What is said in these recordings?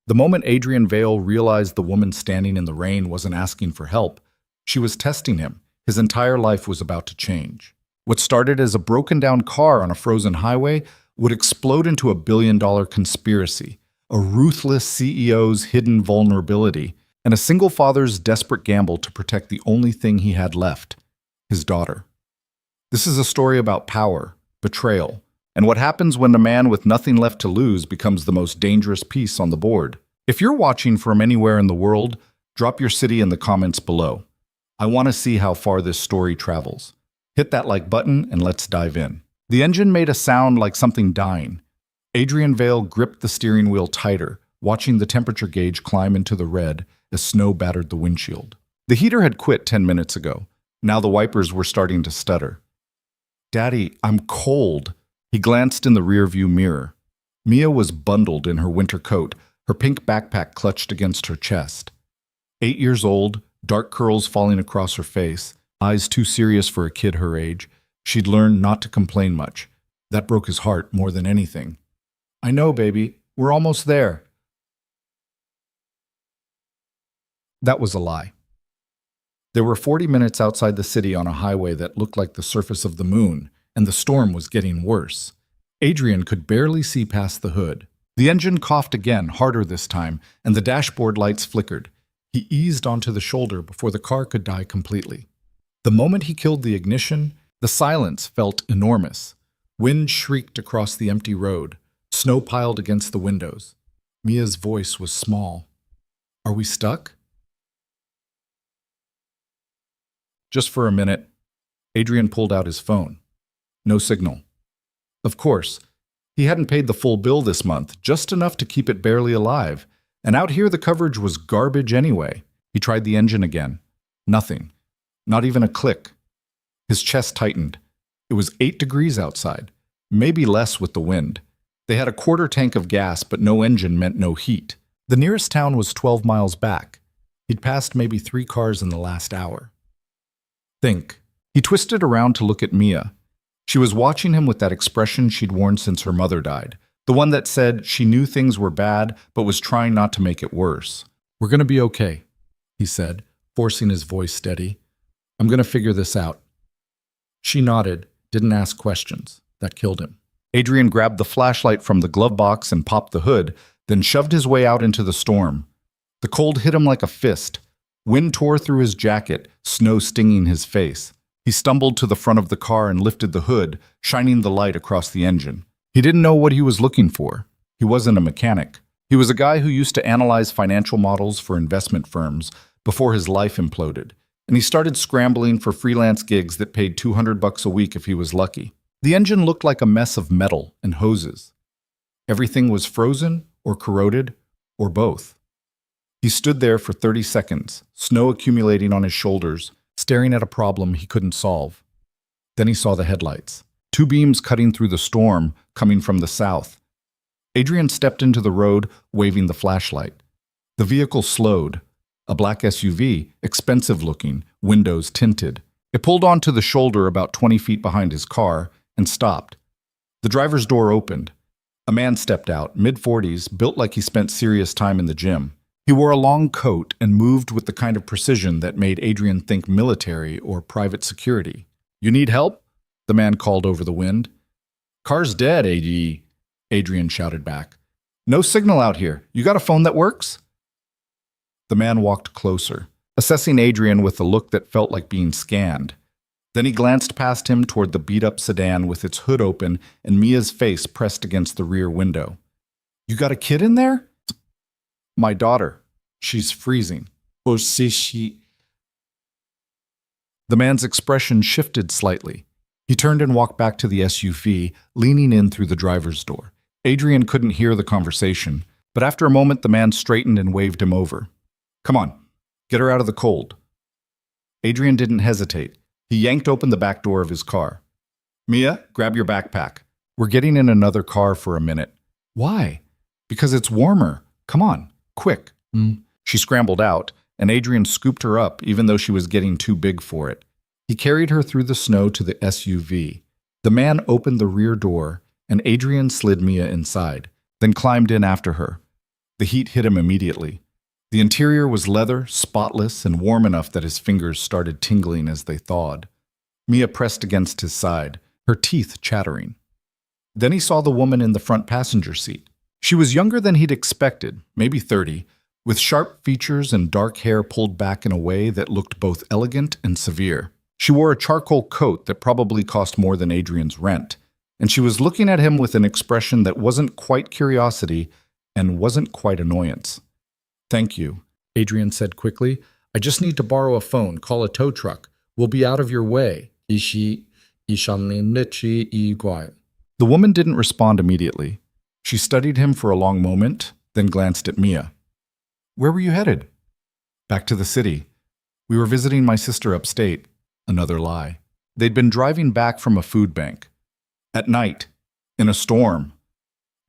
The moment Adrian Vale realized the woman standing in the rain wasn't asking for help, she was testing him. His entire life was about to change. What started as a broken-down car on a frozen highway would explode into a billion-dollar conspiracy, a ruthless CEO's hidden vulnerability, and a single father's desperate gamble to protect the only thing he had left, his daughter. This is a story about power, betrayal, and what happens when a man with nothing left to lose becomes the most dangerous piece on the board. If you're watching from anywhere in the world, drop your city in the comments below. I want to see how far this story travels. Hit that like button and let's dive in. The engine made a sound like something dying. Adrian Vale gripped the steering wheel tighter, watching the temperature gauge climb into the red as snow battered the windshield. The heater had quit 10 minutes ago. Now the wipers were starting to stutter. "Daddy, I'm cold." He glanced in the rearview mirror. Mia was bundled in her winter coat, her pink backpack clutched against her chest. 8 years old, dark curls falling across her face, eyes too serious for a kid her age. She'd learned not to complain much. That broke his heart more than anything. "I know, baby. We're almost there." That was a lie. There were 40 minutes outside the city on a highway that looked like the surface of the moon, and the storm was getting worse. Adrian could barely see past the hood. The engine coughed again, harder this time, and the dashboard lights flickered. He eased onto the shoulder before the car could die completely. The moment he killed the ignition, the silence felt enormous. Wind shrieked across the empty road. Snow piled against the windows. Mia's voice was small. "Are we stuck?" Just for a minute, Adrian pulled out his phone. No signal. Of course, he hadn't paid the full bill this month, just enough to keep it barely alive. And out here the coverage was garbage anyway. He tried the engine again. Nothing. Not even a click. His chest tightened. It was 8 degrees outside, maybe less with the wind. They had a quarter tank of gas, but no engine meant no heat. The nearest town was 12 miles back. He'd passed maybe 3 cars in the last hour. Think. He twisted around to look at Mia. She was watching him with that expression she'd worn since her mother died. The one that said she knew things were bad, but was trying not to make it worse. "We're going to be okay," he said, forcing his voice steady. "I'm going to figure this out." She nodded, didn't ask questions. That killed him. Adrian grabbed the flashlight from the glove box and popped the hood, then shoved his way out into the storm. The cold hit him like a fist. Wind tore through his jacket, snow stinging his face. He stumbled to the front of the car and lifted the hood, shining the light across the engine. He didn't know what he was looking for. He wasn't a mechanic. He was a guy who used to analyze financial models for investment firms before his life imploded, and he started scrambling for freelance gigs that paid $200 a week if he was lucky. The engine looked like a mess of metal and hoses. Everything was frozen or corroded or both. He stood there for 30 seconds, snow accumulating on his shoulders, staring at a problem he couldn't solve. Then he saw the headlights. 2 beams cutting through the storm, coming from the south. Adrian stepped into the road, waving the flashlight. The vehicle slowed. A black SUV, expensive-looking, windows tinted. It pulled onto the shoulder about 20 feet behind his car and stopped. The driver's door opened. A man stepped out, mid-40s, built like he spent serious time in the gym. He wore a long coat and moved with the kind of precision that made Adrian think military or private security. "You need help?" the man called over the wind. "Car's dead, AD," Adrian shouted back. "No signal out here. You got a phone that works?" The man walked closer, assessing Adrian with a look that felt like being scanned. Then he glanced past him toward the beat-up sedan with its hood open and Mia's face pressed against the rear window. "You got a kid in there?" "My daughter. She's freezing." "Oh, she..." The man's expression shifted slightly. He turned and walked back to the SUV, leaning in through the driver's door. Adrian couldn't hear the conversation, but after a moment the man straightened and waved him over. "Come on, get her out of the cold." Adrian didn't hesitate. He yanked open the back door of his car. "Mia, grab your backpack. We're getting in another car for a minute." "Why?" "Because it's warmer. Come on. Quick." She scrambled out, and Adrian scooped her up even though she was getting too big for it. He carried her through the snow to the SUV. The man opened the rear door, and Adrian slid Mia inside, then climbed in after her. The heat hit him immediately. The interior was leather, spotless, and warm enough that his fingers started tingling as they thawed. Mia pressed against his side, her teeth chattering. Then he saw the woman in the front passenger seat. She was younger than he'd expected, maybe 30, with sharp features and dark hair pulled back in a way that looked both elegant and severe. She wore a charcoal coat that probably cost more than Adrian's rent, and she was looking at him with an expression that wasn't quite curiosity and wasn't quite annoyance. "Thank you," Adrian said quickly. "I just need to borrow a phone, call a tow truck. We'll be out of your way." The woman didn't respond immediately. She studied him for a long moment, then glanced at Mia. "Where were you headed?" "Back to the city. We were visiting my sister upstate." Another lie. They'd been driving back from a food bank. At night, in a storm.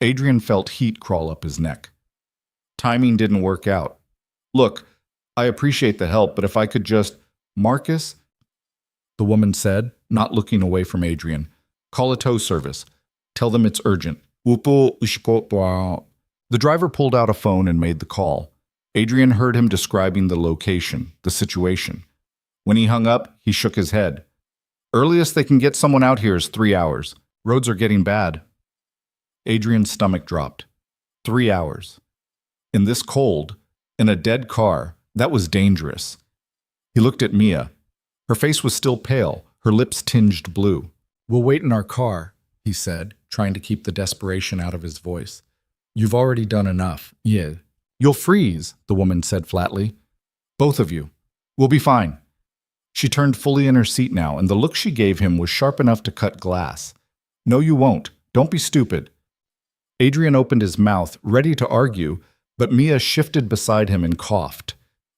Adrian felt heat crawl up his neck. Timing didn't work out. "Look, I appreciate the help, but if I could just—" "Marcus," the woman said, not looking away from Adrian. "Call a tow service. Tell them it's urgent." The driver pulled out a phone and made the call. Adrian heard him describing the location, the situation. When he hung up, he shook his head. "Earliest they can get someone out here is 3 hours. Roads are getting bad." Adrian's stomach dropped. 3 hours. In this cold, in a dead car, that was dangerous. He looked at Mia. Her face was still pale, her lips tinged blue. "We'll wait in our car," he said, trying to keep the desperation out of his voice. "You've already done enough." "Yeah." "You'll freeze," the woman said flatly. "Both of you. We'll be fine." She turned fully in her seat now, and the look she gave him was sharp enough to cut glass. "No, you won't. Don't be stupid." Adrian opened his mouth, ready to argue, but Mia shifted beside him and coughed.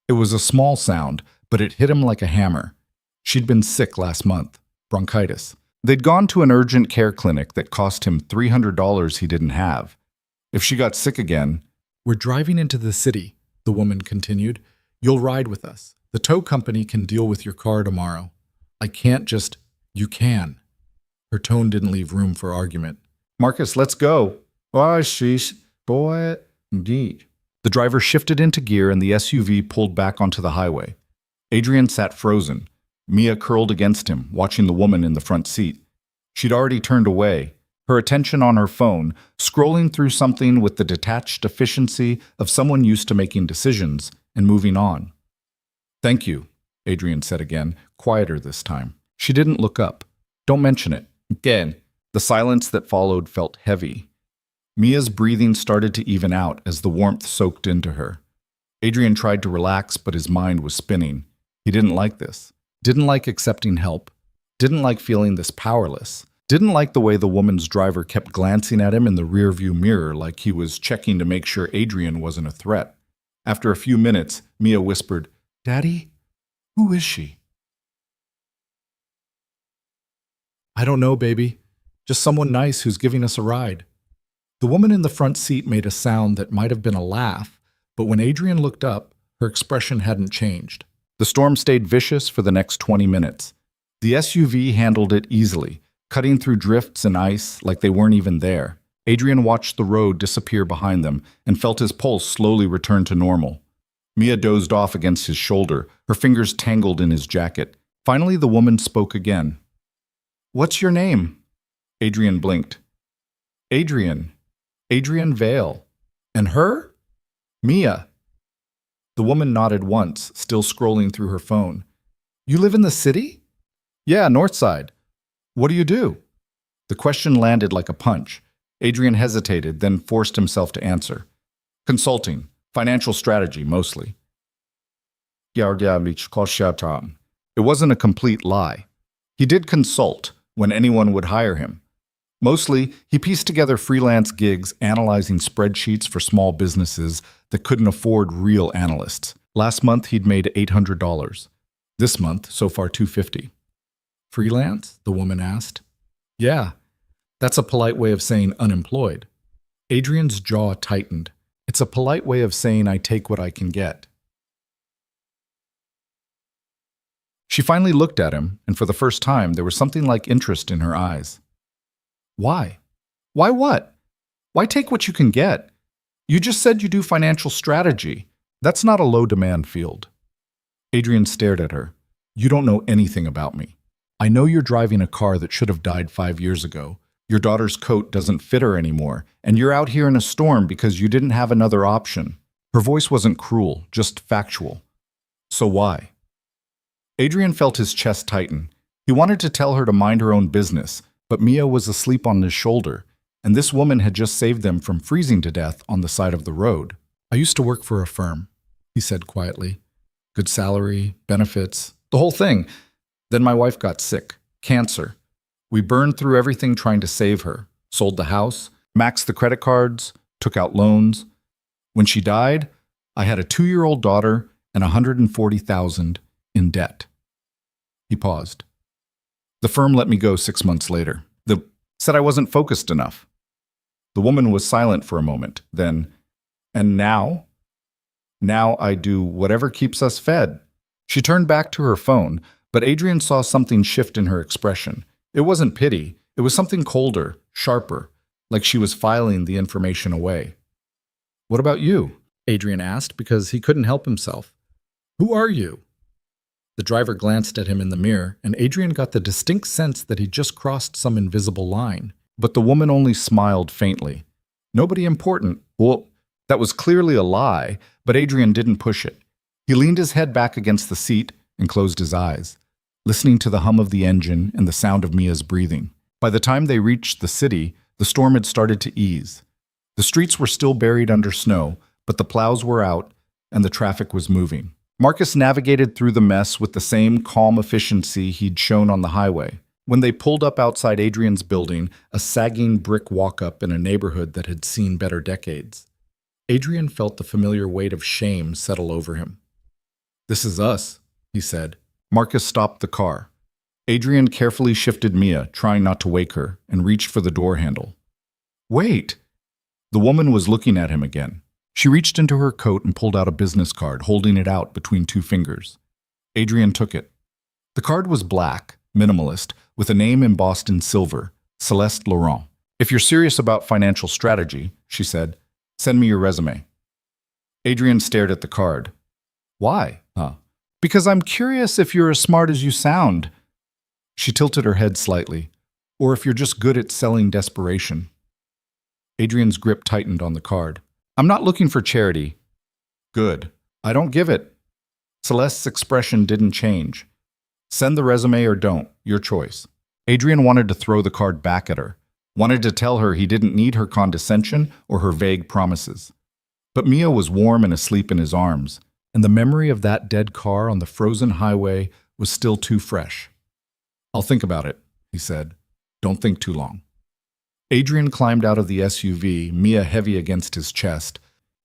It was a small sound, but it hit him like a hammer. She'd been sick last month. Bronchitis. They'd gone to an urgent care clinic that cost him $300 he didn't have. If she got sick again— "We're driving into the city," the woman continued. "You'll ride with us. The tow company can deal with your car tomorrow. I can't just—" "You can." Her tone didn't leave room for argument. "Marcus, let's go." "Oh, sheesh. Boy, indeed." The driver shifted into gear and the SUV pulled back onto the highway. Adrian sat frozen. Mia curled against him, watching the woman in the front seat. She'd already turned away, her attention on her phone, scrolling through something with the detached efficiency of someone used to making decisions and moving on. "Thank you," Adrian said again, quieter this time. She didn't look up. "Don't mention it." Again. The silence that followed felt heavy. Mia's breathing started to even out as the warmth soaked into her. Adrian tried to relax, but his mind was spinning. He didn't like this. Didn't like accepting help. Didn't like feeling this powerless. Didn't like the way the woman's driver kept glancing at him in the rearview mirror like he was checking to make sure Adrian wasn't a threat. After a few minutes, Mia whispered, "Daddy? Who is she?" "I don't know, baby. Just someone nice who's giving us a ride." The woman in the front seat made a sound that might have been a laugh, but when Adrian looked up, her expression hadn't changed. The storm stayed vicious for the next 20 minutes. The SUV handled it easily, cutting through drifts and ice like they weren't even there. Adrian watched the road disappear behind them and felt his pulse slowly return to normal. Mia dozed off against his shoulder, her fingers tangled in his jacket. Finally, the woman spoke again. "What's your name?" Adrian blinked. "Adrian. Adrian Vale. And her?" "Mia." The woman nodded once, still scrolling through her phone. "You live in the city?" "Yeah, north side." "What do you do?" The question landed like a punch. Adrian hesitated, then forced himself to answer. "Consulting. Financial strategy, mostly." It wasn't a complete lie. He did consult when anyone would hire him. Mostly, he pieced together freelance gigs analyzing spreadsheets for small businesses that couldn't afford real analysts. Last month, he'd made $800. This month, so far $250. "Freelance?" the woman asked. "Yeah, that's a polite way of saying unemployed." Adrian's jaw tightened. It's a polite way of saying I take what I can get. She finally looked at him, and for the first time, there was something like interest in her eyes. "Why? Why what? Why take what you can get? You just said you do financial strategy. That's not a low-demand field. Adrian stared at her. You don't know anything about me. I know you're driving a car that should have died 5 years ago. Your daughter's coat doesn't fit her anymore, and you're out here in a storm because you didn't have another option. Her voice wasn't cruel, just factual. So why? Adrian felt his chest tighten. He wanted to tell her to mind her own business, but Mia was asleep on his shoulder, and this woman had just saved them from freezing to death on the side of the road. I used to work for a firm, he said quietly. Good salary, benefits, the whole thing. Then my wife got sick, cancer. We burned through everything trying to save her, sold the house, maxed the credit cards, took out loans. When she died, I had a 2-year-old daughter and $140,000 in debt. He paused. The firm let me go 6 months later. They said I wasn't focused enough. The woman was silent for a moment. Then, and now? Now I do whatever keeps us fed. She turned back to her phone, but Adrian saw something shift in her expression. It wasn't pity. It was something colder, sharper, like she was filing the information away. What about you? Adrian asked because he couldn't help himself. Who are you? The driver glanced at him in the mirror, and Adrian got the distinct sense that he'd just crossed some invisible line. But the woman only smiled faintly. Nobody important. Well, that was clearly a lie, but Adrian didn't push it. He leaned his head back against the seat and closed his eyes, listening to the hum of the engine and the sound of Mia's breathing. By the time they reached the city, the storm had started to ease. The streets were still buried under snow, but the plows were out and the traffic was moving. Marcus navigated through the mess with the same calm efficiency he'd shown on the highway. When they pulled up outside Adrian's building, a sagging brick walk-up in a neighborhood that had seen better decades, Adrian felt the familiar weight of shame settle over him. This is us, he said. Marcus stopped the car. Adrian carefully shifted Mia, trying not to wake her, and reached for the door handle. Wait! The woman was looking at him again. She reached into her coat and pulled out a business card, holding it out between 2 fingers. Adrian took it. The card was black, minimalist, with a name embossed in silver, Celeste Laurent. If you're serious about financial strategy, she said, send me your resume. Adrian stared at the card. Why? Because I'm curious if you're as smart as you sound. She tilted her head slightly. Or if you're just good at selling desperation. Adrian's grip tightened on the card. I'm not looking for charity. Good. I don't give it. Celeste's expression didn't change. Send the resume or don't, your choice. Adrian wanted to throw the card back at her, wanted to tell her he didn't need her condescension or her vague promises. But Mia was warm and asleep in his arms, and the memory of that dead car on the frozen highway was still too fresh. I'll think about it, he said. Don't think too long. Adrian climbed out of the SUV, Mia heavy against his chest,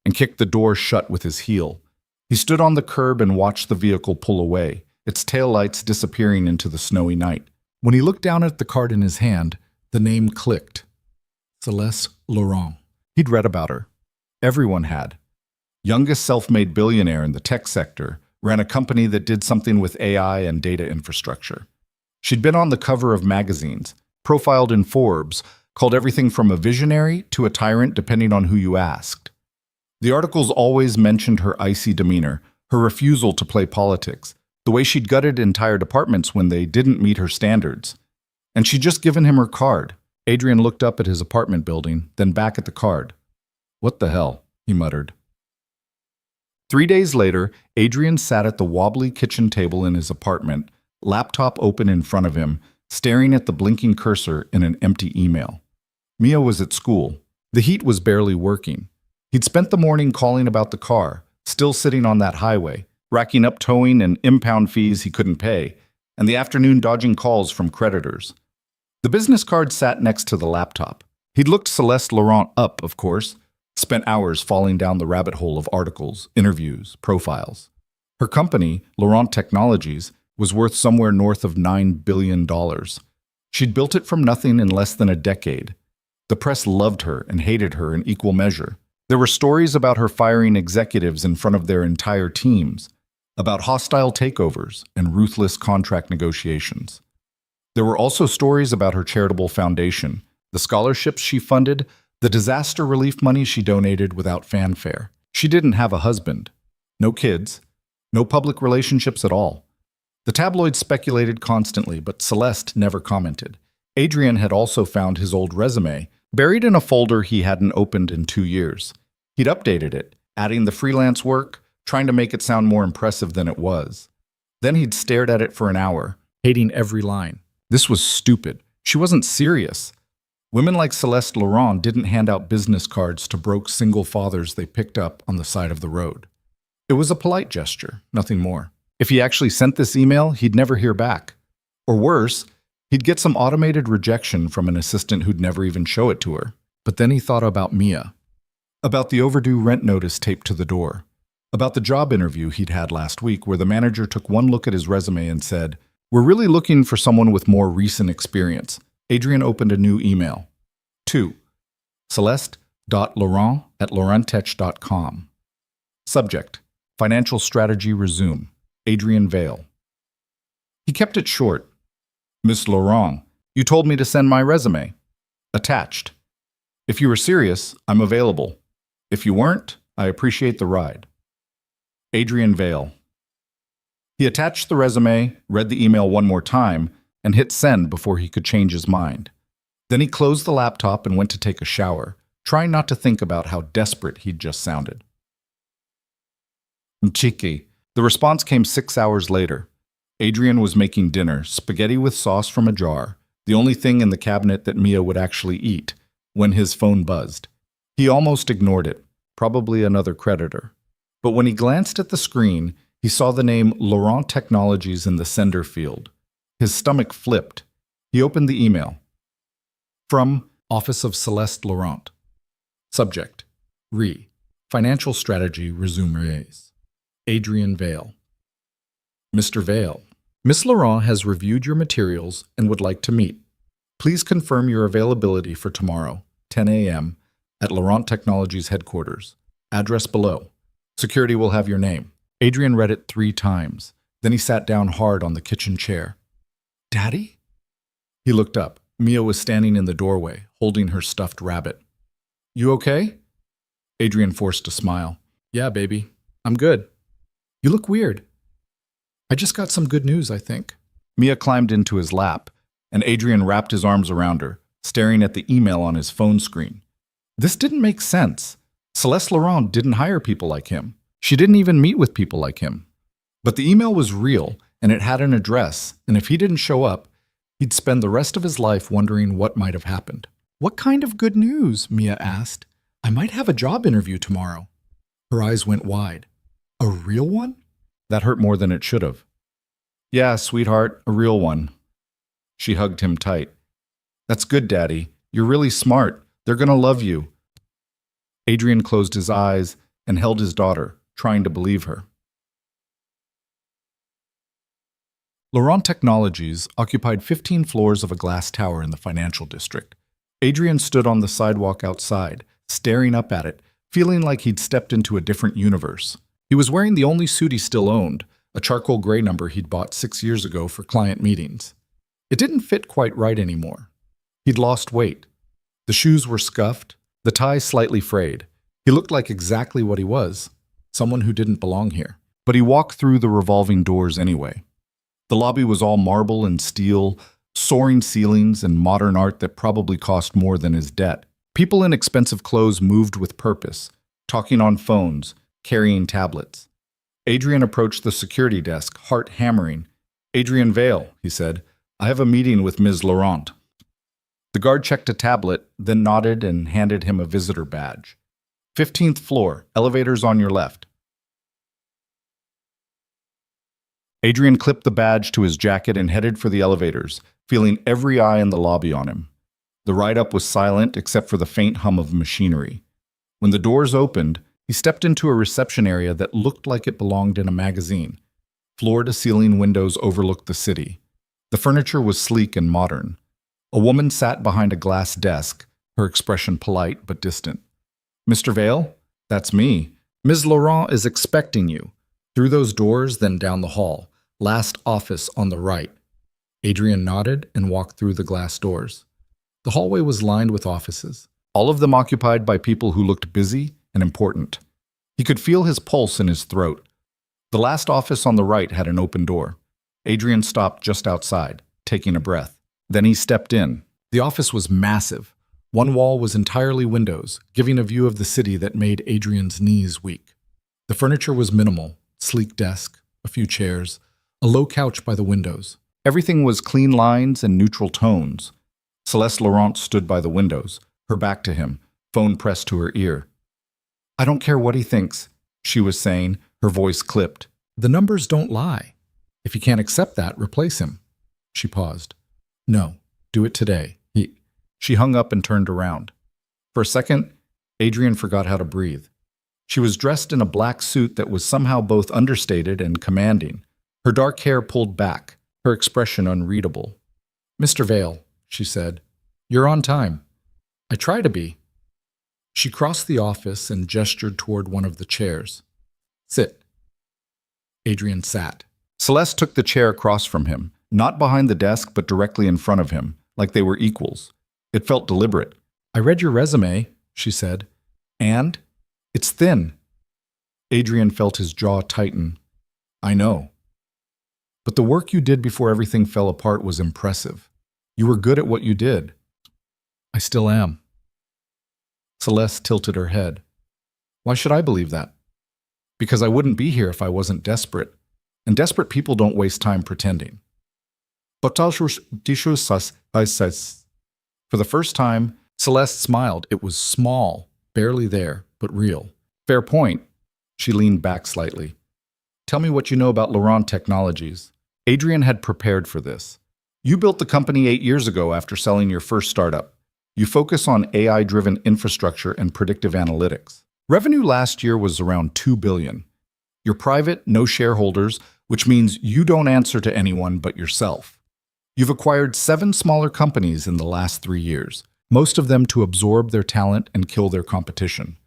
and kicked the door shut with his heel. He stood on the curb and watched the vehicle pull away, its taillights disappearing into the snowy night. When he looked down at the card in his hand, the name clicked. Celeste Laurent. He'd read about her. Everyone had. Youngest self-made billionaire in the tech sector, ran a company that did something with AI and data infrastructure. She'd been on the cover of magazines, profiled in Forbes, called everything from a visionary to a tyrant depending on who you asked. The articles always mentioned her icy demeanor, her refusal to play politics, the way she'd gutted entire departments when they didn't meet her standards. And she'd just given him her card. Adrian looked up at his apartment building, then back at the card. What the hell? He muttered. 3 days later, Adrian sat at the wobbly kitchen table in his apartment, laptop open in front of him, staring at the blinking cursor in an empty email. Mia was at school. The heat was barely working. He'd spent the morning calling about the car, still sitting on that highway, racking up towing and impound fees he couldn't pay, and the afternoon dodging calls from creditors. The business card sat next to the laptop. He'd looked Celeste Laurent up, of course, spent hours falling down the rabbit hole of articles, interviews, profiles. Her company, Laurent Technologies, was worth somewhere north of $9 billion. She'd built it from nothing in less than a decade. The press loved her and hated her in equal measure. There were stories about her firing executives in front of their entire teams, about hostile takeovers and ruthless contract negotiations. There were also stories about her charitable foundation, the scholarships she funded, The disaster relief money she donated without fanfare. She didn't have a husband. No kids. No public relationships at all. The tabloids speculated constantly, but Celeste never commented. Adrian had also found his old resume, buried in a folder he hadn't opened in 2 years. He'd updated it, adding the freelance work, trying to make it sound more impressive than it was. Then he'd stared at it for an hour, hating every line. This was stupid. She wasn't serious. Women like Celeste Laurent didn't hand out business cards to broke single fathers they picked up on the side of the road. It was a polite gesture, nothing more. If he actually sent this email, he'd never hear back. Or worse, he'd get some automated rejection from an assistant who'd never even show it to her. But then he thought about Mia. About the overdue rent notice taped to the door. About the job interview he'd had last week where the manager took one look at his resume and said, "We're really looking for someone with more recent experience." Adrian opened a new email. 2. Celeste.laurent@laurentech.com. Subject: Financial Strategy Resume. Adrian Vale. He kept it short. "Miss Laurent, you told me to send my resume." Attached: "If you were serious, I'm available. If you weren't, I appreciate the ride." Adrian Vale. He attached the resume, read the email one more time, and hit send before he could change his mind. Then he closed the laptop and went to take a shower, trying not to think about how desperate he'd just sounded. Mchiki. The response came 6 hours later. Adrian was making dinner, spaghetti with sauce from a jar, the only thing in the cabinet that Mia would actually eat, when his phone buzzed. He almost ignored it, probably another creditor. But when he glanced at the screen, he saw the name Laurent Technologies in the sender field. His stomach flipped. He opened the email. From Office of Celeste Laurent. Subject: Financial Strategy Resumes. Adrian Vale. Mr. Vale, Miss Laurent has reviewed your materials and would like to meet. Please confirm your availability for tomorrow, 10 a.m., at Laurent Technologies headquarters. Address below. Security will have your name. Adrian read it 3 times. Then he sat down hard on the kitchen chair. Daddy? He looked up. Mia was standing in the doorway, holding her stuffed rabbit. You okay? Adrian forced a smile. Yeah, baby. I'm good. You look weird. I just got some good news, I think. Mia climbed into his lap, and Adrian wrapped his arms around her, staring at the email on his phone screen. This didn't make sense. Celeste Laurent didn't hire people like him. She didn't even meet with people like him. But the email was real, and it had an address, and if he didn't show up, he'd spend the rest of his life wondering what might have happened. What kind of good news? Mia asked. I might have a job interview tomorrow. Her eyes went wide. A real one? That hurt more than it should have. Yeah, sweetheart, a real one. She hugged him tight. That's good, Daddy. You're really smart. They're gonna love you. Adrian closed his eyes and held his daughter, trying to believe her. Laurent Technologies occupied 15 floors of a glass tower in the financial district. Adrian stood on the sidewalk outside, staring up at it, feeling like he'd stepped into a different universe. He was wearing the only suit he still owned, a charcoal gray number he'd bought 6 years ago for client meetings. It didn't fit quite right anymore. He'd lost weight. The shoes were scuffed, the tie slightly frayed. He looked like exactly what he was, someone who didn't belong here. But he walked through the revolving doors anyway. The lobby was all marble and steel, soaring ceilings and modern art that probably cost more than his debt. People in expensive clothes moved with purpose, talking on phones, carrying tablets. Adrian approached the security desk, heart hammering. Adrian Vale, he said, I have a meeting with Ms. Laurent. The guard checked a tablet, then nodded and handed him a visitor badge. 15th floor, elevators on your left. Adrian clipped the badge to his jacket and headed for the elevators, feeling every eye in the lobby on him. The ride-up was silent except for the faint hum of machinery. When the doors opened, he stepped into a reception area that looked like it belonged in a magazine. Floor-to-ceiling windows overlooked the city. The furniture was sleek and modern. A woman sat behind a glass desk, her expression polite but distant. Mr. Vale, that's me. Ms. Laurent is expecting you. Through those doors, then down the hall. Last office on the right. Adrian nodded and walked through the glass doors. The hallway was lined with offices. all of them occupied by people who looked busy and important. He could feel his pulse in his throat. The last office on the right had an open door. Adrian stopped just outside, taking a breath. Then he stepped in. The office was massive. One wall was entirely windows, giving a view of the city that made Adrian's knees weak. The furniture was minimal, sleek desk, a few chairs, a low couch by the windows. Everything was clean lines and neutral tones. Celeste Laurent stood by the windows, her back to him, phone pressed to her ear. "I don't care what he thinks," she was saying, her voice clipped. "The numbers don't lie. If you can't accept that, replace him." She paused. "No, do it today." She hung up and turned around. For a second, Adrian forgot how to breathe. She was dressed in a black suit that was somehow both understated and commanding. Her dark hair pulled back, her expression unreadable. "Mr. Vale," she said, "you're on time." "I try to be." She crossed the office and gestured toward one of the chairs. "Sit." Adrian sat. Celeste took the chair across from him, not behind the desk but directly in front of him, like they were equals. It felt deliberate. "I read your resume," she said. "And? It's thin." Adrian felt his jaw tighten. "I know. But the work you did before everything fell apart was impressive. You were good at what you did." "I still am." Celeste tilted her head. "Why should I believe that?" "Because I wouldn't be here if I wasn't desperate. And desperate people don't waste time pretending." For the first time, Celeste smiled. It was small, barely there, but real. "Fair point." She leaned back slightly. "Tell me what you know about Laurent Technologies." Adrian had prepared for this. "You built the company 8 years ago after selling your first startup. You focus on AI-driven infrastructure and predictive analytics. Revenue last year was around $2 billion. You're private, no shareholders, which means you don't answer to anyone but yourself. You've acquired 7 smaller companies in the last 3 years, most of them to absorb their talent and kill their competition."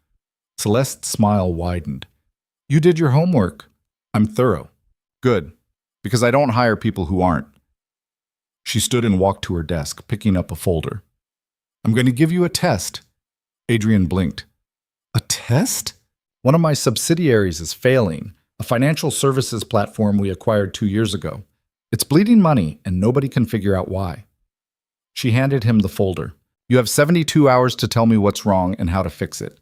Celeste's smile widened. "You did your homework." "I'm thorough." "Good, because I don't hire people who aren't." She stood and walked to her desk, picking up a folder. "I'm going to give you a test." Adrian blinked. "A test?" "One of my subsidiaries is failing, a financial services platform we acquired 2 years ago. It's bleeding money, and nobody can figure out why." She handed him the folder. "You have 72 hours to tell me what's wrong and how to fix it."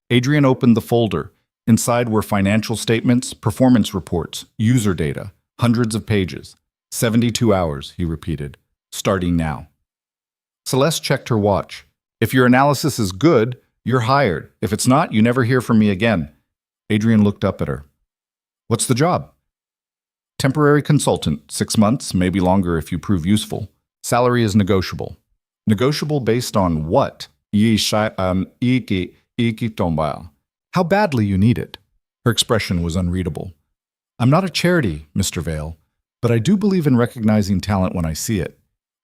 Adrian opened the folder. Inside were financial statements, performance reports, user data, hundreds of pages. 72 hours, he repeated. "Starting now." Celeste checked her watch. "If your analysis is good, you're hired. If it's not, you never hear from me again." Adrian looked up at her. "What's the job?" "Temporary consultant, 6 months, maybe longer if you prove useful. Salary is negotiable." "Negotiable based on what?" "How badly you need it." Her expression was unreadable. "I'm not a charity, Mr. Vale, but I do believe in recognizing talent when I see it,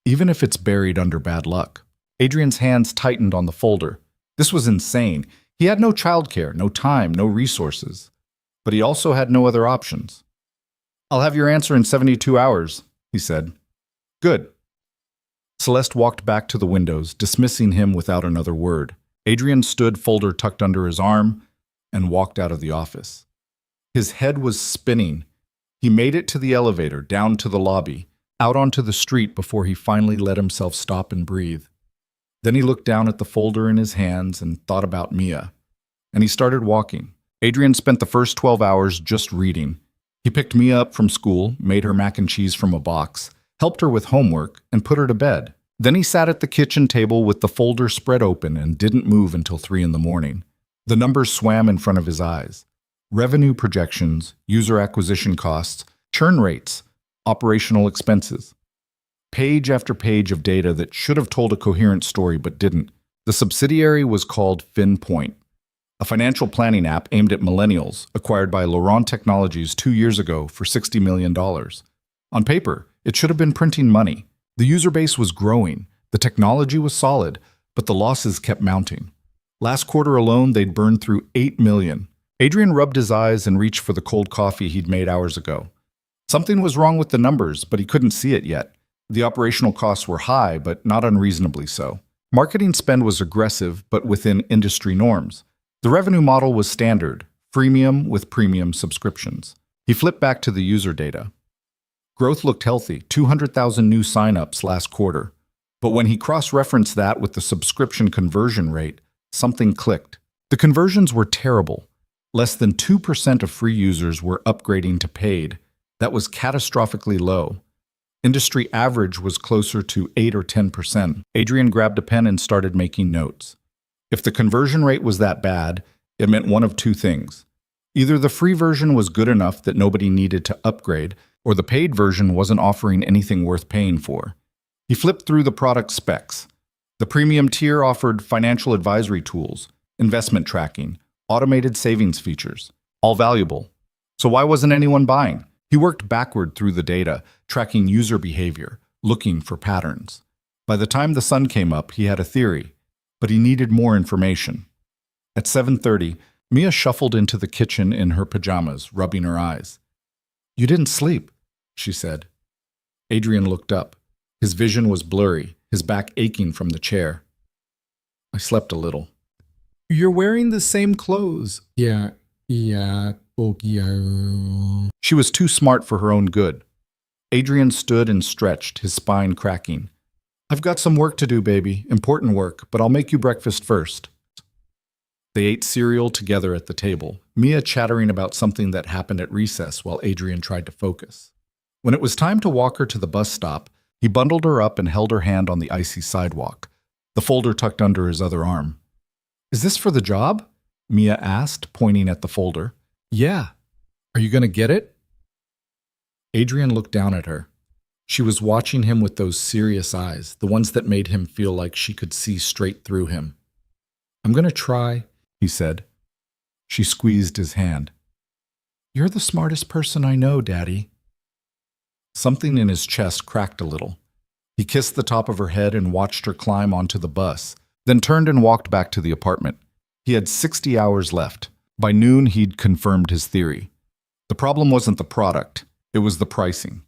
even if it's buried under bad luck." Adrian's hands tightened on the folder. This was insane. He had no childcare, no time, no resources. But he also had no other options. "I'll have your answer in 72 hours, he said. "Good." Celeste walked back to the windows, dismissing him without another word. Adrian stood, folder tucked under his arm, and walked out of the office. His head was spinning. He made it to the elevator, down to the lobby, out onto the street before he finally let himself stop and breathe. Then he looked down at the folder in his hands and thought about Mia. And he started walking. Adrian spent the first 12 hours just reading. He picked Mia up from school, made her mac and cheese from a box, helped her with homework, and put her to bed. Then he sat at the kitchen table with the folder spread open and didn't move until 3 in the morning. The numbers swam in front of his eyes. Revenue projections, user acquisition costs, churn rates, operational expenses. Page after page of data that should have told a coherent story but didn't. The subsidiary was called FinPoint, a financial planning app aimed at millennials, acquired by Laurent Technologies 2 years ago for $60 million. On paper, it should have been printing money. The user base was growing, the technology was solid, but the losses kept mounting. Last quarter alone, they'd burned through $8 million. Adrian rubbed his eyes and reached for the cold coffee he'd made hours ago. Something was wrong with the numbers, but he couldn't see it yet. The operational costs were high, but not unreasonably so. Marketing spend was aggressive, but within industry norms. The revenue model was standard, freemium with premium subscriptions. He flipped back to the user data. Growth looked healthy, 200,000 new signups last quarter. But when he cross-referenced that with the subscription conversion rate, something clicked. The conversions were terrible. Less than 2% of free users were upgrading to paid. That was catastrophically low. Industry average was closer to 8 or 10%. Adrian grabbed a pen and started making notes. If the conversion rate was that bad, it meant one of two things. Either the free version was good enough that nobody needed to upgrade, or the paid version wasn't offering anything worth paying for. He flipped through the product specs. The premium tier offered financial advisory tools, investment tracking, automated savings features, all valuable. So why wasn't anyone buying? He worked backward through the data, tracking user behavior, looking for patterns. By the time the sun came up, he had a theory, but he needed more information. At 7:30, Mia shuffled into the kitchen in her pajamas, rubbing her eyes. "You didn't sleep," she said. Adrian looked up. His vision was blurry, his back aching from the chair. "I slept a little." "You're wearing the same clothes." Yeah. She was too smart for her own good. Adrian stood and stretched, his spine cracking. "I've got some work to do, baby, important work, but I'll make you breakfast first." They ate cereal together at the table, Mia chattering about something that happened at recess while Adrian tried to focus. When it was time to walk her to the bus stop, he bundled her up and held her hand on the icy sidewalk, the folder tucked under his other arm. "Is this for the job?" Mia asked, pointing at the folder. "Yeah. Are you going to get it?" Adrian looked down at her. She was watching him with those serious eyes, the ones that made him feel like she could see straight through him. "I'm going to try," he said. She squeezed his hand. "You're the smartest person I know, Daddy." Something in his chest cracked a little. He kissed the top of her head and watched her climb onto the bus, then turned and walked back to the apartment. He had 60 hours left. By noon, he'd confirmed his theory. The problem wasn't the product, it was the pricing.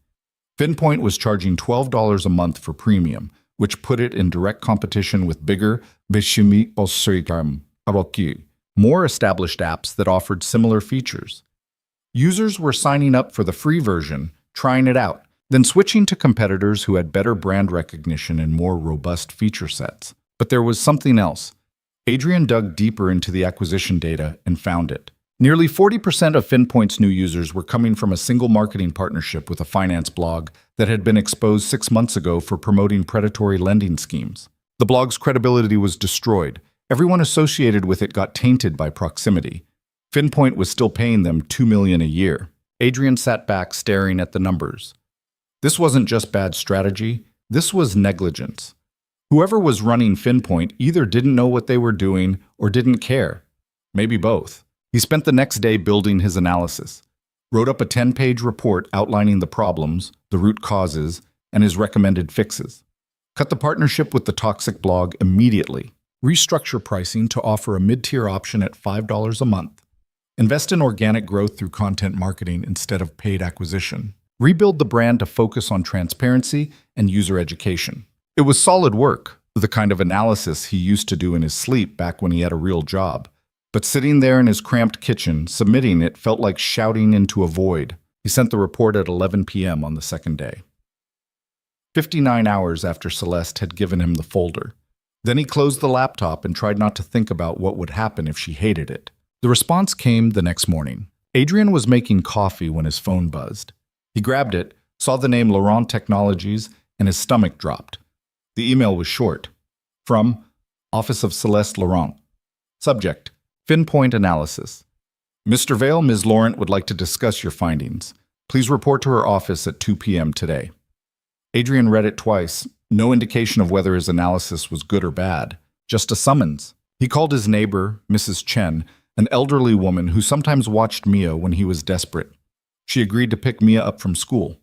FinPoint was charging $12 a month for premium, which put it in direct competition with bigger, more established apps that offered similar features. Users were signing up for the free version, trying it out, then switching to competitors who had better brand recognition and more robust feature sets. But there was something else. Adrian dug deeper into the acquisition data and found it. Nearly 40% of FinPoint's new users were coming from a single marketing partnership with a finance blog that had been exposed 6 months ago for promoting predatory lending schemes. The blog's credibility was destroyed. Everyone associated with it got tainted by proximity. FinPoint was still paying them $2 million a year. Adrian sat back staring at the numbers. This wasn't just bad strategy, this was negligence. Whoever was running FinPoint either didn't know what they were doing or didn't care. Maybe both. He spent the next day building his analysis, wrote up a 10-page report outlining the problems, the root causes, and his recommended fixes. Cut the partnership with the toxic blog immediately. Restructure pricing to offer a mid-tier option at $5 a month. Invest in organic growth through content marketing instead of paid acquisition. Rebuild the brand to focus on transparency and user education. It was solid work, the kind of analysis he used to do in his sleep back when he had a real job. But sitting there in his cramped kitchen, submitting it felt like shouting into a void. He sent the report at 11 p.m. on the second day. 59 hours after Celeste had given him the folder. Then he closed the laptop and tried not to think about what would happen if she hated it. The response came the next morning. Adrian was making coffee when his phone buzzed. He grabbed it, saw the name Laurent Technologies, and his stomach dropped. The email was short. From Office of Celeste Laurent. Subject: FinPoint Analysis. Mr. Vale, Ms. Laurent would like to discuss your findings. Please report to her office at 2 p.m. today. Adrian read it twice. No indication of whether his analysis was good or bad. Just a summons. He called his neighbor, Mrs. Chen, an elderly woman who sometimes watched Mia when he was desperate. She agreed to pick Mia up from school.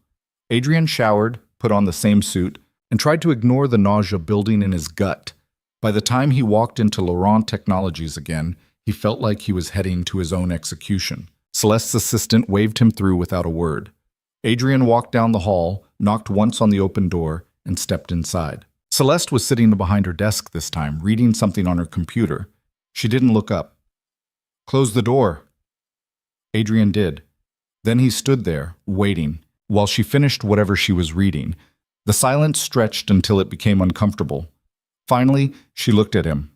Adrian showered, put on the same suit, and tried to ignore the nausea building in his gut. By the time he walked into Laurent Technologies again, he felt like he was heading to his own execution. Celeste's assistant waved him through without a word. Adrian walked down the hall, knocked once on the open door, and stepped inside. Celeste was sitting behind her desk this time, reading something on her computer. She didn't look up. "Close the door." Adrian did. Then he stood there, waiting, while she finished whatever she was reading. The silence stretched until it became uncomfortable. Finally, she looked at him.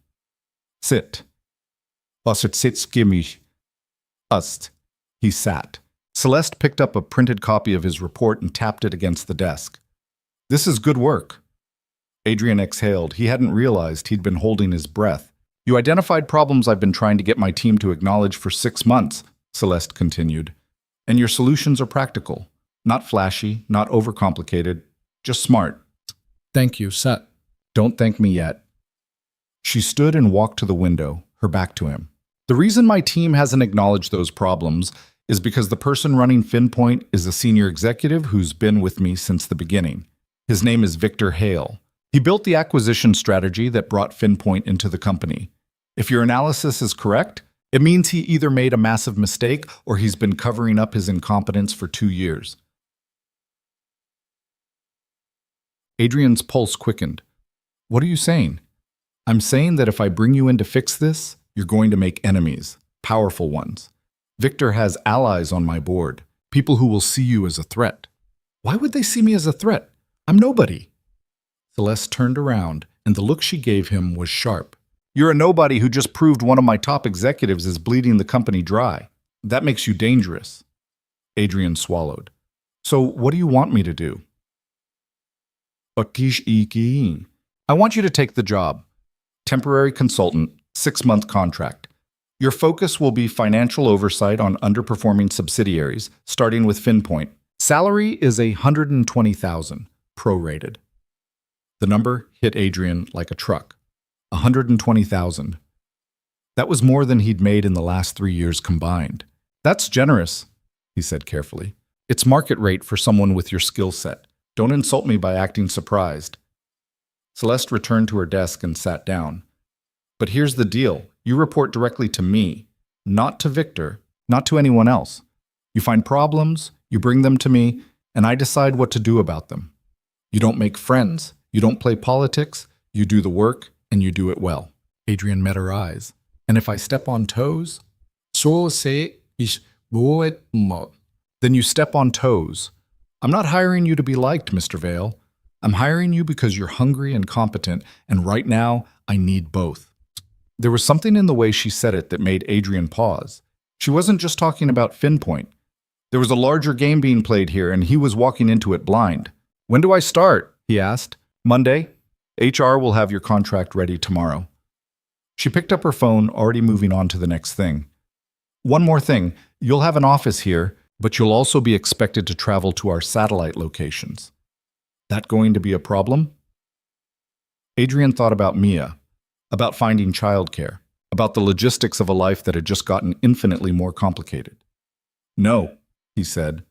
"Sit." "Was sitzt mich?" "Ust." He sat. Celeste picked up a printed copy of his report and tapped it against the desk. "This is good work." Adrian exhaled. He hadn't realized he'd been holding his breath. "You identified problems I've been trying to get my team to acknowledge for 6 months, Celeste continued. "And your solutions are practical. Not flashy, not overcomplicated, just smart." Thank you, Seth. "Don't thank me yet." She stood and walked to the window, her back to him. "The reason my team hasn't acknowledged those problems is because the person running FinPoint is a senior executive who's been with me since the beginning. His name is Victor Hale. He built the acquisition strategy that brought FinPoint into the company. If your analysis is correct, it means he either made a massive mistake or he's been covering up his incompetence for 2 years." Adrian's pulse quickened. "What are you saying?" "I'm saying that if I bring you in to fix this, you're going to make enemies, powerful ones. Victor has allies on my board, people who will see you as a threat." "Why would they see me as a threat? I'm nobody." Celeste turned around, and the look she gave him was sharp. "You're a nobody who just proved one of my top executives is bleeding the company dry. That makes you dangerous." Adrian swallowed. "So what do you want me to do?" "I want you to take the job. Temporary consultant, 6-month contract. Your focus will be financial oversight on underperforming subsidiaries, starting with FinPoint. Salary is $120,000, prorated." The number hit Adrian like a truck. $120,000. That was more than he'd made in the last 3 years combined. "That's generous," he said carefully. "It's market rate for someone with your skill set. Don't insult me by acting surprised." Celeste returned to her desk and sat down. "But here's the deal. You report directly to me, not to Victor, not to anyone else. You find problems, you bring them to me, and I decide what to do about them. You don't make friends, you don't play politics, you do the work, and you do it well." Adrian met her eyes. "And if I step on toes?" So say ich wohl mal. "Then you step on toes. I'm not hiring you to be liked, Mr. Vale. I'm hiring you because you're hungry and competent, and right now, I need both." There was something in the way she said it that made Adrian pause. She wasn't just talking about FinPoint. There was a larger game being played here, and he was walking into it blind. "When do I start?" he asked. "Monday. HR will have your contract ready tomorrow." She picked up her phone, already moving on to the next thing. "One more thing. You'll have an office here, but you'll also be expected to travel to our satellite locations. That going to be a problem?" Adrian thought about Mia, about finding childcare, about the logistics of a life that had just gotten infinitely more complicated. "No," he said.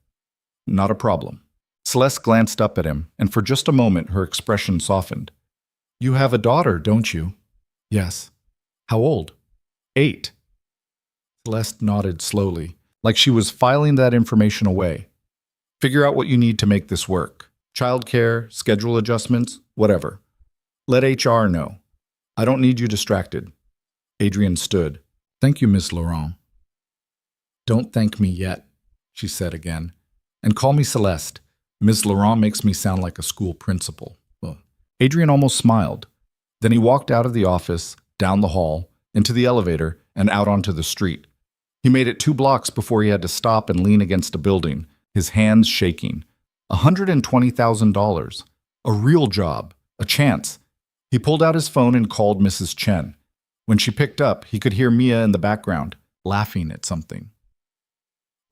"Not a problem." Celeste glanced up at him, and for just a moment her expression softened. "You have a daughter, don't you?" "Yes." "How old?" 8. Celeste nodded slowly, like she was filing that information away. "Figure out what you need to make this work. Childcare, schedule adjustments, whatever. Let HR know. I don't need you distracted." Adrian stood. "Thank you, Miss Laurent." "Don't thank me yet," she said again. "And call me Celeste. Miss Laurent makes me sound like a school principal." Adrian almost smiled. Then he walked out of the office, down the hall, into the elevator, and out onto the street. He made it 2 blocks before he had to stop and lean against a building, his hands shaking. $120,000. A real job. A chance. He pulled out his phone and called Mrs. Chen. When she picked up, he could hear Mia in the background, laughing at something.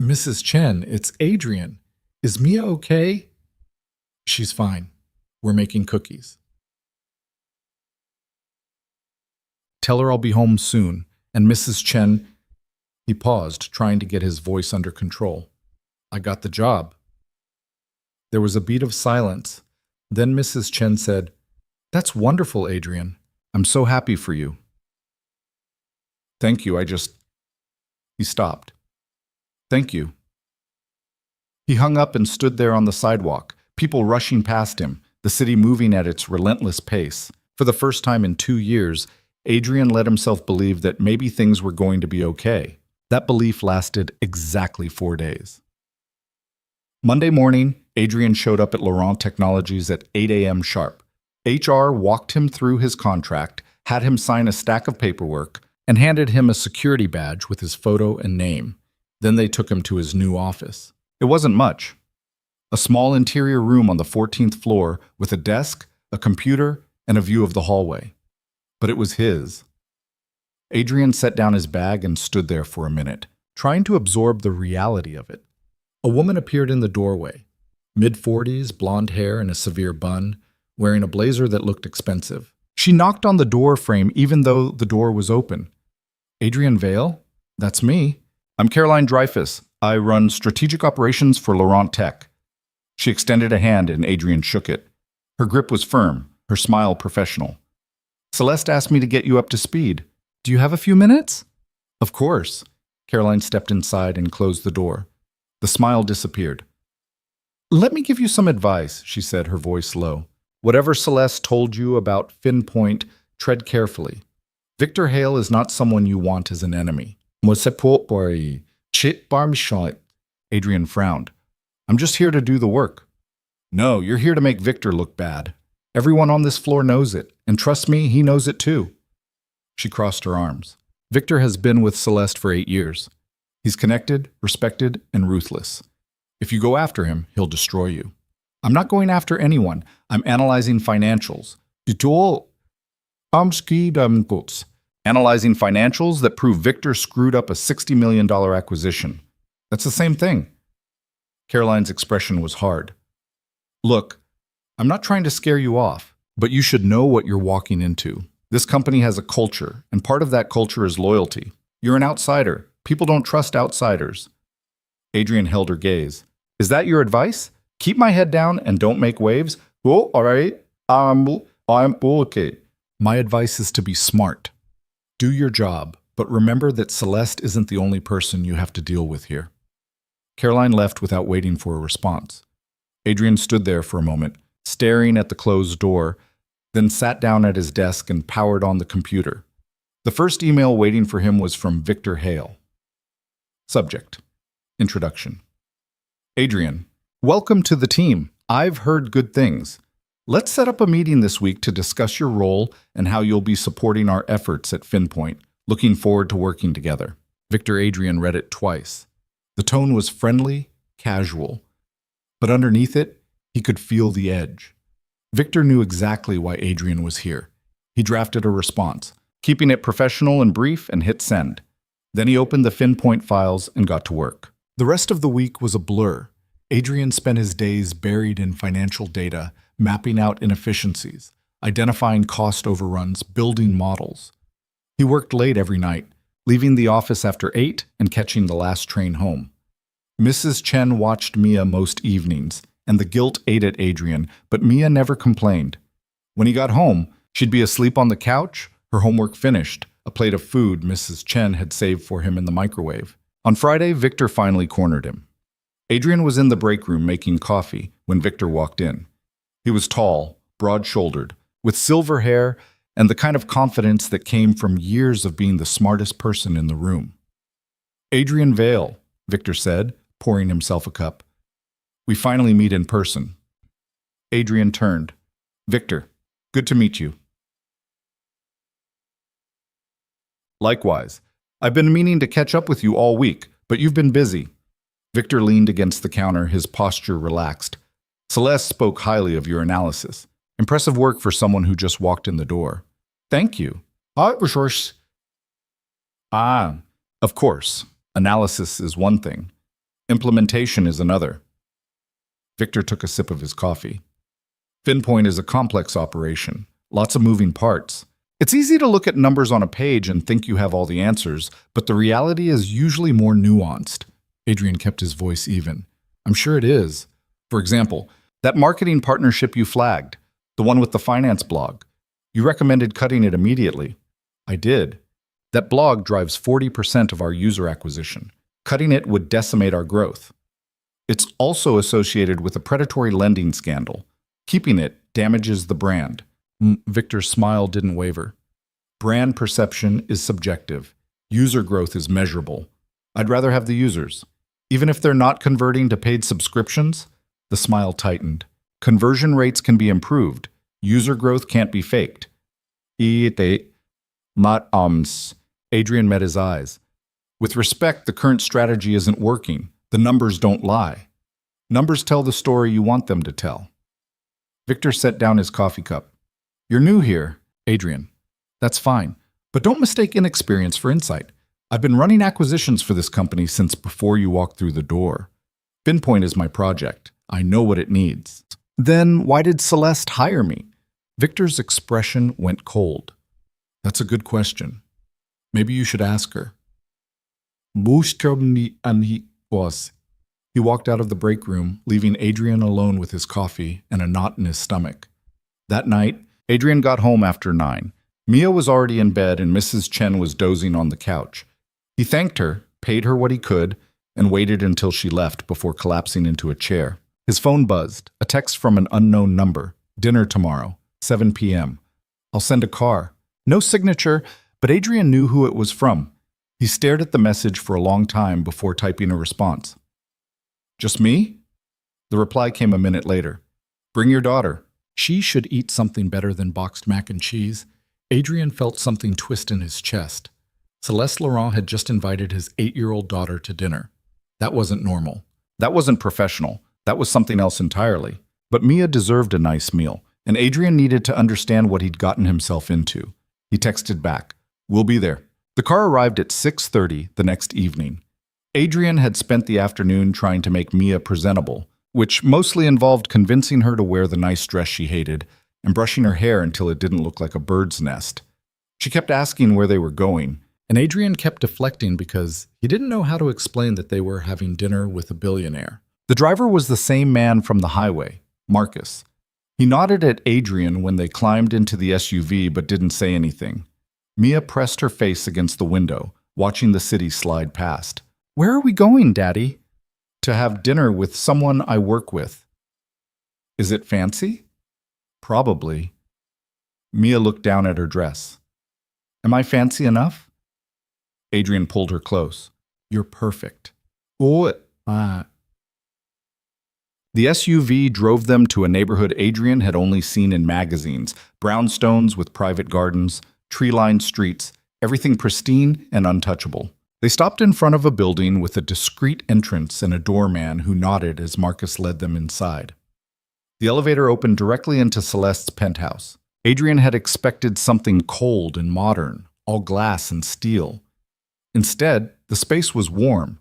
"Mrs. Chen, it's Adrian. Is Mia okay?" "She's fine. We're making cookies." "Tell her I'll be home soon. And Mrs. Chen..." He paused, trying to get his voice under control. "I got the job." There was a beat of silence. Then Mrs. Chen said, "That's wonderful, Adrian. I'm so happy for you." "Thank you, He stopped. "Thank you." He hung up and stood there on the sidewalk, People rushing past him, the city moving at its relentless pace. For the first time in 2 years, Adrian let himself believe that maybe things were going to be okay. That belief lasted exactly 4 days. Monday morning, Adrian showed up at Laurent Technologies at 8 a.m. sharp. HR walked him through his contract, had him sign a stack of paperwork, and handed him a security badge with his photo and name. Then they took him to his new office. It wasn't much. A small interior room on the 14th floor with a desk, a computer, and a view of the hallway. But it was his. Adrian set down his bag and stood there for a minute, trying to absorb the reality of it. A woman appeared in the doorway, mid-40s, blonde hair and a severe bun, wearing a blazer that looked expensive. She knocked on the door frame even though the door was open. Adrian Vale? That's me. I'm Caroline Dreyfus. I run strategic operations for Laurent Tech. She extended a hand and Adrian shook it. Her grip was firm, her smile professional. Celeste asked me to get you up to speed. Do you have a few minutes? Of course. Caroline stepped inside and closed the door. The smile disappeared. Let me give you some advice, she said, her voice low. Whatever Celeste told you about Finpoint, tread carefully. Victor Hale is not someone you want as an enemy. Adrian frowned. I'm just here to do the work. No, you're here to make Victor look bad. Everyone on this floor knows it, and trust me, he knows it too. She crossed her arms. Victor has been with Celeste for 8 years. He's connected, respected, and ruthless. If you go after him, he'll destroy you. I'm not going after anyone. I'm analyzing financials. Analyzing financials that prove Victor screwed up a $60 million acquisition. That's the same thing. Caroline's expression was hard. Look, I'm not trying to scare you off, but you should know what you're walking into. This company has a culture, and part of that culture is loyalty. You're an outsider. People don't trust outsiders. Adrian held her gaze. Is that your advice? Keep my head down and don't make waves? Oh, all right. I'm okay. My advice is to be smart. Do your job, but remember that Celeste isn't the only person you have to deal with here. Caroline left without waiting for a response. Adrian stood there for a moment, staring at the closed door, then sat down at his desk and powered on the computer. The first email waiting for him was from Victor Hale. Subject: Introduction. Adrian, welcome to the team. I've heard good things. Let's set up a meeting this week to discuss your role and how you'll be supporting our efforts at Finpoint. Looking forward to working together. Victor Adrian read it twice. The tone was friendly, casual, but underneath it, he could feel the edge. Victor knew exactly why Adrian was here. He drafted a response, keeping it professional and brief, and hit send. Then he opened the Finpoint files and got to work. The rest of the week was a blur. Adrian spent his days buried in financial data, mapping out inefficiencies, identifying cost overruns, building models. He worked late every night, leaving the office after 8 and catching the last train home. Mrs. Chen watched Mia most evenings, and the guilt ate at Adrian, but Mia never complained. When he got home, she'd be asleep on the couch, her homework finished, a plate of food Mrs. Chen had saved for him in the microwave. On Friday, Victor finally cornered him. Adrian was in the break room making coffee when Victor walked in. He was tall, broad-shouldered, with silver hair and the kind of confidence that came from years of being the smartest person in the room. Adrian Vale, Victor said, pouring himself a cup. We finally meet in person. Adrian turned. Victor, good to meet you. Likewise. I've been meaning to catch up with you all week, but you've been busy. Victor leaned against the counter, his posture relaxed. Celeste spoke highly of your analysis. Impressive work for someone who just walked in the door. Thank you. Of course. Analysis is one thing. Implementation is another. Victor took a sip of his coffee. Finpoint is a complex operation. Lots of moving parts. It's easy to look at numbers on a page and think you have all the answers, but the reality is usually more nuanced. Adrian kept his voice even. I'm sure it is. For example, that marketing partnership you flagged, the one with the finance blog. You recommended cutting it immediately. I did. That blog drives 40% of our user acquisition. Cutting it would decimate our growth. It's also associated with a predatory lending scandal. Keeping it damages the brand. Victor's smile didn't waver. Brand perception is subjective. User growth is measurable. I'd rather have the users. Even if they're not converting to paid subscriptions, the smile tightened. Conversion rates can be improved. User growth can't be faked. Adrian met his eyes. With respect, the current strategy isn't working. The numbers don't lie. Numbers tell the story you want them to tell. Victor set down his coffee cup. You're new here, Adrian. That's fine. But don't mistake inexperience for insight. I've been running acquisitions for this company since before you walked through the door. Pinpoint is my project. I know what it needs. Then why did Celeste hire me? Victor's expression went cold. That's a good question. Maybe you should ask her. He walked out of the break room, leaving Adrian alone with his coffee and a knot in his stomach. That night, Adrian got home after 9. Mia was already in bed and Mrs. Chen was dozing on the couch. He thanked her, paid her what he could, and waited until she left before collapsing into a chair. His phone buzzed, a text from an unknown number. Dinner tomorrow, 7 p.m. I'll send a car. No signature, but Adrian knew who it was from. He stared at the message for a long time before typing a response. Just me? The reply came a minute later. Bring your daughter. She should eat something better than boxed mac and cheese. Adrian felt something twist in his chest. Celeste Laurent had just invited his 8-year-old daughter to dinner. That wasn't normal. That wasn't professional. That was something else entirely. But Mia deserved a nice meal, and Adrian needed to understand what he'd gotten himself into. He texted back, "We'll be there." The car arrived at 6:30 the next evening. Adrian had spent the afternoon trying to make Mia presentable, which mostly involved convincing her to wear the nice dress she hated and brushing her hair until it didn't look like a bird's nest. She kept asking where they were going, and Adrian kept deflecting because he didn't know how to explain that they were having dinner with a billionaire. The driver was the same man from the highway, Marcus. He nodded at Adrian when they climbed into the SUV but didn't say anything. Mia pressed her face against the window, watching the city slide past. "Where are we going, Daddy?" "To have dinner with someone I work with." "Is it fancy?" "Probably." Mia looked down at her dress. "Am I fancy enough?" Adrian pulled her close. "You're perfect." The SUV drove them to a neighborhood Adrian had only seen in magazines, brownstones with private gardens, tree-lined streets, everything pristine and untouchable. They stopped in front of a building with a discreet entrance and a doorman who nodded as Marcus led them inside. The elevator opened directly into Celeste's penthouse. Adrian had expected something cold and modern, all glass and steel. Instead, the space was warm.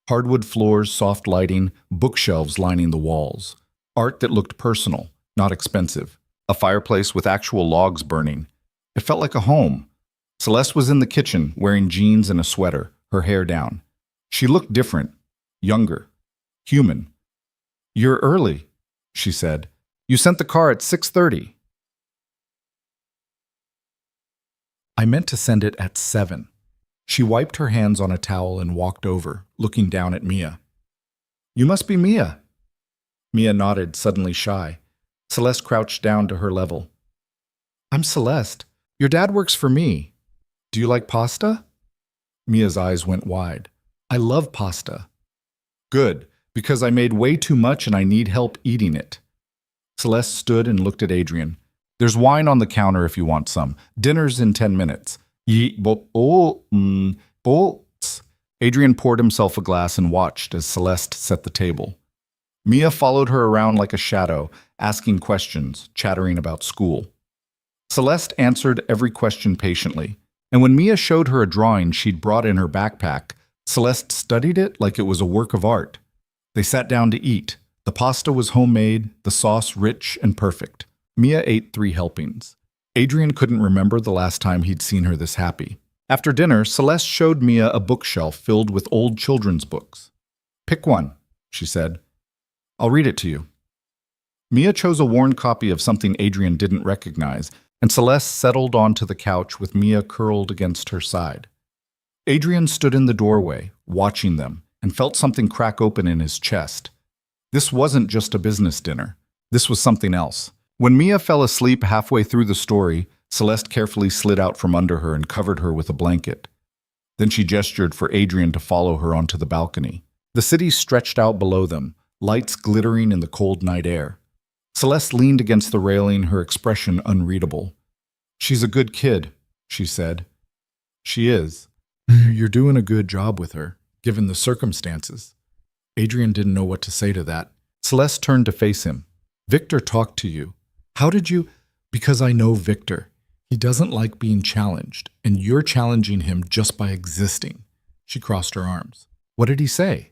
Hardwood floors, soft lighting, bookshelves lining the walls. Art that looked personal, not expensive. A fireplace with actual logs burning. It felt like a home. Celeste was in the kitchen, wearing jeans and a sweater, her hair down. She looked different, younger, human. "You're early," she said. "You sent the car at 6:30. "I meant to send it at 7. She wiped her hands on a towel and walked over, looking down at Mia. "You must be Mia." Mia nodded, suddenly shy. Celeste crouched down to her level. "I'm Celeste. Your dad works for me. Do you like pasta?" Mia's eyes went wide. "I love pasta." "Good, because I made way too much and I need help eating it." Celeste stood and looked at Adrian. "There's wine on the counter if you want some. Dinner's in 10 minutes. Adrian poured himself a glass and watched as Celeste set the table. Mia followed her around like a shadow, asking questions, chattering about school. Celeste answered every question patiently, and when Mia showed her a drawing she'd brought in her backpack, Celeste studied it like it was a work of art. They sat down to eat. The pasta was homemade, the sauce rich and perfect. Mia ate 3 helpings. Adrian couldn't remember the last time he'd seen her this happy. After dinner, Celeste showed Mia a bookshelf filled with old children's books. "Pick one," she said. "I'll read it to you." Mia chose a worn copy of something Adrian didn't recognize, and Celeste settled onto the couch with Mia curled against her side. Adrian stood in the doorway, watching them, and felt something crack open in his chest. This wasn't just a business dinner. This was something else. When Mia fell asleep halfway through the story, Celeste carefully slid out from under her and covered her with a blanket. Then she gestured for Adrian to follow her onto the balcony. The city stretched out below them, lights glittering in the cold night air. Celeste leaned against the railing, her expression unreadable. "She's a good kid," she said. "She is. You're doing a good job with her, given the circumstances." Adrian didn't know what to say to that. Celeste turned to face him. "Victor talked to you. How did you—" "Because I know Victor. He doesn't like being challenged, and you're challenging him just by existing." She crossed her arms. "What did he say?"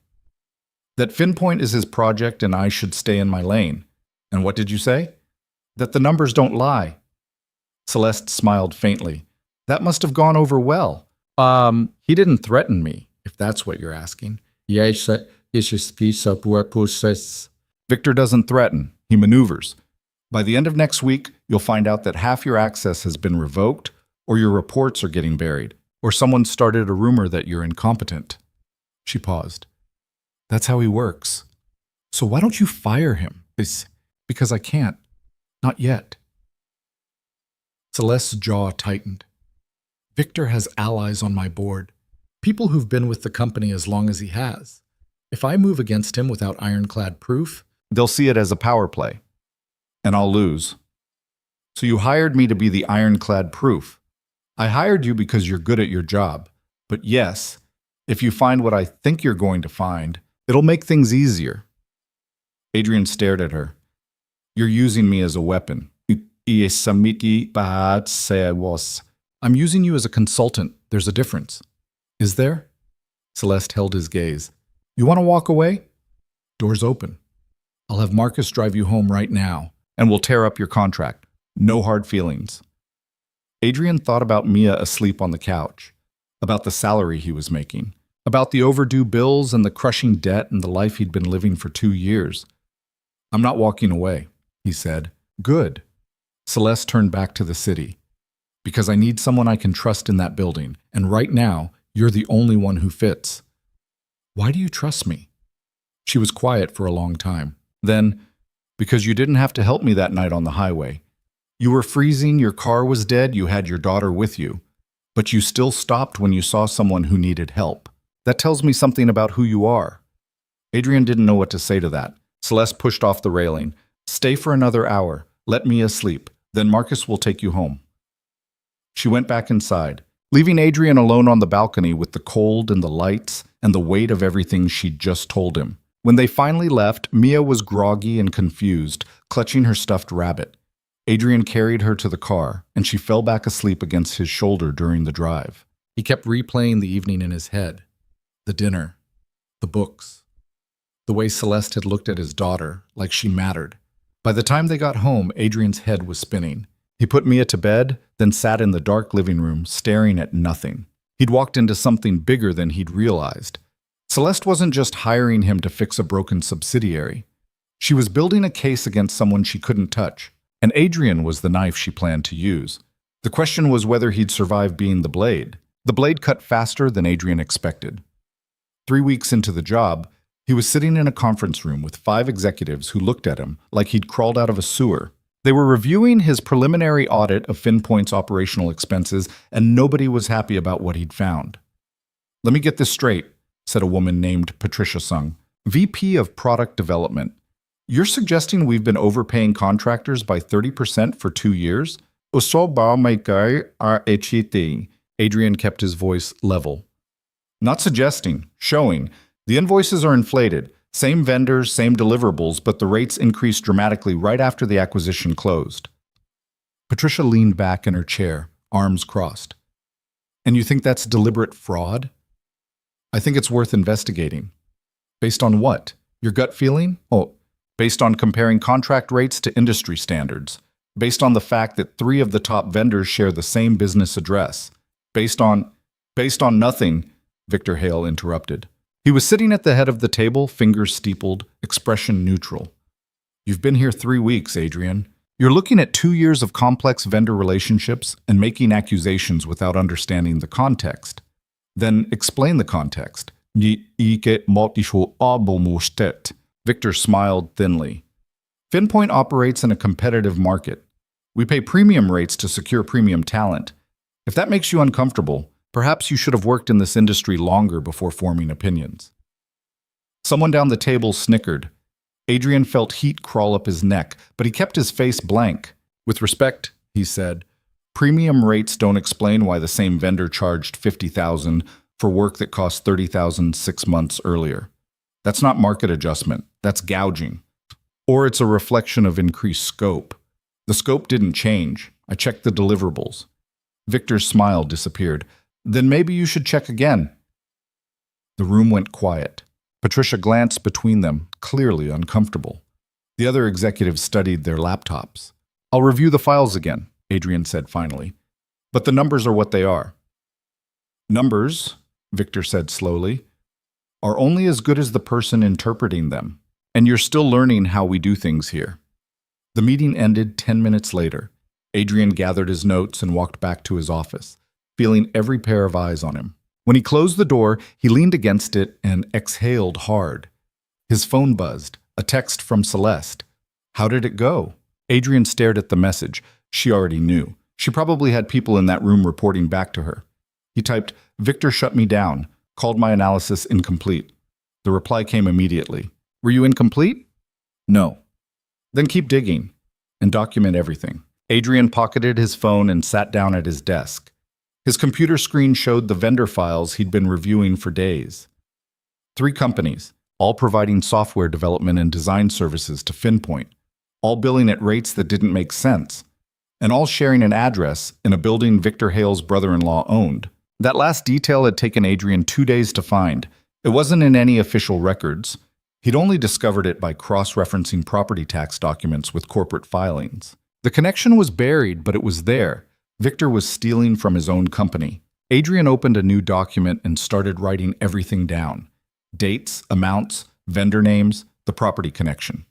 "That Finpoint is his project and I should stay in my lane." "And what did you say?" "That the numbers don't lie." Celeste smiled faintly. "That must have gone over well." He didn't threaten me, if that's what you're asking." Yes, it's a piece of work process. "Victor doesn't threaten. He maneuvers. By the end of next week, you'll find out that half your access has been revoked, or your reports are getting buried, or someone started a rumor that you're incompetent." She paused. "That's how he works. So why don't you fire him?" "It's because I can't. Not yet." Celeste's jaw tightened. "Victor has allies on my board, people who've been with the company as long as he has. If I move against him without ironclad proof, they'll see it as a power play, and I'll lose. So you hired me to be the ironclad proof. I hired you because you're good at your job. But yes, if you find what I think you're going to find, it'll make things easier." Adrian stared at her. "You're using me as a weapon." "I'm using you as a consultant. There's a difference." "Is there?" Celeste held his gaze. "You want to walk away? Door's open. I'll have Marcus drive you home right now, and we'll tear up your contract. No hard feelings." Adrian thought about Mia asleep on the couch, about the salary he was making, about the overdue bills and the crushing debt and the life he'd been living for 2 years. "I'm not walking away," he said. "Good." Celeste turned back to the city. "Because I need someone I can trust in that building, and right now, you're the only one who fits." "Why do you trust me?" She was quiet for a long time. Then, "Because you didn't have to help me that night on the highway. You were freezing, your car was dead, you had your daughter with you. But you still stopped when you saw someone who needed help. That tells me something about who you are." Adrian didn't know what to say to that. Celeste pushed off the railing. "Stay for another hour. Let Mia sleep. Then Marcus will take you home." She went back inside, leaving Adrian alone on the balcony with the cold and the lights and the weight of everything she'd just told him. When they finally left, Mia was groggy and confused, clutching her stuffed rabbit. Adrian carried her to the car, and she fell back asleep against his shoulder during the drive. He kept replaying the evening in his head. The dinner. The books. The way Celeste had looked at his daughter, like she mattered. By the time they got home, Adrian's head was spinning. He put Mia to bed, then sat in the dark living room, staring at nothing. He'd walked into something bigger than he'd realized. Celeste wasn't just hiring him to fix a broken subsidiary. She was building a case against someone she couldn't touch, and Adrian was the knife she planned to use. The question was whether he'd survive being the blade. The blade cut faster than Adrian expected. 3 weeks into the job, he was sitting in a conference room with 5 executives who looked at him like he'd crawled out of a sewer. They were reviewing his preliminary audit of Finpoint's operational expenses, and nobody was happy about what he'd found. "Let me get this straight," said a woman named Patricia Sung, VP of Product Development. "You're suggesting we've been overpaying contractors by 30% for 2 years?" Adrian kept his voice level. "Not suggesting, showing. The invoices are inflated. Same vendors, same deliverables, but the rates increased dramatically right after the acquisition closed." Patricia leaned back in her chair, arms crossed. "And you think that's deliberate fraud?" "I think it's worth investigating." "Based on what? Your gut feeling?" "Oh, based on comparing contract rates to industry standards. Based on the fact that 3 of the top vendors share the same business address. Based on nothing," Victor Hale interrupted. He was sitting at the head of the table, fingers steepled, expression neutral. "You've been here 3 weeks, Adrian. You're looking at 2 years of complex vendor relationships and making accusations without understanding the context. Then explain the context." Victor smiled thinly. FinPoint operates in a competitive market. We pay premium rates to secure premium talent. If that makes you uncomfortable, perhaps you should have worked in this industry longer before forming opinions. Someone down the table snickered. Adrian felt heat crawl up his neck, but he kept his face blank. With respect, he said, premium rates don't explain why the same vendor charged $50,000 for work that cost $30,000 6 months earlier. That's not market adjustment, that's gouging. Or it's a reflection of increased scope. The scope didn't change. I checked the deliverables. Victor's smile disappeared. Then maybe you should check again. The room went quiet. Patricia glanced between them, clearly uncomfortable. The other executives studied their laptops. I'll review the files again, Adrian said finally. But the numbers are what they are. Numbers, Victor said slowly, are only as good as the person interpreting them. And you're still learning how we do things here. The meeting ended 10 minutes later. Adrian gathered his notes and walked back to his office, feeling every pair of eyes on him. When he closed the door, he leaned against it and exhaled hard. His phone buzzed, a text from Celeste. How did it go? Adrian stared at the message. She already knew. She probably had people in that room reporting back to her. He typed, Victor shut me down, called my analysis incomplete. The reply came immediately. Were you incomplete? No. Then keep digging and document everything. Adrian pocketed his phone and sat down at his desk. His computer screen showed the vendor files he'd been reviewing for days. 3 companies, all providing software development and design services to FinPoint, all billing at rates that didn't make sense, and all sharing an address in a building Victor Hale's brother-in-law owned. That last detail had taken Adrian 2 days to find. It wasn't in any official records. He'd only discovered it by cross-referencing property tax documents with corporate filings. The connection was buried, but it was there. Victor was stealing from his own company. Adrian opened a new document and started writing everything down. Dates, amounts, vendor names, the property connection.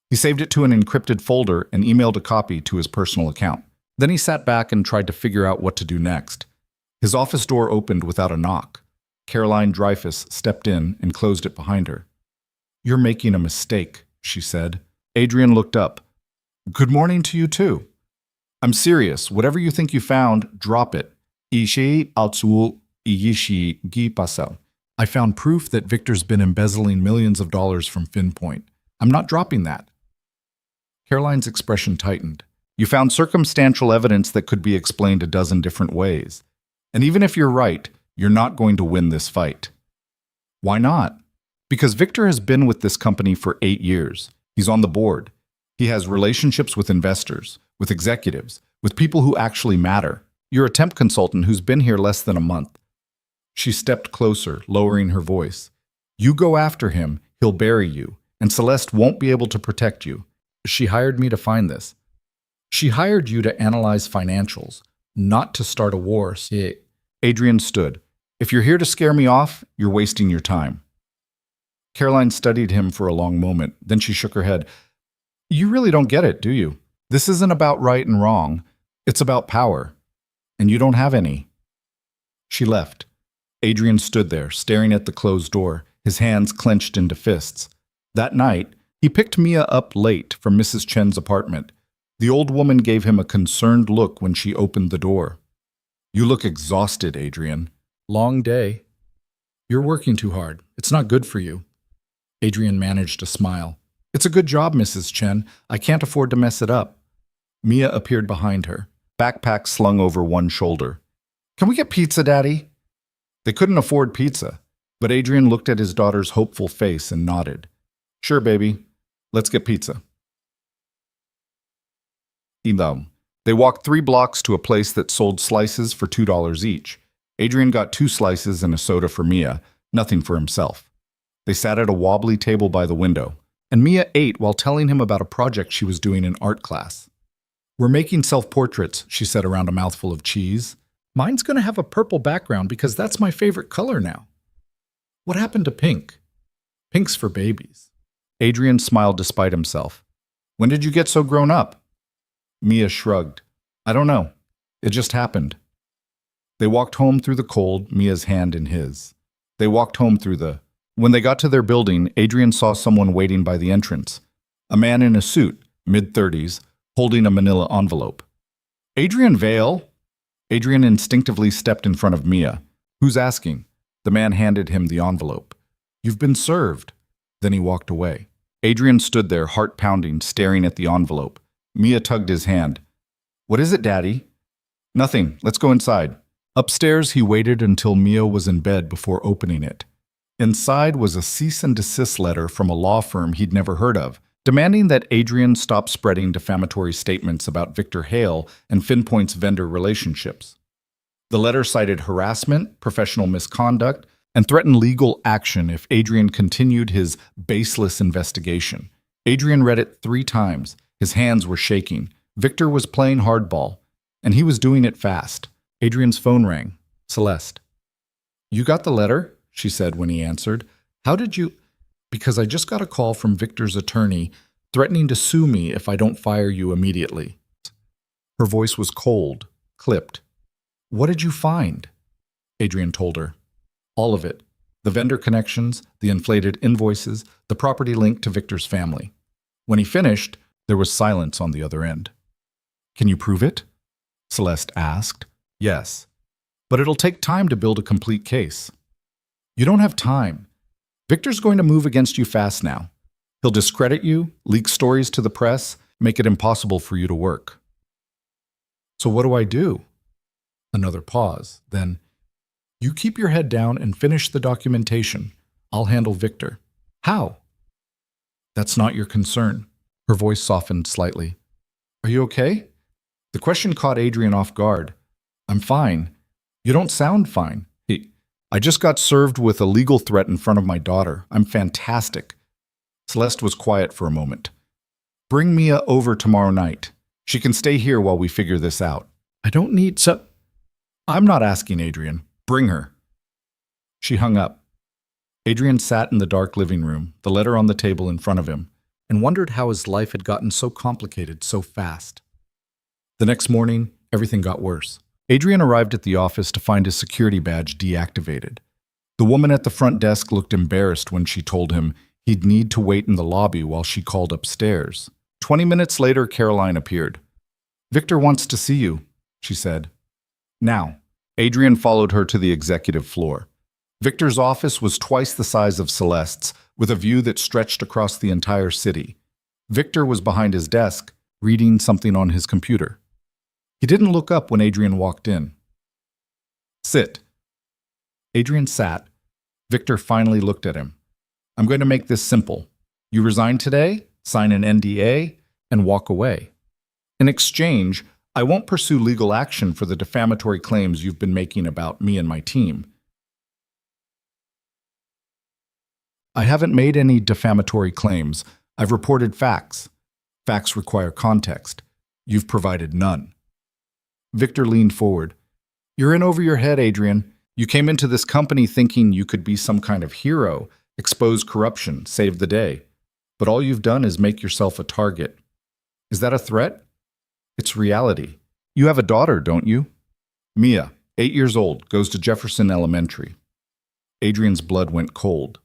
He saved it to an encrypted folder and emailed a copy to his personal account. Then he sat back and tried to figure out what to do next. His office door opened without a knock. Caroline Dreyfus stepped in and closed it behind her. You're making a mistake, she said. Adrian looked up. Good morning to you too. I'm serious. Whatever you think you found, drop it. I found proof that Victor's been embezzling millions of dollars from FinPoint. I'm not dropping that. Caroline's expression tightened. You found circumstantial evidence that could be explained a dozen different ways. And even if you're right, you're not going to win this fight. Why not? Because Victor has been with this company for 8 years. He's on the board. He has relationships with investors, with executives, with people who actually matter. You're a temp consultant who's been here less than a month. She stepped closer, lowering her voice. You go after him, he'll bury you, and Celeste won't be able to protect you. She hired me to find this. She hired you to analyze financials, not to start a war. Adrian stood. If you're here to scare me off, you're wasting your time. Caroline studied him for a long moment. Then she shook her head. You really don't get it, do you? This isn't about right and wrong. It's about power. And you don't have any. She left. Adrian stood there, staring at the closed door, his hands clenched into fists. That night, he picked Mia up late from Mrs. Chen's apartment. The old woman gave him a concerned look when she opened the door. You look exhausted, Adrian. Long day. You're working too hard. It's not good for you. Adrian managed a smile. It's a good job, Mrs. Chen. I can't afford to mess it up. Mia appeared behind her, backpack slung over one shoulder. Can we get pizza, Daddy? They couldn't afford pizza, but Adrian looked at his daughter's hopeful face and nodded. Sure, baby. Let's get pizza. They walked 3 blocks to a place that sold slices for $2 each. Adrian got 2 slices and a soda for Mia, nothing for himself. They sat at a wobbly table by the window, and Mia ate while telling him about a project she was doing in art class. We're making self-portraits, she said around a mouthful of cheese. Mine's going to have a purple background because that's my favorite color now. What happened to pink? Pink's for babies. Adrian smiled despite himself. When did you get so grown up? Mia shrugged. I don't know. It just happened. They walked home through the cold, Mia's hand in his. They walked home through the When they got to their building, Adrian saw someone waiting by the entrance. A man in a suit, mid-30s, holding a manila envelope. Adrian Vale? Adrian instinctively stepped in front of Mia. Who's asking? The man handed him the envelope. You've been served. Then he walked away. Adrian stood there, heart pounding, staring at the envelope. Mia tugged his hand. What is it, Daddy? Nothing. Let's go inside. Upstairs, he waited until Mia was in bed before opening it. Inside was a cease and desist letter from a law firm he'd never heard of, demanding that Adrian stop spreading defamatory statements about Victor Hale and FinPoint's vendor relationships. The letter cited harassment, professional misconduct, and threatened legal action if Adrian continued his baseless investigation. Adrian read it 3 times. His hands were shaking. Victor was playing hardball, and he was doing it fast. Adrian's phone rang. Celeste. You got the letter? She said when he answered. How did you? Because I just got a call from Victor's attorney threatening to sue me if I don't fire you immediately. Her voice was cold, clipped. What did you find? Adrian told her. All of it. The vendor connections, the inflated invoices, the property linked to Victor's family. When he finished, there was silence on the other end. Can you prove it? Celeste asked. Yes. But it'll take time to build a complete case. You don't have time. Victor's going to move against you fast now. He'll discredit you, leak stories to the press, make it impossible for you to work. So what do I do? Another pause. Then, you keep your head down and finish the documentation. I'll handle Victor. How? That's not your concern. Her voice softened slightly. Are you okay? The question caught Adrian off guard. I'm fine. You don't sound fine. I just got served with a legal threat in front of my daughter. I'm fantastic. Celeste was quiet for a moment. Bring Mia over tomorrow night. She can stay here while we figure this out. I don't need so... I'm not asking, Adrian. Bring her. She hung up. Adrian sat in the dark living room, the letter on the table in front of him, and wondered how his life had gotten so complicated so fast. The next morning, everything got worse. Adrian arrived at the office to find his security badge deactivated. The woman at the front desk looked embarrassed when she told him he'd need to wait in the lobby while she called upstairs. 20 minutes later, Caroline appeared. Victor wants to see you, she said. Now, Adrian followed her to the executive floor. Victor's office was twice the size of Celeste's, with a view that stretched across the entire city. Victor was behind his desk, reading something on his computer. He didn't look up when Adrian walked in. Sit. Adrian sat. Victor finally looked at him. I'm going to make this simple. You resign today, sign an NDA, and walk away. In exchange, I won't pursue legal action for the defamatory claims you've been making about me and my team. I haven't made any defamatory claims. I've reported facts. Facts require context. You've provided none. Victor leaned forward. You're in over your head, Adrian. You came into this company thinking you could be some kind of hero, expose corruption, save the day. But all you've done is make yourself a target. Is that a threat? It's reality. You have a daughter, don't you? Mia, 8 years old, goes to Jefferson Elementary. Adrian's blood went cold.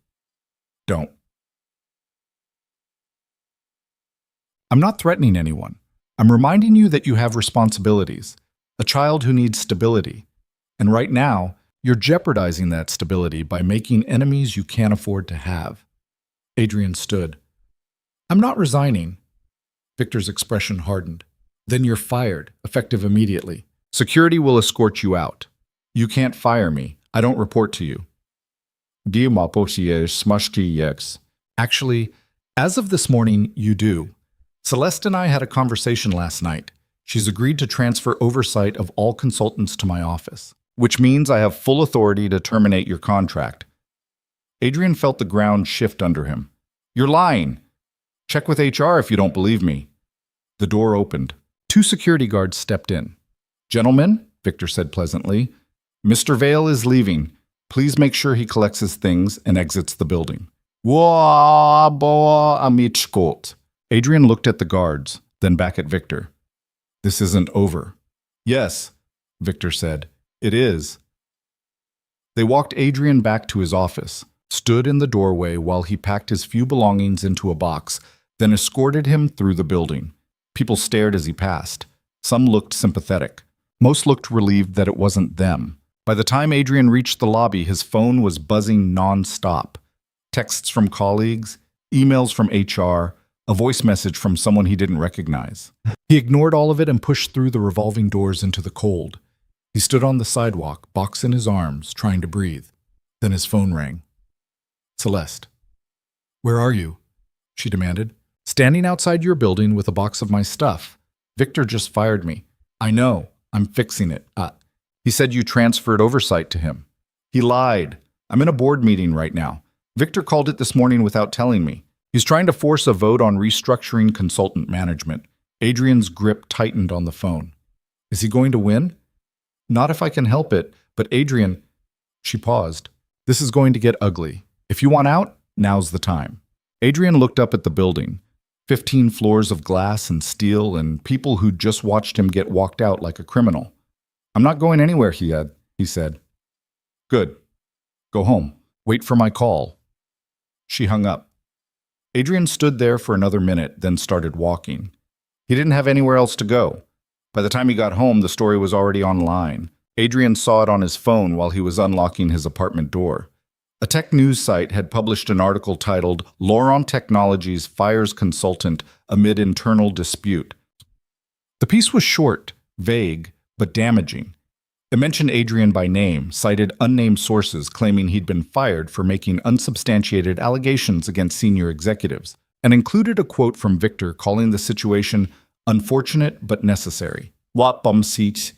Don't. I'm not threatening anyone. I'm reminding you that you have responsibilities. A child who needs stability. And right now, you're jeopardizing that stability by making enemies you can't afford to have. Adrian stood. I'm not resigning. Victor's expression hardened. Then you're fired, effective immediately. Security will escort you out. You can't fire me. I don't report to you. Actually, as of this morning, you do. Celeste and I had a conversation last night. She's agreed to transfer oversight of all consultants to my office, which means I have full authority to terminate your contract. Adrian felt the ground shift under him. You're lying. Check with HR if you don't believe me. The door opened. 2 security guards stepped in. Gentlemen, Victor said pleasantly, Mr. Vale is leaving. Please make sure he collects his things and exits the building. Adrian looked at the guards, then back at Victor. This isn't over. Yes, Victor said. It is. They walked Adrian back to his office. stood in the doorway while he packed his few belongings into a box, then escorted him through the building. People stared as he passed. Some looked sympathetic. Most looked relieved that it wasn't them. By the time Adrian reached the lobby, his phone was buzzing non-stop. Texts from colleagues, emails from HR, a voice message from someone he didn't recognize. He ignored all of it and pushed through the revolving doors into the cold. He stood on the sidewalk, box in his arms, trying to breathe. Then his phone rang. Celeste. "Where are you?" she demanded. "Standing outside your building with a box of my stuff. Victor just fired me." "I know. I'm fixing it." He said you transferred oversight to him." "He lied. I'm in a board meeting right now. Victor called it this morning without telling me. He's trying to force a vote on restructuring consultant management." Adrian's grip tightened on the phone. "Is he going to win?" "Not if I can help it, but Adrian..." She paused. "This is going to get ugly. If you want out, now's the time." Adrian looked up at the building. 15 floors of glass and steel and people who'd just watched him get walked out like a criminal. "I'm not going anywhere," he said. "Good. Go home. Wait for my call." She hung up. Adrian stood there for another minute, then started walking. He didn't have anywhere else to go. By the time he got home, the story was already online. Adrian saw it on his phone while he was unlocking his apartment door. A tech news site had published an article titled "Lauron Technologies Fires Consultant Amid Internal Dispute." The piece was short, vague, but damaging. It mentioned Adrian by name, cited unnamed sources claiming he'd been fired for making unsubstantiated allegations against senior executives, and included a quote from Victor calling the situation unfortunate but necessary. What bum seat?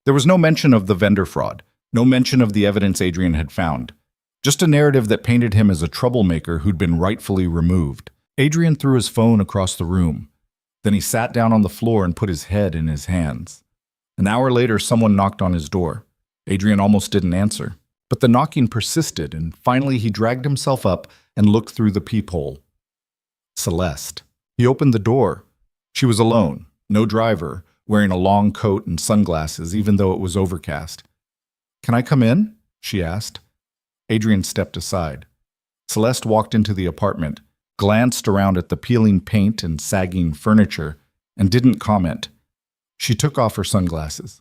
There was no mention of the vendor fraud, no mention of the evidence Adrian had found, just a narrative that painted him as a troublemaker who'd been rightfully removed. Adrian threw his phone across the room. Then he sat down on the floor and put his head in his hands. An hour later, someone knocked on his door. Adrian almost didn't answer, but the knocking persisted, and finally he dragged himself up and looked through the peephole. Celeste. He opened the door. She was alone, no driver, wearing a long coat and sunglasses, even though it was overcast. "Can I come in?" she asked. Adrian stepped aside. Celeste walked into the apartment, glanced around at the peeling paint and sagging furniture, and didn't comment. She took off her sunglasses.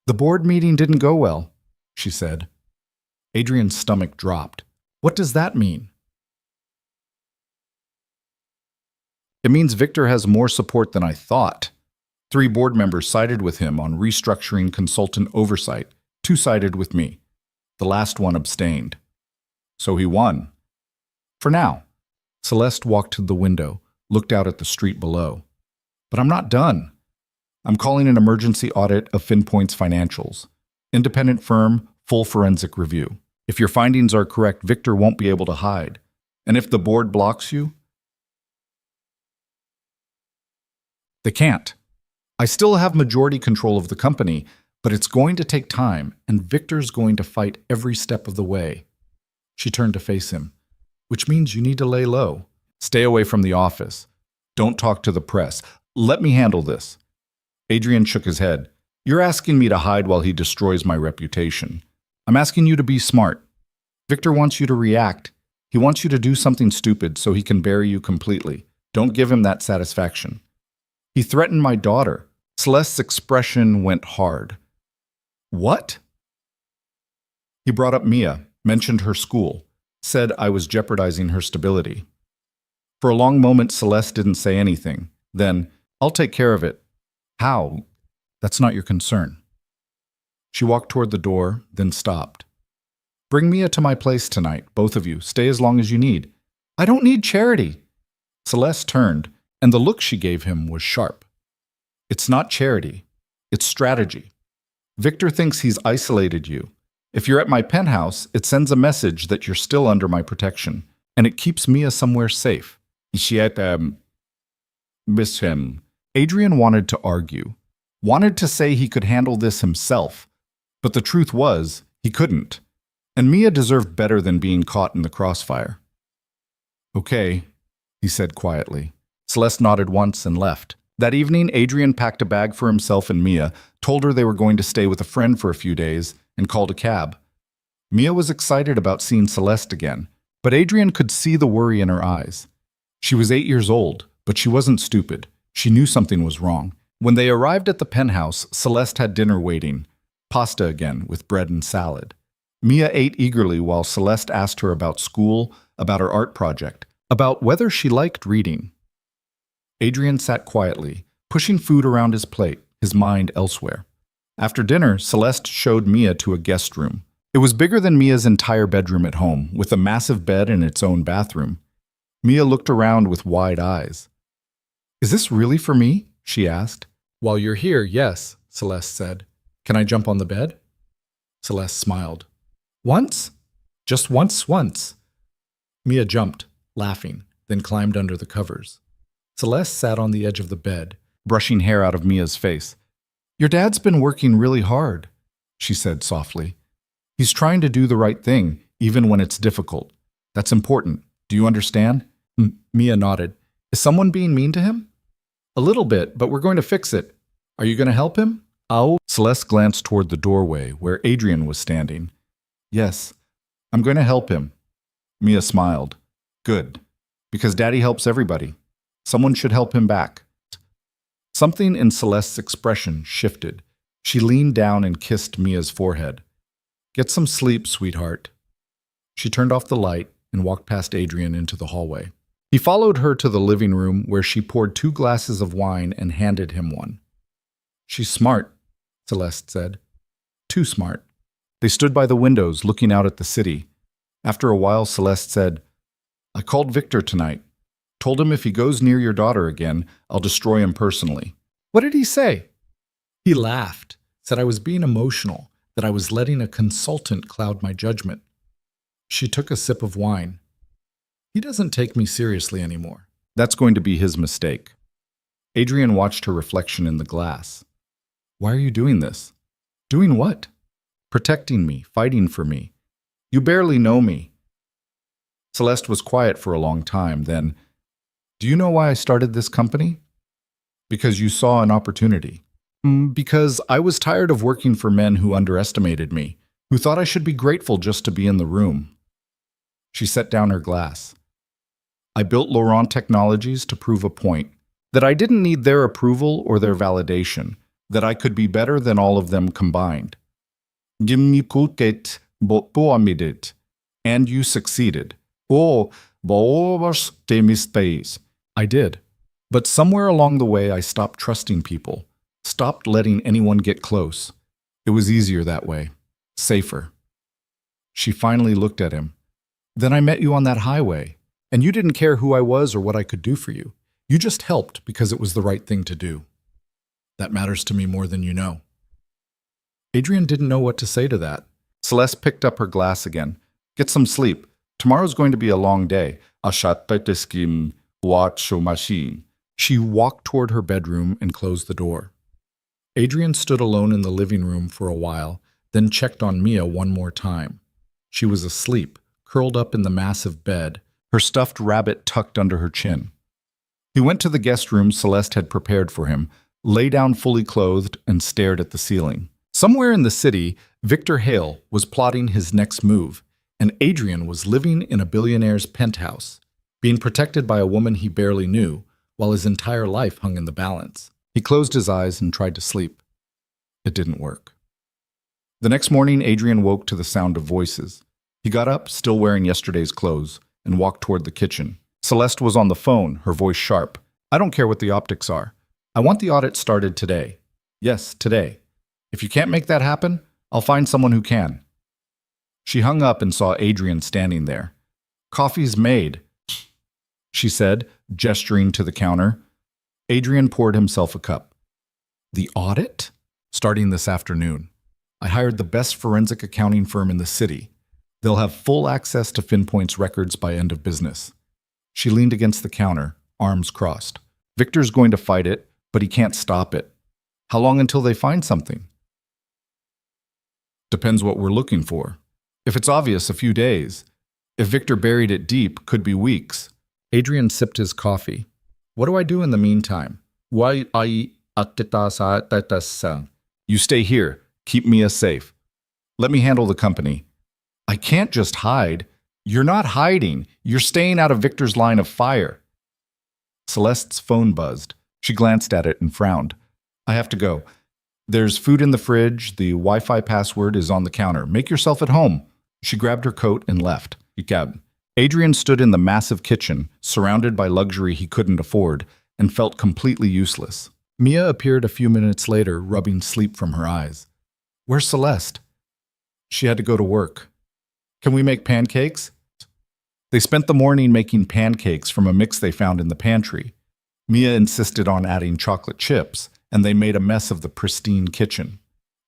"The board meeting didn't go well," she said. Adrian's stomach dropped. "What does that mean?" "It means Victor has more support than I thought. 3 board members sided with him on restructuring consultant oversight. 2 sided with me. The last one abstained. So he won. For now." Celeste walked to the window, looked out at the street below. "But I'm not done. I'm calling an emergency audit of FinPoint's financials. Independent firm, full forensic review. If your findings are correct, Victor won't be able to hide. And if the board blocks you..." "They can't. I still have majority control of the company, but it's going to take time, and Victor's going to fight every step of the way." She turned to face him. "Which means you need to lay low. Stay away from the office. Don't talk to the press. Let me handle this." Adrian shook his head. "You're asking me to hide while he destroys my reputation. I'm asking you to be smart. Victor wants you to react. He wants you to do something stupid so he can bury you completely. Don't give him that satisfaction." "He threatened my daughter." Celeste's expression went hard. "What?" "He brought up Mia, mentioned her school, said I was jeopardizing her stability." For a long moment, Celeste didn't say anything. Then, "I'll take care of it." "How?" "That's not your concern." She walked toward the door, then stopped. "Bring Mia to my place tonight, both of you. Stay as long as you need." "I don't need charity." Celeste turned, and the look she gave him was sharp. "It's not charity. It's strategy. Victor thinks he's isolated you. If you're at my penthouse, it sends a message that you're still under my protection, and it keeps Mia somewhere safe." She had, miss him. Adrian wanted to argue, wanted to say he could handle this himself, but the truth was, he couldn't, and Mia deserved better than being caught in the crossfire. "Okay," he said quietly. Celeste nodded once and left. That evening, Adrian packed a bag for himself and Mia, told her they were going to stay with a friend for a few days, and called a cab. Mia was excited about seeing Celeste again, but Adrian could see the worry in her eyes. She was 8 years old, but she wasn't stupid. She knew something was wrong. When they arrived at the penthouse, Celeste had dinner waiting. Pasta again, with bread and salad. Mia ate eagerly while Celeste asked her about school, about her art project, about whether she liked reading. Adrian sat quietly, pushing food around his plate, his mind elsewhere. After dinner, Celeste showed Mia to a guest room. It was bigger than Mia's entire bedroom at home, with a massive bed and its own bathroom. Mia looked around with wide eyes. "Is this really for me?" she asked. "While you're here, yes," Celeste said. "Can I jump on the bed?" Celeste smiled. "Once? Just once. Mia jumped, laughing, then climbed under the covers. Celeste sat on the edge of the bed, brushing hair out of Mia's face. "Your dad's been working really hard," she said softly. "He's trying to do the right thing, even when it's difficult. That's important. Do you understand?" Mia nodded. "Is someone being mean to him?" "A little bit, but we're going to fix it. Are you going to help him?" "Oh." Celeste glanced toward the doorway, where Adrian was standing. "Yes, I'm going to help him." Mia smiled. "Good. Because Daddy helps everybody. Someone should help him back." Something in Celeste's expression shifted. She leaned down and kissed Mia's forehead. "Get some sleep, sweetheart." She turned off the light and walked past Adrian into the hallway. He followed her to the living room where she poured 2 glasses of wine and handed him one. "She's smart," Celeste said. "Too smart." They stood by the windows looking out at the city. After a while, Celeste said, "I called Victor tonight. Told him if he goes near your daughter again, I'll destroy him personally." "What did he say?" "He laughed, said I was being emotional, that I was letting a consultant cloud my judgment." She took a sip of wine. "He doesn't take me seriously anymore." "That's going to be his mistake." Adrian watched her reflection in the glass. "Why are you doing this?" "Doing what?" "Protecting me, fighting for me. You barely know me." Celeste was quiet for a long time, then, "Do you know why I started this company?" "Because you saw an opportunity." Because I was tired of working for men who underestimated me, who thought I should be grateful just to be in the room." She set down her glass. "I built Laurent Technologies to prove a point, that I didn't need their approval or their validation, that I could be better than all of them combined. And you succeeded. I did. But somewhere along the way I stopped trusting people, stopped letting anyone get close. It was easier that way, safer." She finally looked at him. "Then I met you on that highway, and you didn't care who I was or what I could do for you. You just helped because it was the right thing to do. That matters to me more than you know." Adrian didn't know what to say to that. Celeste picked up her glass again. "Get some sleep. Tomorrow's going to be a long day." She walked toward her bedroom and closed the door. Adrian stood alone in the living room for a while, then checked on Mia one more time. She was asleep, curled up in the massive bed, her stuffed rabbit tucked under her chin. He went to the guest room Celeste had prepared for him, lay down fully clothed, and stared at the ceiling. Somewhere in the city, Victor Hale was plotting his next move, and Adrian was living in a billionaire's penthouse, being protected by a woman he barely knew, while his entire life hung in the balance. He closed his eyes and tried to sleep. It didn't work. The next morning, Adrian woke to the sound of voices. He got up, still wearing yesterday's clothes, and walked toward the kitchen. Celeste was on the phone, her voice sharp. "I don't care what the optics are. I want the audit started today. Yes, today. If you can't make that happen, I'll find someone who can." She hung up and saw Adrian standing there. "Coffee's made," she said, gesturing to the counter. Adrian poured himself a cup. "The audit? Starting this afternoon. I hired the best forensic accounting firm in the city. They'll have full access to FinPoint's records by end of business." She leaned against the counter, arms crossed. "Victor's going to fight it, but he can't stop it. How long until they find something?" "Depends what we're looking for. If it's obvious, a few days. If Victor buried it deep, could be weeks." Adrian sipped his coffee. "What do I do in the meantime?" "You stay here. Keep Mia safe. Let me handle the company. I can't just hide. You're not hiding. You're staying out of Victor's line of fire. Celeste's phone buzzed. She glanced at it and frowned. I have to go. There's food in the fridge. The Wi-Fi password is on the counter. Make yourself at home. She grabbed her coat and left. Adrian stood in the massive kitchen, surrounded by luxury he couldn't afford, and felt completely useless. Mia appeared a few minutes later, rubbing sleep from her eyes. Where's Celeste? She had to go to work. Can we make pancakes? They spent the morning making pancakes from a mix they found in the pantry. Mia insisted on adding chocolate chips, and they made a mess of the pristine kitchen.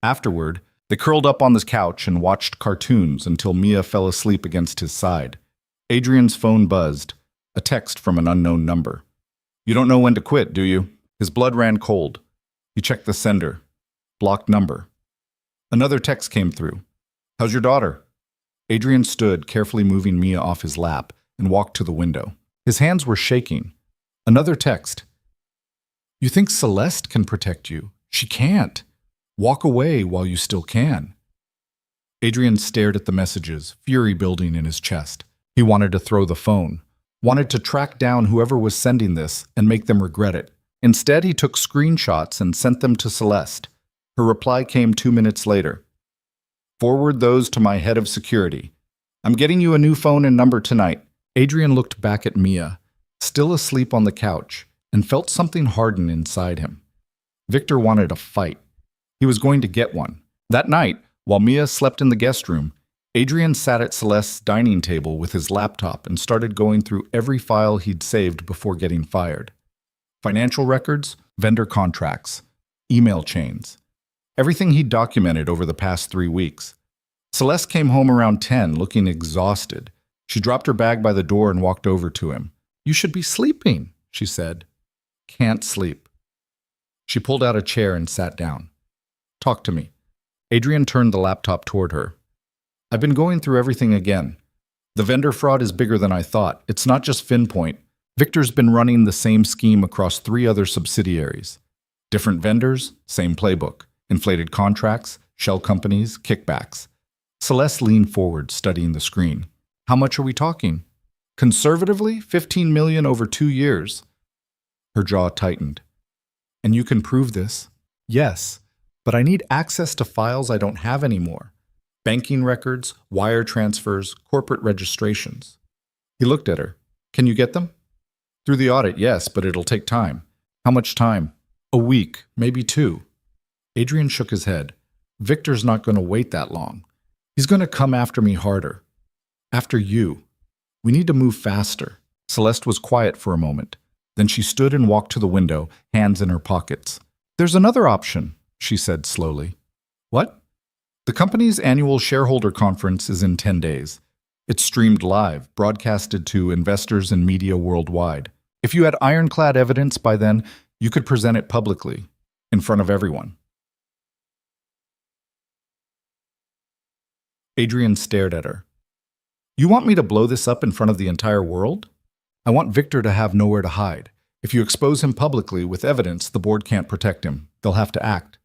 Afterward, they curled up on the couch and watched cartoons until Mia fell asleep against his side. Adrian's phone buzzed, a text from an unknown number. You don't know when to quit, do you? His blood ran cold. He checked the sender. Blocked number. Another text came through. How's your daughter? Adrian stood, carefully moving Mia off his lap, and walked to the window. His hands were shaking. Another text. You think Celeste can protect you? She can't. Walk away while you still can. Adrian stared at the messages, fury building in his chest. He wanted to throw the phone, wanted to track down whoever was sending this and make them regret it. Instead, he took screenshots and sent them to Celeste. Her reply came 2 minutes later. Forward those to my head of security. I'm getting you a new phone and number tonight. Adrian looked back at Mia, still asleep on the couch, and felt something harden inside him. Victor wanted a fight. He was going to get one. That night, while Mia slept in the guest room, Adrian sat at Celeste's dining table with his laptop and started going through every file he'd saved before getting fired. Financial records, vendor contracts, email chains. Everything he'd documented over the past 3 weeks. Celeste came home around 10, looking exhausted. She dropped her bag by the door and walked over to him. You should be sleeping, she said. Can't sleep. She pulled out a chair and sat down. Talk to me. Adrian turned the laptop toward her. I've been going through everything again. The vendor fraud is bigger than I thought. It's not just FinPoint. Victor's been running the same scheme across 3 other subsidiaries. Different vendors, same playbook. Inflated contracts, shell companies, kickbacks. Celeste leaned forward, studying the screen. How much are we talking? Conservatively, $15 million over 2 years. Her jaw tightened. And you can prove this? Yes, but I need access to files I don't have anymore. Banking records, wire transfers, corporate registrations. He looked at her. Can you get them? Through the audit, yes, but it'll take time. How much time? A week, maybe 2. Adrian shook his head. Victor's not going to wait that long. He's going to come after me harder. After you. We need to move faster. Celeste was quiet for a moment. Then she stood and walked to the window, hands in her pockets. There's another option, she said slowly. What? The company's annual shareholder conference is in 10 days. It's streamed live, broadcasted to investors and media worldwide. If you had ironclad evidence by then, you could present it publicly, in front of everyone. Adrian stared at her. You want me to blow this up in front of the entire world? I want Victor to have nowhere to hide. If you expose him publicly with evidence, the board can't protect him. They'll have to act.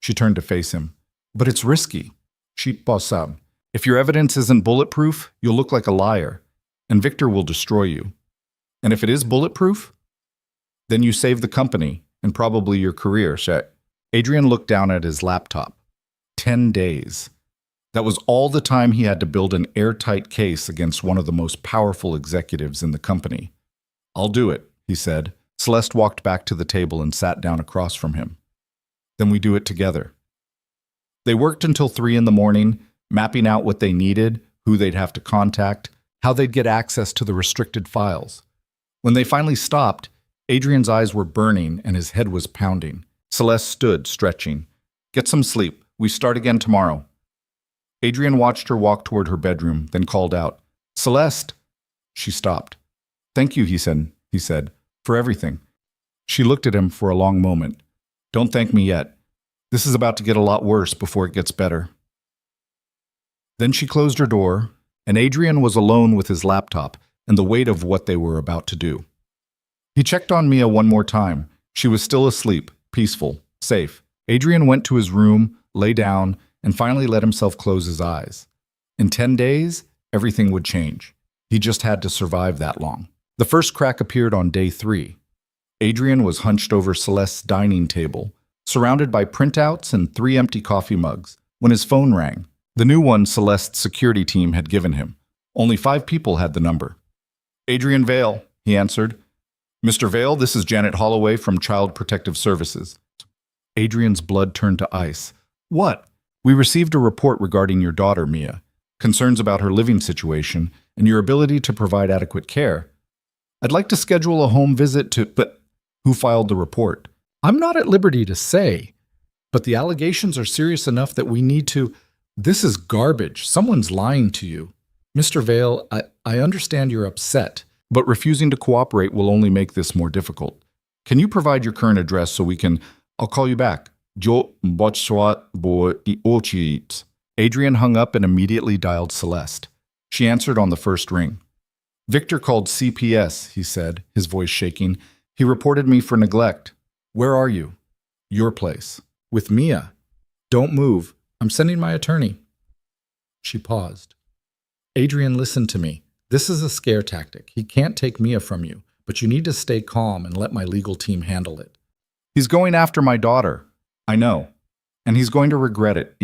She turned to face him. But it's risky. If your evidence isn't bulletproof, you'll look like a liar, and Victor will destroy you. And if it is bulletproof, then you save the company and probably your career. Adrian looked down at his laptop. 10 days. That was all the time he had to build an airtight case against one of the most powerful executives in the company. I'll do it, he said. Celeste walked back to the table and sat down across from him. Then we do it together. They worked until 3 in the morning, mapping out what they needed, who they'd have to contact, how they'd get access to the restricted files. When they finally stopped, Adrian's eyes were burning and his head was pounding. Celeste stood, stretching. Get some sleep. We start again tomorrow. Adrian watched her walk toward her bedroom, then called out, Celeste! She stopped. Thank you, he said, for everything. She looked at him for a long moment. Don't thank me yet. This is about to get a lot worse before it gets better. Then she closed her door, and Adrian was alone with his laptop and the weight of what they were about to do. He checked on Mia one more time. She was still asleep, peaceful, safe. Adrian went to his room, lay down, and finally let himself close his eyes. In 10 days, everything would change. He just had to survive that long. The first crack appeared on day 3. Adrian was hunched over Celeste's dining table, surrounded by printouts and 3 empty coffee mugs, when his phone rang. The new one Celeste's security team had given him. Only 5 people had the number. "Adrian Vale," he answered. "Mr. Vale, this is Janet Holloway from Child Protective Services." Adrian's blood turned to ice. "What?" "We received a report regarding your daughter, Mia. Concerns about her living situation and your ability to provide adequate care. I'd like to schedule a home visit to—" "But who filed the report?" "I'm not at liberty to say, but the allegations are serious enough that we need to—" "This is garbage. Someone's lying to you. Mr. Vale, I understand you're upset, but refusing to cooperate will only make this more difficult. Can you provide your current address so we can— I'll call you back." Adrian hung up and immediately dialed Celeste. She answered on the first ring. "Victor called CPS," he said, his voice shaking. "He reported me for neglect." "Where are you?" "Your place." "With Mia." "Don't move. I'm sending my attorney." She paused. "Adrian, listen to me. This is a scare tactic. He can't take Mia from you, but you need to stay calm and let my legal team handle it." "He's going after my daughter." "I know. And he's going to regret it,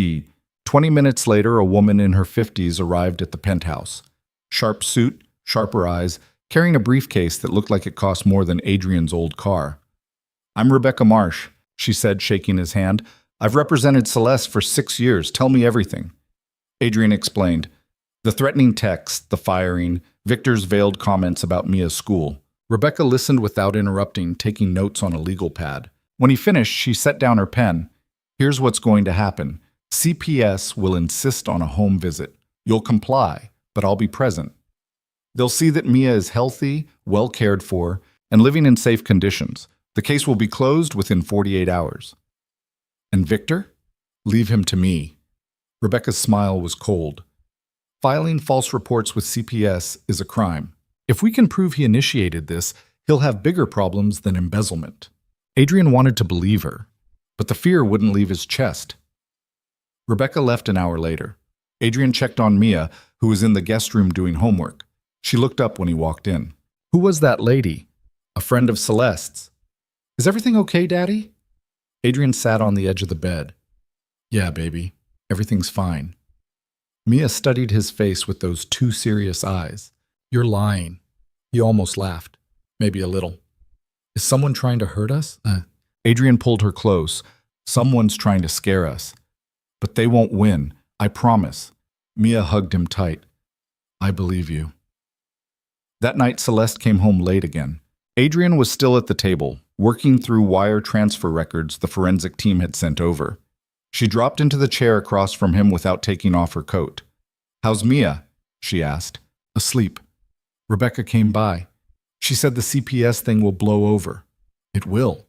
20 minutes later, a woman in her 50s arrived at the penthouse. Sharp suit, sharper eyes, carrying a briefcase that looked like it cost more than Adrian's old car. "I'm Rebecca Marsh," she said, shaking his hand. "I've represented Celeste for 6 years. Tell me everything." Adrian explained. The threatening text, the firing, Victor's veiled comments about Mia's school. Rebecca listened without interrupting, taking notes on a legal pad. When he finished, she set down her pen. "Here's what's going to happen. CPS will insist on a home visit. You'll comply, but I'll be present. They'll see that Mia is healthy, well cared for, and living in safe conditions. The case will be closed within 48 hours. And Victor? Leave him to me." Rebecca's smile was cold. "Filing false reports with CPS is a crime. If we can prove he initiated this, he'll have bigger problems than embezzlement." Adrian wanted to believe her, but the fear wouldn't leave his chest. Rebecca left an hour later. Adrian checked on Mia, who was in the guest room doing homework. She looked up when he walked in. "Who was that lady?" "A friend of Celeste's." "Is everything okay, Daddy?" Adrian sat on the edge of the bed. "Yeah, baby. Everything's fine." Mia studied his face with those 2 serious eyes. "You're lying." He almost laughed. "Maybe a little." "Is someone trying to hurt us?" Adrian pulled her close. "Someone's trying to scare us. But they won't win, I promise." Mia hugged him tight. "I believe you." That night, Celeste came home late again. Adrian was still at the table, working through wire transfer records the forensic team had sent over. She dropped into the chair across from him without taking off her coat. "How's Mia?" she asked. "Asleep." Rebecca came by. "She said the CPS thing will blow over." "It will."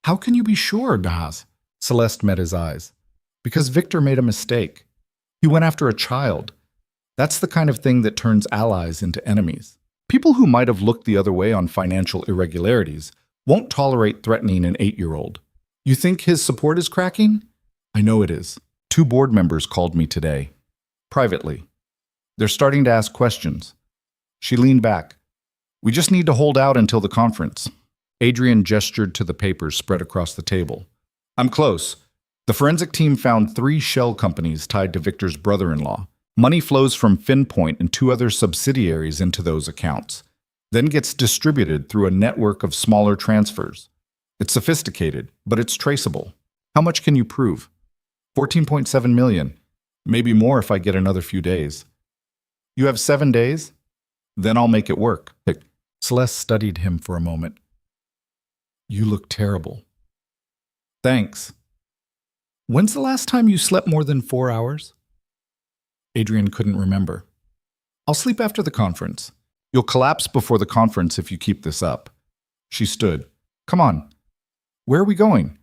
"How can you be sure, Naz?" Celeste met his eyes. "Because Victor made a mistake. He went after a child. That's the kind of thing that turns allies into enemies. People who might have looked the other way on financial irregularities won't tolerate threatening an 8-year-old. You think his support is cracking? I know it is. 2 board members called me today. Privately. They're starting to ask questions." She leaned back. "We just need to hold out until the conference." Adrian gestured to the papers spread across the table. "I'm close. The forensic team found 3 shell companies tied to Victor's brother-in-law. Money flows from FinPoint and 2 other subsidiaries into those accounts, then gets distributed through a network of smaller transfers. It's sophisticated, but it's traceable. How much can you prove?" 14.7 million. Maybe more if I get another few days." "You have 7 days? Then I'll make it work." Celeste studied him for a moment. "You look terrible." "Thanks." "When's the last time you slept more than 4 hours?" Adrian couldn't remember. "I'll sleep after the conference. You'll collapse before the conference if you keep this up." She stood. "Come on." "Where are we going?"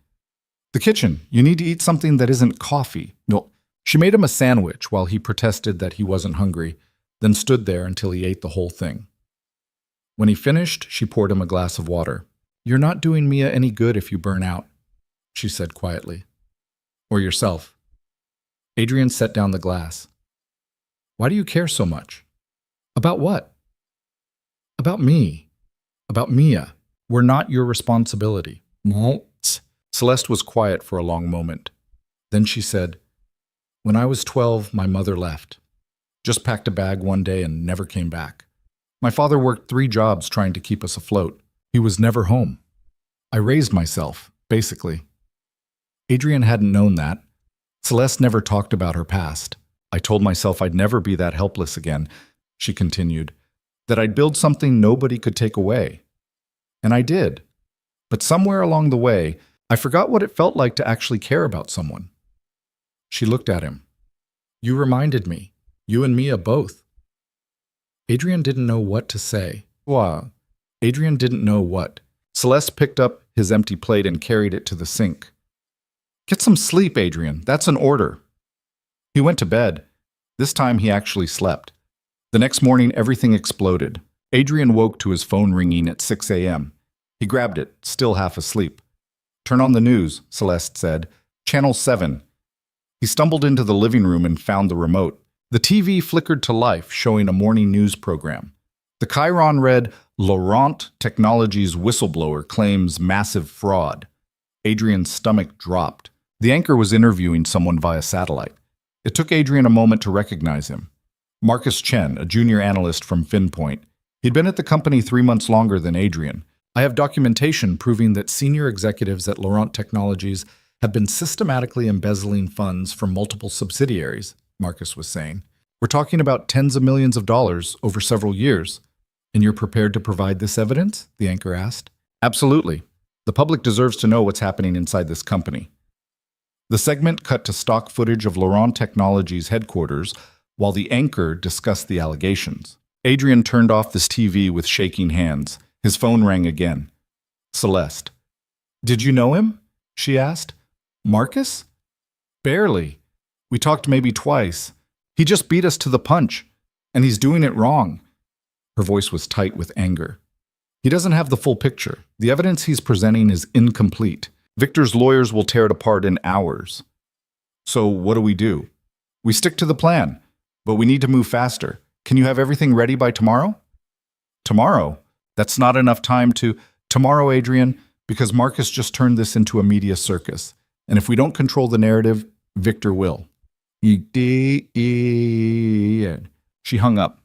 "The kitchen. You need to eat something that isn't coffee." No. She made him a sandwich while he protested that he wasn't hungry, then stood there until he ate the whole thing. When he finished, she poured him a glass of water. "You're not doing Mia any good if you burn out," she said quietly. "Or yourself." Adrian set down the glass. Why do you care so much? About what? About me. About Mia. We're not your responsibility. Một. Celeste was quiet for a long moment. Then she said, When I was 12, my mother left. Just packed a bag one day and never came back. My father worked 3 jobs trying to keep us afloat. He was never home. I raised myself, basically. Adrian hadn't known that. Celeste never talked about her past. I told myself I'd never be that helpless again, she continued, that I'd build something nobody could take away. And I did. But somewhere along the way, I forgot what it felt like to actually care about someone. She looked at him. You reminded me. You and Mia both. Adrian didn't know what to say. Wow. Adrian didn't know what. Celeste picked up his empty plate and carried it to the sink. Get some sleep, Adrian. That's an order. He went to bed. This time he actually slept. The next morning, everything exploded. Adrian woke to his phone ringing at 6 a.m. He grabbed it, still half asleep. Turn on the news, Celeste said. Channel 7. He stumbled into the living room and found the remote. The TV flickered to life, showing a morning news program. The chyron read, Laurent Technologies whistleblower claims massive fraud. Adrian's stomach dropped. The anchor was interviewing someone via satellite. It took Adrian a moment to recognize him. Marcus Chen, a junior analyst from FinPoint. He'd been at the company 3 months longer than Adrian. I have documentation proving that senior executives at Laurent Technologies have been systematically embezzling funds from multiple subsidiaries, Marcus was saying. We're talking about tens of millions of dollars over several years. And you're prepared to provide this evidence? The anchor asked. Absolutely. The public deserves to know what's happening inside this company. The segment cut to stock footage of Laurent Technologies' headquarters while the anchor discussed the allegations. Adrian turned off this TV with shaking hands. His phone rang again. Celeste. Did you know him? She asked. Marcus? Barely. We talked maybe twice. He just beat us to the punch, and he's doing it wrong. Her voice was tight with anger. He doesn't have the full picture. The evidence he's presenting is incomplete. Victor's lawyers will tear it apart in hours. So what do? We stick to the plan, but we need to move faster. Can you have everything ready by tomorrow? Tomorrow? That's not enough time to... Tomorrow, Adrian, because Marcus just turned this into a media circus. And if we don't control the narrative, Victor will. She hung up.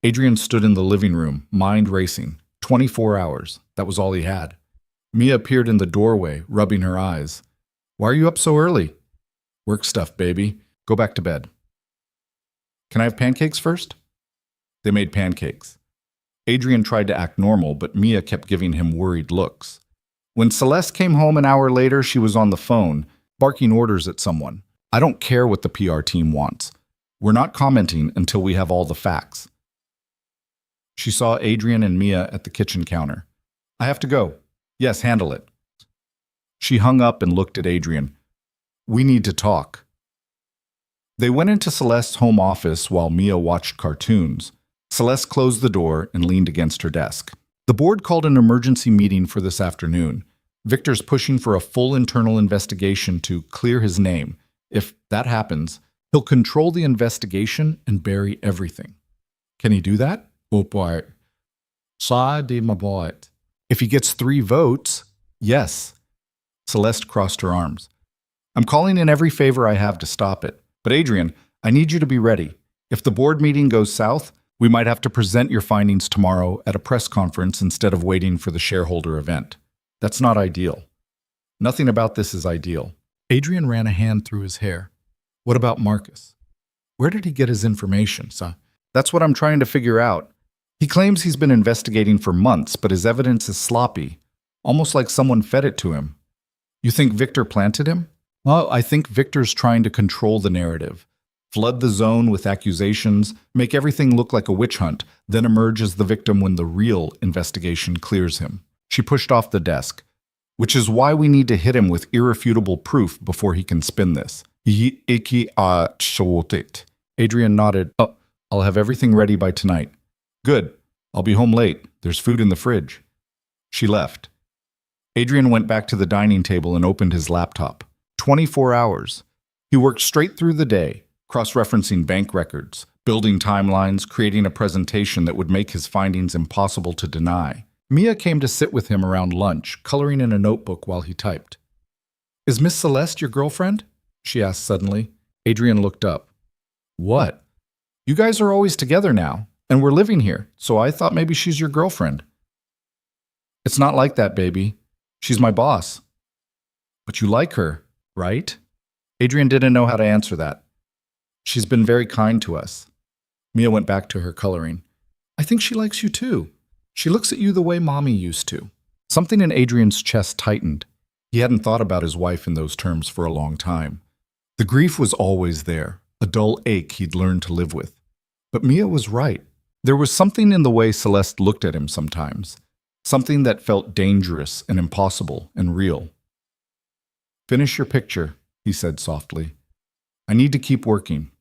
Adrian stood in the living room, mind racing. 24 hours. That was all he had. Mia appeared in the doorway, rubbing her eyes. Why are you up so early? Work stuff, baby. Go back to bed. Can I have pancakes first? They made pancakes. Adrian tried to act normal, but Mia kept giving him worried looks. When Celeste came home an hour later, she was on the phone, barking orders at someone. I don't care what the PR team wants. We're not commenting until we have all the facts. She saw Adrian and Mia at the kitchen counter. I have to go. Yes, handle it. She hung up and looked at Adrian. We need to talk. They went into Celeste's home office while Mia watched cartoons. Celeste closed the door and leaned against her desk. The board called an emergency meeting for this afternoon. Victor's pushing for a full internal investigation to clear his name. If that happens, he'll control the investigation and bury everything. Can he do that? If he gets 3 votes, yes. Celeste crossed her arms. I'm calling in every favor I have to stop it. But Adrian, I need you to be ready. If the board meeting goes south, we might have to present your findings tomorrow at a press conference instead of waiting for the shareholder event. That's not ideal. Nothing about this is ideal. Adrian ran a hand through his hair. What about Marcus? Where did he get his information, son? That's what I'm trying to figure out. He claims he's been investigating for months, but his evidence is sloppy, almost like someone fed it to him. You think Victor planted him? Well, I think Victor's trying to control the narrative, flood the zone with accusations, make everything look like a witch hunt, then emerge as the victim when the real investigation clears him. She pushed off the desk, which is why we need to hit him with irrefutable proof before he can spin this. Adrian nodded. Oh, I'll have everything ready by tonight. Good. I'll be home late. There's food in the fridge. She left. Adrian went back to the dining table and opened his laptop. 24 hours. He worked straight through the day, cross-referencing bank records, building timelines, creating a presentation that would make his findings impossible to deny. Mia came to sit with him around lunch, coloring in a notebook while he typed. "Is Miss Celeste your girlfriend?" she asked suddenly. Adrian looked up. "What? You guys are always together now, and we're living here, so I thought maybe she's your girlfriend." "It's not like that, baby. She's my boss." "But you like her, right?" Adrian didn't know how to answer that. "She's been very kind to us." Mia went back to her coloring. "I think she likes you too. She looks at you the way Mommy used to." Something in Adrian's chest tightened. He hadn't thought about his wife in those terms for a long time. The grief was always there, a dull ache he'd learned to live with. But Mia was right. There was something in the way Celeste looked at him sometimes, something that felt dangerous and impossible and real. "Finish your picture," he said softly. "I need to keep working."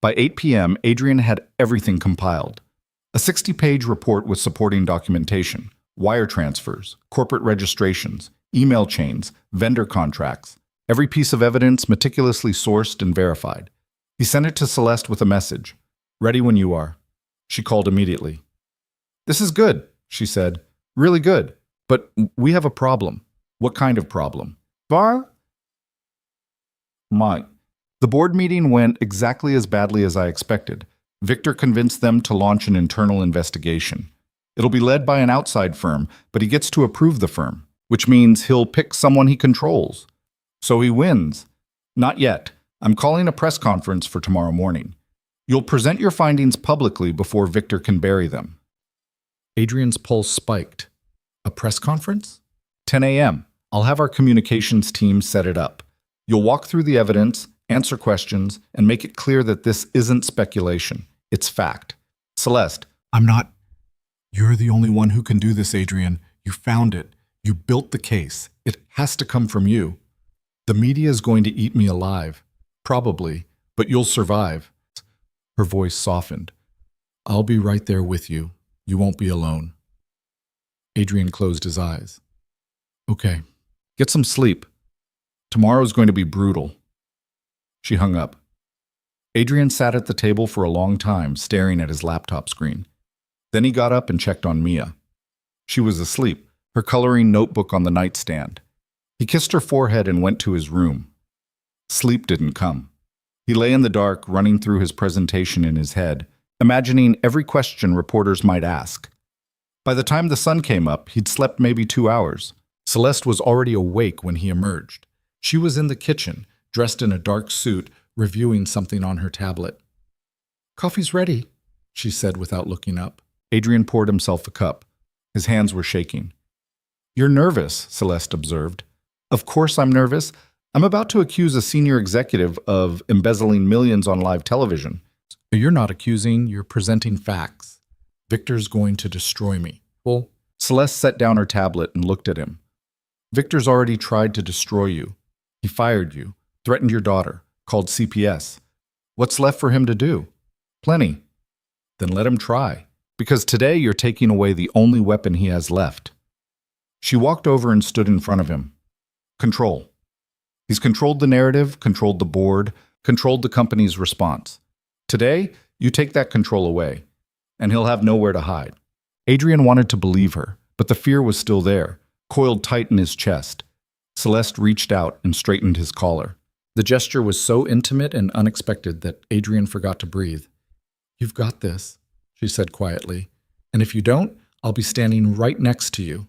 By 8 p.m., Adrian had everything compiled. A 60-page report with supporting documentation, wire transfers, corporate registrations, email chains, vendor contracts, every piece of evidence meticulously sourced and verified. He sent it to Celeste with a message. "Ready when you are." She called immediately. "This is good," she said. "Really good. But we have a problem." "What kind of problem?" "Var?" "Mike." The board meeting went exactly as badly as I expected. Victor convinced them to launch an internal investigation. It'll be led by an outside firm, but he gets to approve the firm, which means he'll pick someone he controls. So he wins. Not yet. I'm calling a press conference for tomorrow morning. You'll present your findings publicly before Victor can bury them. Adrian's pulse spiked. A press conference? 10 a.m. I'll have our communications team set it up. You'll walk through the evidence, answer questions, and make it clear that this isn't speculation. It's fact. Celeste, I'm not... You're the only one who can do this, Adrian. You found it. You built the case. It has to come from you. The media is going to eat me alive. Probably, but you'll survive. Her voice softened. I'll be right there with you. You won't be alone. Adrian closed his eyes. Okay, get some sleep. Tomorrow's going to be brutal. She hung up. Adrian sat at the table for a long time, staring at his laptop screen. Then he got up and checked on Mia. She was asleep, her coloring notebook on the nightstand. He kissed her forehead and went to his room. Sleep didn't come. He lay in the dark, running through his presentation in his head, imagining every question reporters might ask. By the time the sun came up, he'd slept maybe 2 hours. Celeste was already awake when he emerged. She was in the kitchen, dressed in a dark suit, reviewing something on her tablet. Coffee's ready, she said without looking up. Adrian poured himself a cup. His hands were shaking. You're nervous, Celeste observed. Of course I'm nervous. I'm about to accuse a senior executive of embezzling millions on live television. You're not accusing, you're presenting facts. Victor's going to destroy me. Well, Celeste set down her tablet and looked at him. Victor's already tried to destroy you. He fired you, threatened your daughter, called CPS. What's left for him to do? Plenty. Then let him try, because today you're taking away the only weapon he has left. She walked over and stood in front of him. Control. He's controlled the narrative, controlled the board, controlled the company's response. Today, you take that control away, and he'll have nowhere to hide. Adrian wanted to believe her, but the fear was still there, coiled tight in his chest. Celeste reached out and straightened his collar. The gesture was so intimate and unexpected that Adrian forgot to breathe. You've got this, she said quietly, and if you don't, I'll be standing right next to you.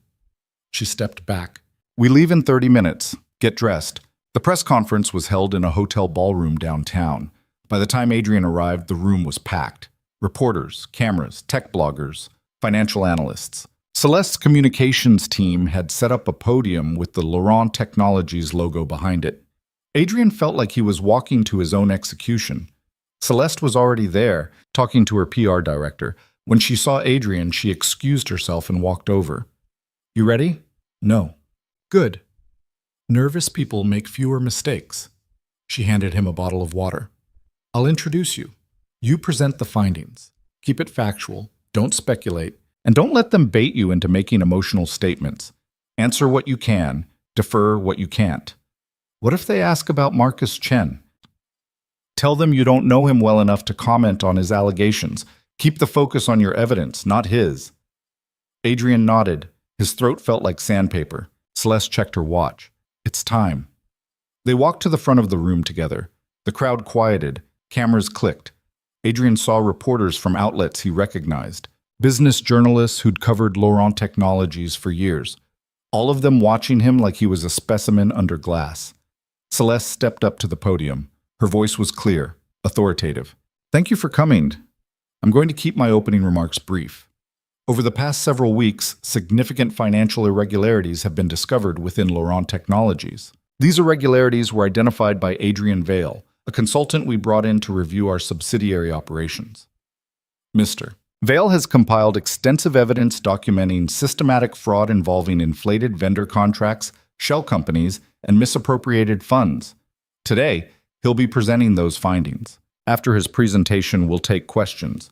She stepped back. We leave in 30 minutes. Get dressed. The press conference was held in a hotel ballroom downtown. By the time Adrian arrived, the room was packed. Reporters, cameras, tech bloggers, financial analysts. Celeste's communications team had set up a podium with the Laurent Technologies logo behind it. Adrian felt like he was walking to his own execution. Celeste was already there, talking to her PR director. When she saw Adrian, she excused herself and walked over. You ready? No. Good. Nervous people make fewer mistakes. She handed him a bottle of water. I'll introduce you. You present the findings. Keep it factual. Don't speculate. And don't let them bait you into making emotional statements. Answer what you can. Defer what you can't. What if they ask about Marcus Chen? Tell them you don't know him well enough to comment on his allegations. Keep the focus on your evidence, not his. Adrian nodded. His throat felt like sandpaper. Celeste checked her watch. It's time. They walked to the front of the room together. The crowd quieted. Cameras clicked. Adrian saw reporters from outlets he recognized. Business journalists who'd covered Laurent Technologies for years. All of them watching him like he was a specimen under glass. Celeste stepped up to the podium. Her voice was clear, authoritative. Thank you for coming. I'm going to keep my opening remarks brief. Over the past several weeks, significant financial irregularities have been discovered within Laurent Technologies. These irregularities were identified by Adrian Vale, a consultant we brought in to review our subsidiary operations. Mr. Vale has compiled extensive evidence documenting systematic fraud involving inflated vendor contracts, shell companies, and misappropriated funds. Today, he'll be presenting those findings. After his presentation, we'll take questions.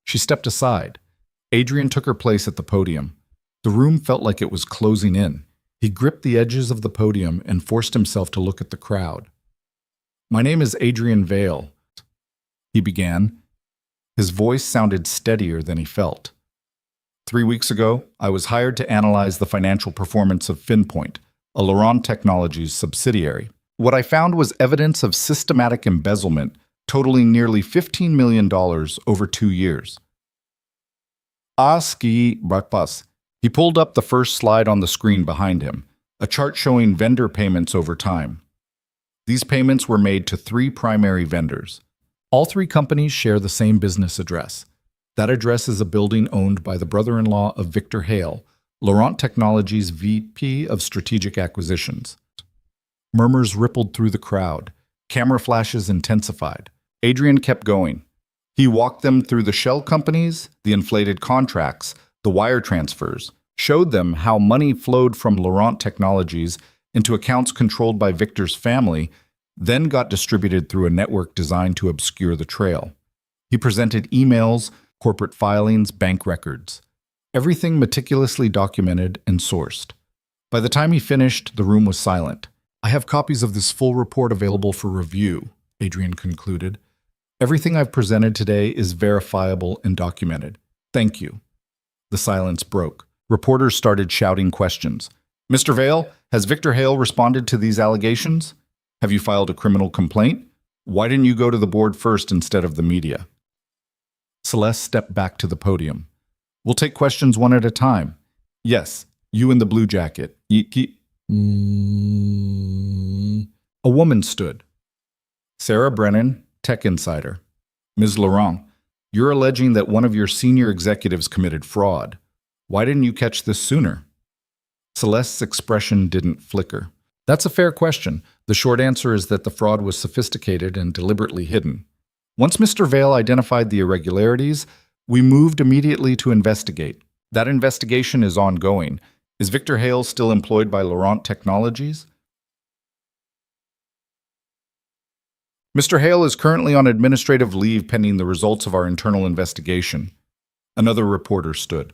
She stepped aside. Adrian took her place at the podium. The room felt like it was closing in. He gripped the edges of the podium and forced himself to look at the crowd. My name is Adrian Vale, he began. His voice sounded steadier than he felt. 3 weeks ago, I was hired to analyze the financial performance of FinPoint, a Laurent Technologies subsidiary. What I found was evidence of systematic embezzlement totaling nearly $15 million over 2 years. He pulled up the first slide on the screen behind him, a chart showing vendor payments over time. These payments were made to 3 primary vendors. All 3 companies share the same business address. That address is a building owned by the brother-in-law of Victor Hale, Laurent Technologies' VP of Strategic Acquisitions. Murmurs rippled through the crowd. Camera flashes intensified. Adrian kept going. He walked them through the shell companies, the inflated contracts, the wire transfers, showed them how money flowed from Laurent Technologies into accounts controlled by Victor's family, then got distributed through a network designed to obscure the trail. He presented emails, corporate filings, bank records. Everything meticulously documented and sourced. By the time he finished, the room was silent. I have copies of this full report available for review, Adrian concluded. Everything I've presented today is verifiable and documented. Thank you. The silence broke. Reporters started shouting questions. Mr. Vale, has Victor Hale responded to these allegations? Have you filed a criminal complaint? Why didn't you go to the board first instead of the media? Celeste stepped back to the podium. We'll take questions one at a time. Yes, you in the blue jacket. A woman stood. Sarah Brennan, Tech Insider. Ms. Laurent, you're alleging that one of your senior executives committed fraud. Why didn't you catch this sooner? Celeste's expression didn't flicker. That's a fair question. The short answer is that the fraud was sophisticated and deliberately hidden. Once Mr. Vale identified the irregularities, we moved immediately to investigate. That investigation is ongoing. Is Victor Hale still employed by Laurent Technologies? Mr. Hale is currently on administrative leave pending the results of our internal investigation. Another reporter stood.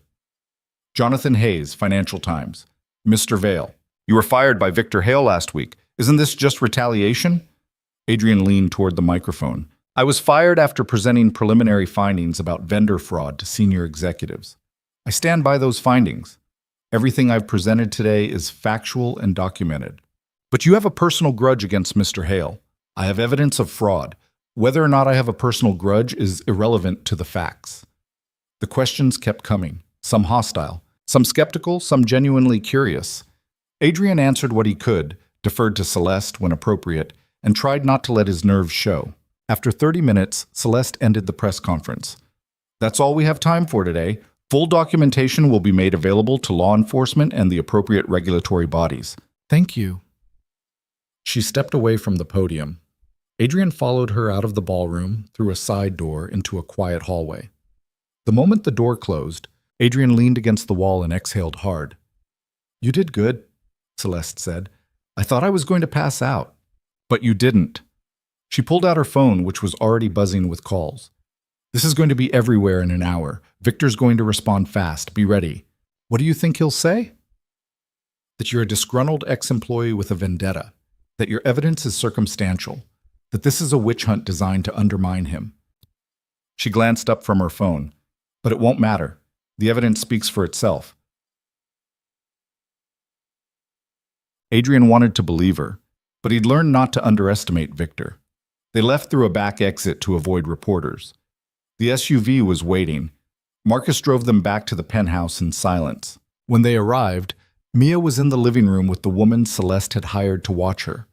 Jonathan Hayes, Financial Times. Mr. Vale, you were fired by Victor Hale last week. Isn't this just retaliation? Adrian leaned toward the microphone. I was fired after presenting preliminary findings about vendor fraud to senior executives. I stand by those findings. Everything I've presented today is factual and documented. But you have a personal grudge against Mr. Hale. I have evidence of fraud. Whether or not I have a personal grudge is irrelevant to the facts. The questions kept coming, some hostile, some skeptical, some genuinely curious. Adrian answered what he could, deferred to Celeste when appropriate, and tried not to let his nerves show. After 30 minutes, Celeste ended the press conference. That's all we have time for today. Full documentation will be made available to law enforcement and the appropriate regulatory bodies. Thank you. She stepped away from the podium. Adrian followed her out of the ballroom, through a side door into a quiet hallway. The moment the door closed, Adrian leaned against the wall and exhaled hard. You did good, Celeste said. I thought I was going to pass out. But you didn't. She pulled out her phone, which was already buzzing with calls. This is going to be everywhere in an hour. Victor's going to respond fast. Be ready. What do you think he'll say? that you're a disgruntled ex-employee with a vendetta, that your evidence is circumstantial, that this is a witch hunt designed to undermine him. She glanced up from her phone. But it won't matter. The evidence speaks for itself. Adrian wanted to believe her, but he'd learned not to underestimate Victor. They left through a back exit to avoid reporters. The SUV was waiting. Marcus drove them back to the penthouse in silence. When they arrived, Mia was in the living room with the woman Celeste had hired to watch her.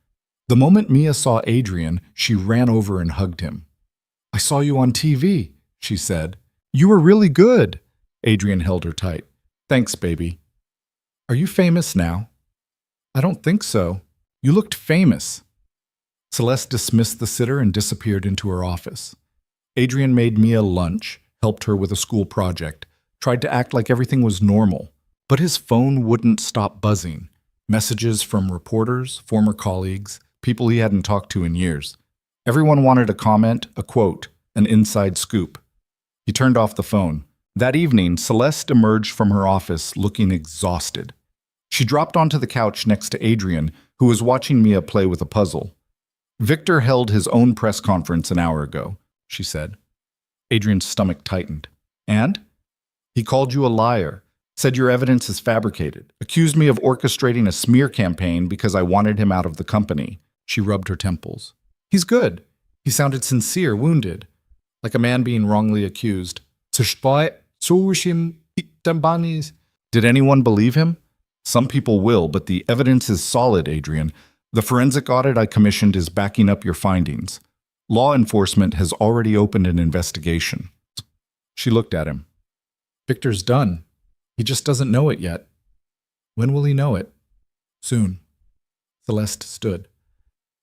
The moment Mia saw Adrian, she ran over and hugged him. "I saw you on TV," she said. "You were really good." Adrian held her tight. "Thanks, baby." "Are you famous now?" "I don't think so. You looked famous." Celeste dismissed the sitter and disappeared into her office. Adrian made Mia lunch, helped her with a school project, tried to act like everything was normal. But his phone wouldn't stop buzzing. Messages from reporters, former colleagues, people he hadn't talked to in years. Everyone wanted a comment, a quote, an inside scoop. He turned off the phone. That evening, Celeste emerged from her office looking exhausted. She dropped onto the couch next to Adrian, who was watching Mia play with a puzzle. "Victor held his own press conference an hour ago," she said. Adrian's stomach tightened. "And?" "He called you a liar, said your evidence is fabricated, accused me of orchestrating a smear campaign because I wanted him out of the company." She rubbed her temples. "He's good." He sounded sincere, wounded, like a man being wrongly accused. Did anyone believe him? Some people will, but the evidence is solid, Adrian. The forensic audit I commissioned is backing up your findings. Law enforcement has already opened an investigation. She looked at him. "Victor's done. He just doesn't know it yet." "When will he know it?" "Soon." Celeste stood.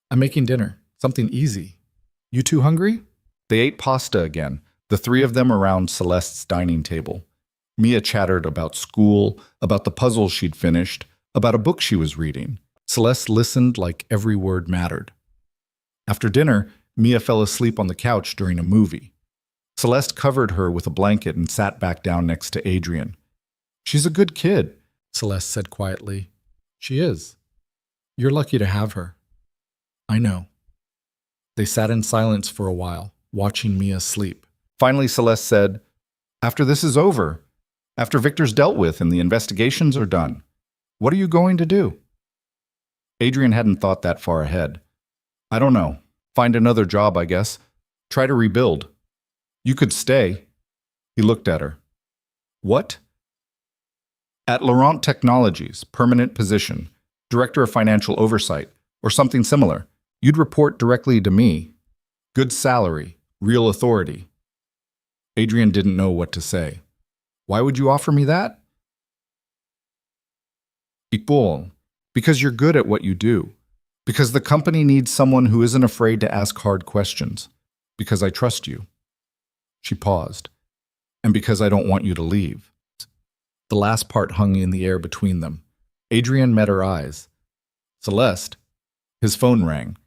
"I'm making dinner. Something easy. You two hungry?" They ate pasta again, the three of them around Celeste's dining table. Mia chattered about school, about the puzzle she'd finished, about a book she was reading. Celeste listened like every word mattered. After dinner, Mia fell asleep on the couch during a movie. Celeste covered her with a blanket and sat back down next to Adrian. "She's a good kid," Celeste said quietly. "She is. You're lucky to have her." "I know." They sat in silence for a while, watching Mia sleep. Finally, Celeste said, "After this is over, after Victor's dealt with and the investigations are done, what are you going to do?" Adrian hadn't thought that far ahead. "I don't know. Find another job, I guess. Try to rebuild. You could stay." He looked at her. "What?" "At Laurent Technologies, permanent position, Director of Financial Oversight, or something similar. You'd report directly to me. Good salary, real authority." Adrian didn't know what to say. "Why would you offer me that?" "Equal. Because you're good at what you do. Because the company needs someone who isn't afraid to ask hard questions. Because I trust you." She paused. "And because I don't want you to leave." The last part hung in the air between them. Adrian met her eyes. "Celeste." His phone rang.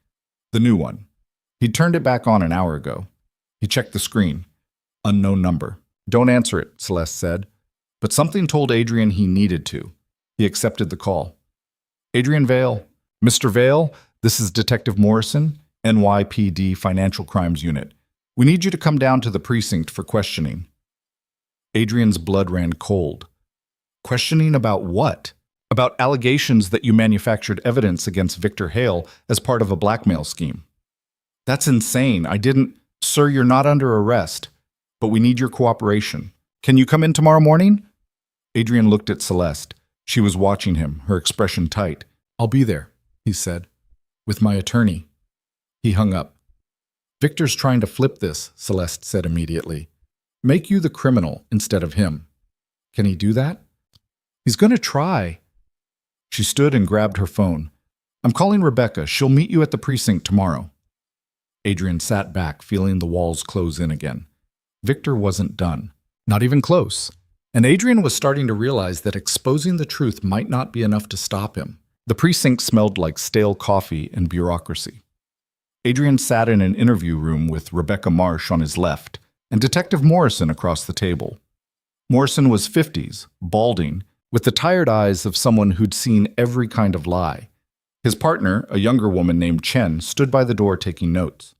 The new one. He'd turned it back on an hour ago. He checked the screen. Unknown number. "Don't answer it," Celeste said. But something told Adrian he needed to. He accepted the call. "Adrian Vale." "Mr. Vale, this is Detective Morrison, NYPD Financial Crimes Unit. We need you to come down to the precinct for questioning." Adrian's blood ran cold. "Questioning about what?" "About allegations that you manufactured evidence against Victor Hale as part of a blackmail scheme." "That's insane. I didn't—" "Sir, you're not under arrest, but we need your cooperation. Can you come in tomorrow morning?" Adrian looked at Celeste. She was watching him, her expression tight. "I'll be there," he said. "With my attorney." He hung up. "Victor's trying to flip this," Celeste said immediately. "Make you the criminal instead of him." "Can he do that?" "He's going to try." She stood and grabbed her phone. "I'm calling Rebecca. She'll meet you at the precinct tomorrow." Adrian sat back, feeling the walls close in again. Victor wasn't done. Not even close. And Adrian was starting to realize that exposing the truth might not be enough to stop him. The precinct smelled like stale coffee and bureaucracy. Adrian sat in an interview room with Rebecca Marsh on his left and Detective Morrison across the table. Morrison was 50s, balding, with the tired eyes of someone who'd seen every kind of lie. His partner, a younger woman named Chen, stood by the door taking notes.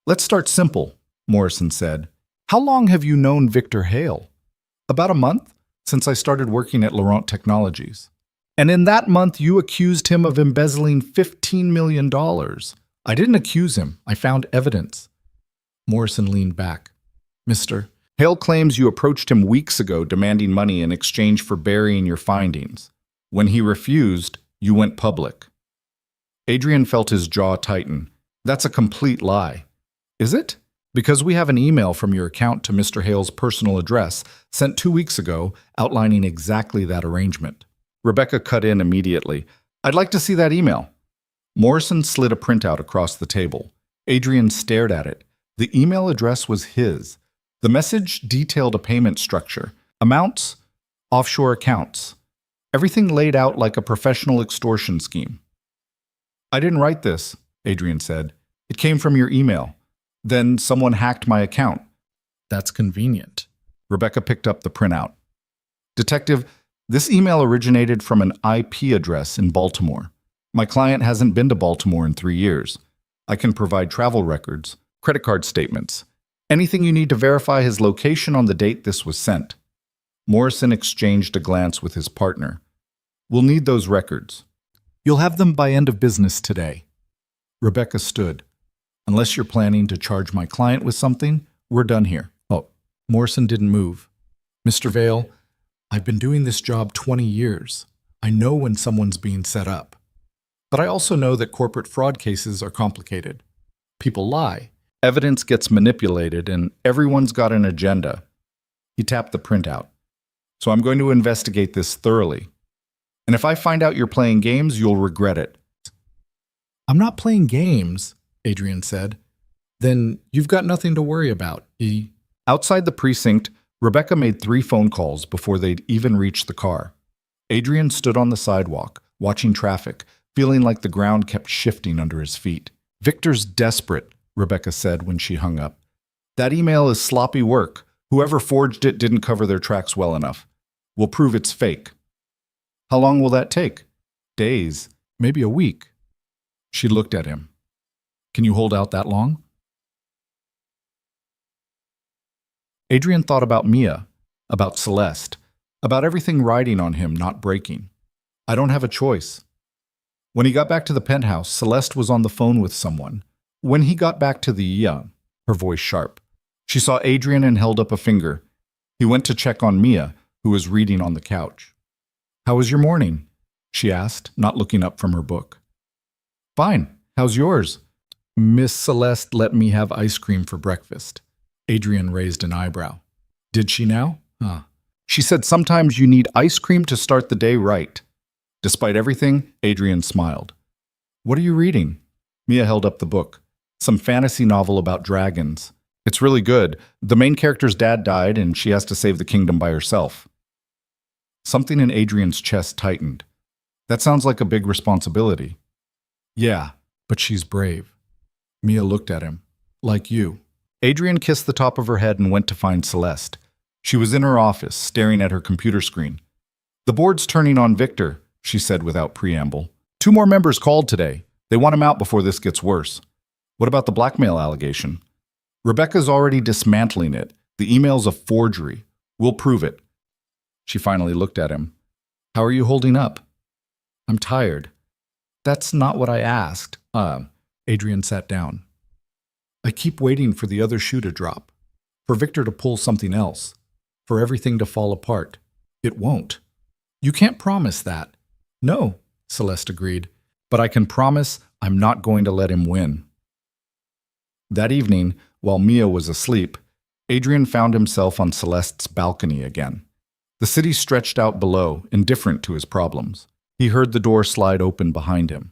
"Let's start simple," Morrison said. "How long have you known Victor Hale?" "About a month, since I started working at Laurent Technologies." "And in that month you accused him of embezzling $15 million. "I didn't accuse him. I found evidence." Morrison leaned back. "Mr. Hale claims you approached him weeks ago demanding money in exchange for burying your findings. When he refused, you went public." Adrian felt his jaw tighten. "That's a complete lie." "Is it? Because we have an email from your account to Mr. Hale's personal address sent 2 weeks ago outlining exactly that arrangement." Rebecca cut in immediately. "I'd like to see that email." Morrison slid a printout across the table. Adrian stared at it. The email address was his. The message detailed a payment structure, amounts, offshore accounts, everything laid out like a professional extortion scheme. "I didn't write this," Adrian said. "It came from your email. Then someone hacked my account." "That's convenient." Rebecca picked up the printout. "Detective, this email originated from an IP address in Baltimore. My client hasn't been to Baltimore in 3 years. I can provide travel records, credit card statements, anything you need to verify his location on the date this was sent." Morrison exchanged a glance with his partner. "We'll need those records. You'll have them by end of business today." Rebecca stood. "Unless you're planning to charge my client with something, we're done here." "Oh." Morrison didn't move. "Mr. Vale, I've been doing this job 20 years. I know when someone's being set up. But I also know that corporate fraud cases are complicated. People lie. Evidence gets manipulated, and everyone's got an agenda." He tapped the printout. "So I'm going to investigate this thoroughly. And if I find out you're playing games, you'll regret it." "I'm not playing games," Adrian said. "Then you've got nothing to worry about." Outside the precinct, Rebecca made 3 phone calls before they'd even reached the car. Adrian stood on the sidewalk, watching traffic, feeling like the ground kept shifting under his feet. "Victor's desperate," Rebecca said when she hung up. "That email is sloppy work. Whoever forged it didn't cover their tracks well enough. We'll prove it's fake." "How long will that take?" "Days, maybe a week." She looked at him. "Can you hold out that long?" Adrian thought about Mia, about Celeste, about everything riding on him not breaking. "I don't have a choice." When he got back to the penthouse, Celeste was on the phone with someone. When he got back to the her voice sharp. She saw Adrian and held up a finger. He went to check on Mia, who was reading on the couch. "How was your morning?" she asked, not looking up from her book. "Fine. How's yours?" "Miss Celeste let me have ice cream for breakfast." Adrian raised an eyebrow. "Did she now?" "She said sometimes you need ice cream to start the day right." Despite everything, Adrian smiled. "What are you reading?" Mia held up the book. "Some fantasy novel about dragons. It's really good. The main character's dad died, and she has to save the kingdom by herself." Something in Adrian's chest tightened. "That sounds like a big responsibility." "Yeah, but she's brave." Mia looked at him. "Like you." Adrian kissed the top of her head and went to find Celeste. She was in her office, staring at her computer screen. "The board's turning on Victor," she said without preamble. "2 more members called today. They want him out before this gets worse." "What about the blackmail allegation?" "Rebecca's already dismantling it. The email's a forgery. We'll prove it." She finally looked at him. "How are you holding up?" "I'm tired." "That's not what I asked." Adrian sat down. "I keep waiting for the other shoe to drop. For Victor to pull something else. For everything to fall apart. It won't." "You can't promise that." "No," Celeste agreed. "But I can promise I'm not going to let him win." That evening, while Mia was asleep, Adrian found himself on Celeste's balcony again. The city stretched out below, indifferent to his problems. He heard the door slide open behind him.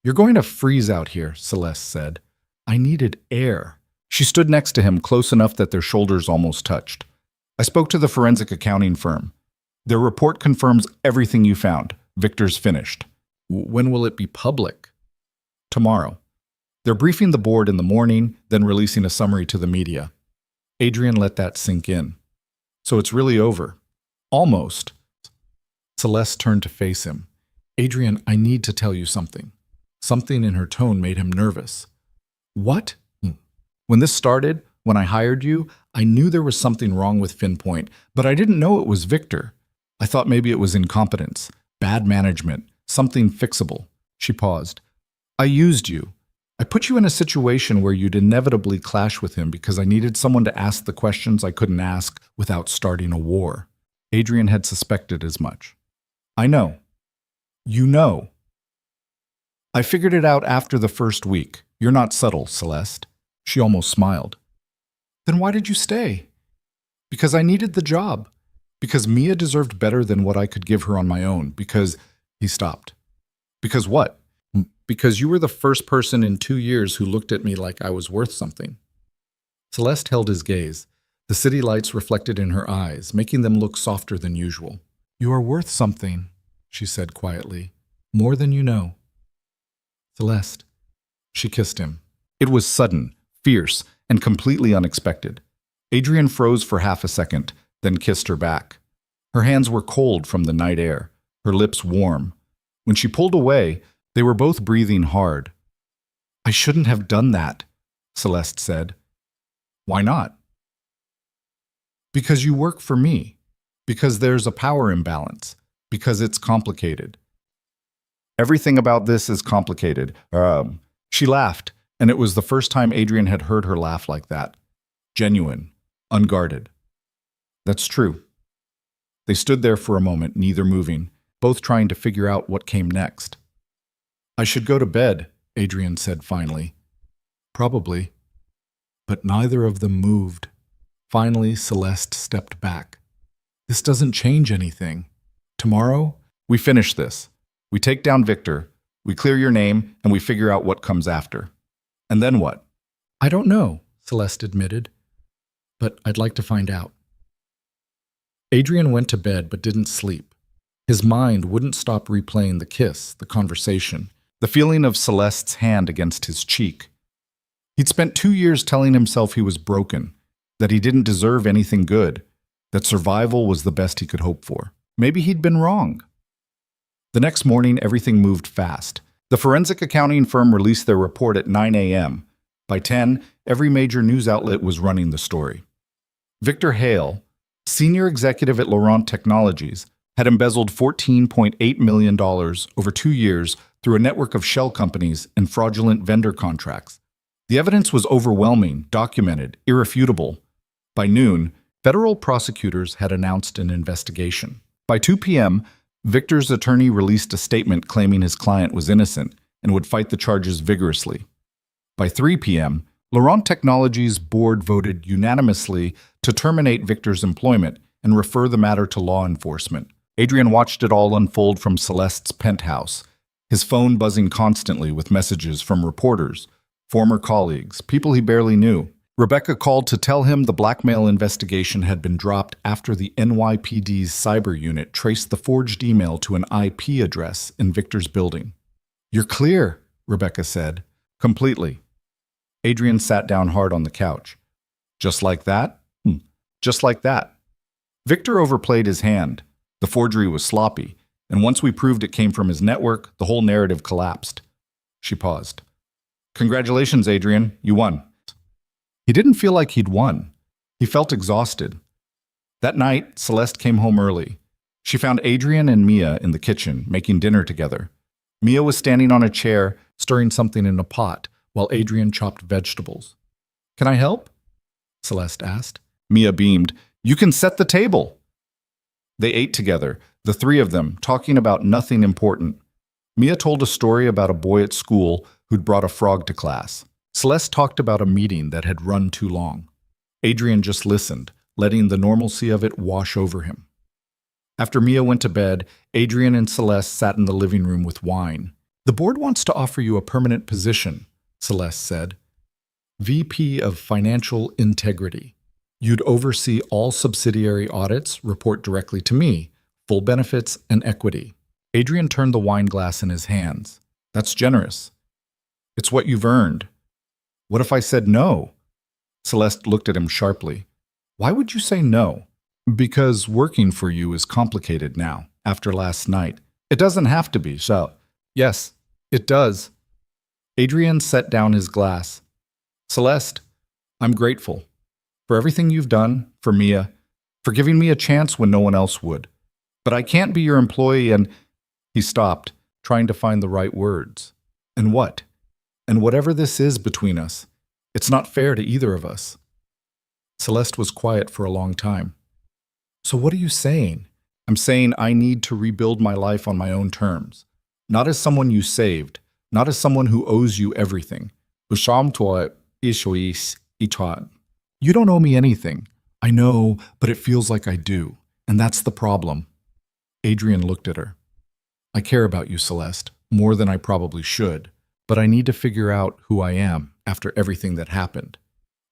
"You're going to freeze out here," Celeste said. "I needed air." She stood next to him, close enough that their shoulders almost touched. "I spoke to the forensic accounting firm. Their report confirms everything you found. Victor's finished." "When will it be public?" "Tomorrow. They're briefing the board in the morning, then releasing a summary to the media." Adrian let that sink in. "So it's really over." "Almost." Celeste turned to face him. Adrian, I need to tell you something. Something in her tone made him nervous. What? When this started, when I hired you, I knew there was something wrong with Finpoint, but I didn't know it was Victor. I thought maybe it was incompetence, bad management, something fixable. She paused. I used you. I put you in a situation where you'd inevitably clash with him because I needed someone to ask the questions I couldn't ask without starting a war. Adrian had suspected as much. I know. You know. I figured it out after the first week. You're not subtle, Celeste. She almost smiled. Then why did you stay? Because I needed the job. Because Mia deserved better than what I could give her on my own. Because... He stopped. Because what? Because you were the first person in 2 years who looked at me like I was worth something. Celeste held his gaze. The city lights reflected in her eyes, making them look softer than usual. You are worth something, she said quietly. More than you know. Celeste. She kissed him. It was sudden, fierce, and completely unexpected. Adrian froze for half a second, then kissed her back. Her hands were cold from the night air, her lips warm. When she pulled away, they were both breathing hard. I shouldn't have done that, Celeste said. Why not? Because you work for me. Because there's a power imbalance. Because it's complicated. Everything about this is complicated. She laughed, and it was the first time Adrian had heard her laugh like that. Genuine, unguarded. That's true. They stood there for a moment, neither moving, both trying to figure out what came next. I should go to bed, Adrian said finally. Probably. But neither of them moved. Finally, Celeste stepped back. This doesn't change anything. Tomorrow, we finish this. We take down Victor, we clear your name, and we figure out what comes after. And then what? I don't know, Celeste admitted. But I'd like to find out. Adrian went to bed but didn't sleep. His mind wouldn't stop replaying the kiss, the conversation, the feeling of Celeste's hand against his cheek. He'd spent 2 years telling himself he was broken, that he didn't deserve anything good, that survival was the best he could hope for. Maybe he'd been wrong. The next morning, everything moved fast. The forensic accounting firm released their report at 9 a.m. By 10, every major news outlet was running the story. Victor Hale, senior executive at Laurent Technologies, had embezzled $14.8 million over 2 years through a network of shell companies and fraudulent vendor contracts. The evidence was overwhelming, documented, irrefutable. By noon, federal prosecutors had announced an investigation. By 2 p.m., Victor's attorney released a statement claiming his client was innocent and would fight the charges vigorously. By 3 p.m., Laurent Technologies' board voted unanimously to terminate Victor's employment and refer the matter to law enforcement. Adrian watched it all unfold from Celeste's penthouse, his phone buzzing constantly with messages from reporters, former colleagues, people he barely knew. Rebecca called to tell him the blackmail investigation had been dropped after the NYPD's cyber unit traced the forged email to an IP address in Victor's building. You're clear, Rebecca said. Completely. Adrian sat down hard on the couch. Just like that? Just like that. Victor overplayed his hand. The forgery was sloppy, and once we proved it came from his network, the whole narrative collapsed. She paused. Congratulations, Adrian. You won. He didn't feel like he'd won. He felt exhausted. That night, Celeste came home early. She found Adrian and Mia in the kitchen, making dinner together. Mia was standing on a chair, stirring something in a pot, while Adrian chopped vegetables. Can I help? Celeste asked. Mia beamed. You can set the table. They ate together, the three of them, talking about nothing important. Mia told a story about a boy at school who'd brought a frog to class. Celeste talked about a meeting that had run too long. Adrian just listened, letting the normalcy of it wash over him. After Mia went to bed, Adrian and Celeste sat in the living room with wine. The board wants to offer you a permanent position, Celeste said. VP of Financial Integrity. You'd oversee all subsidiary audits, report directly to me, full benefits and equity. Adrian turned the wine glass in his hands. That's generous. It's what you've earned. What if I said no? Celeste looked at him sharply. Why would you say no? Because working for you is complicated now. after last night. It doesn't have to be, so. Yes, it does. Adrian set down his glass. Celeste, I'm grateful for everything you've done, for Mia, for giving me a chance when no one else would. But I can't be your employee and… He stopped, trying to find the right words. And what? And whatever this is between us, it's not fair to either of us. Celeste was quiet for a long time. So what are you saying? I'm saying I need to rebuild my life on my own terms. Not as someone you saved, not as someone who owes you everything. You don't owe me anything. I know, but it feels like I do. And that's the problem. Adrian looked at her. I care about you, Celeste, more than I probably should, but I need to figure out who I am after everything that happened.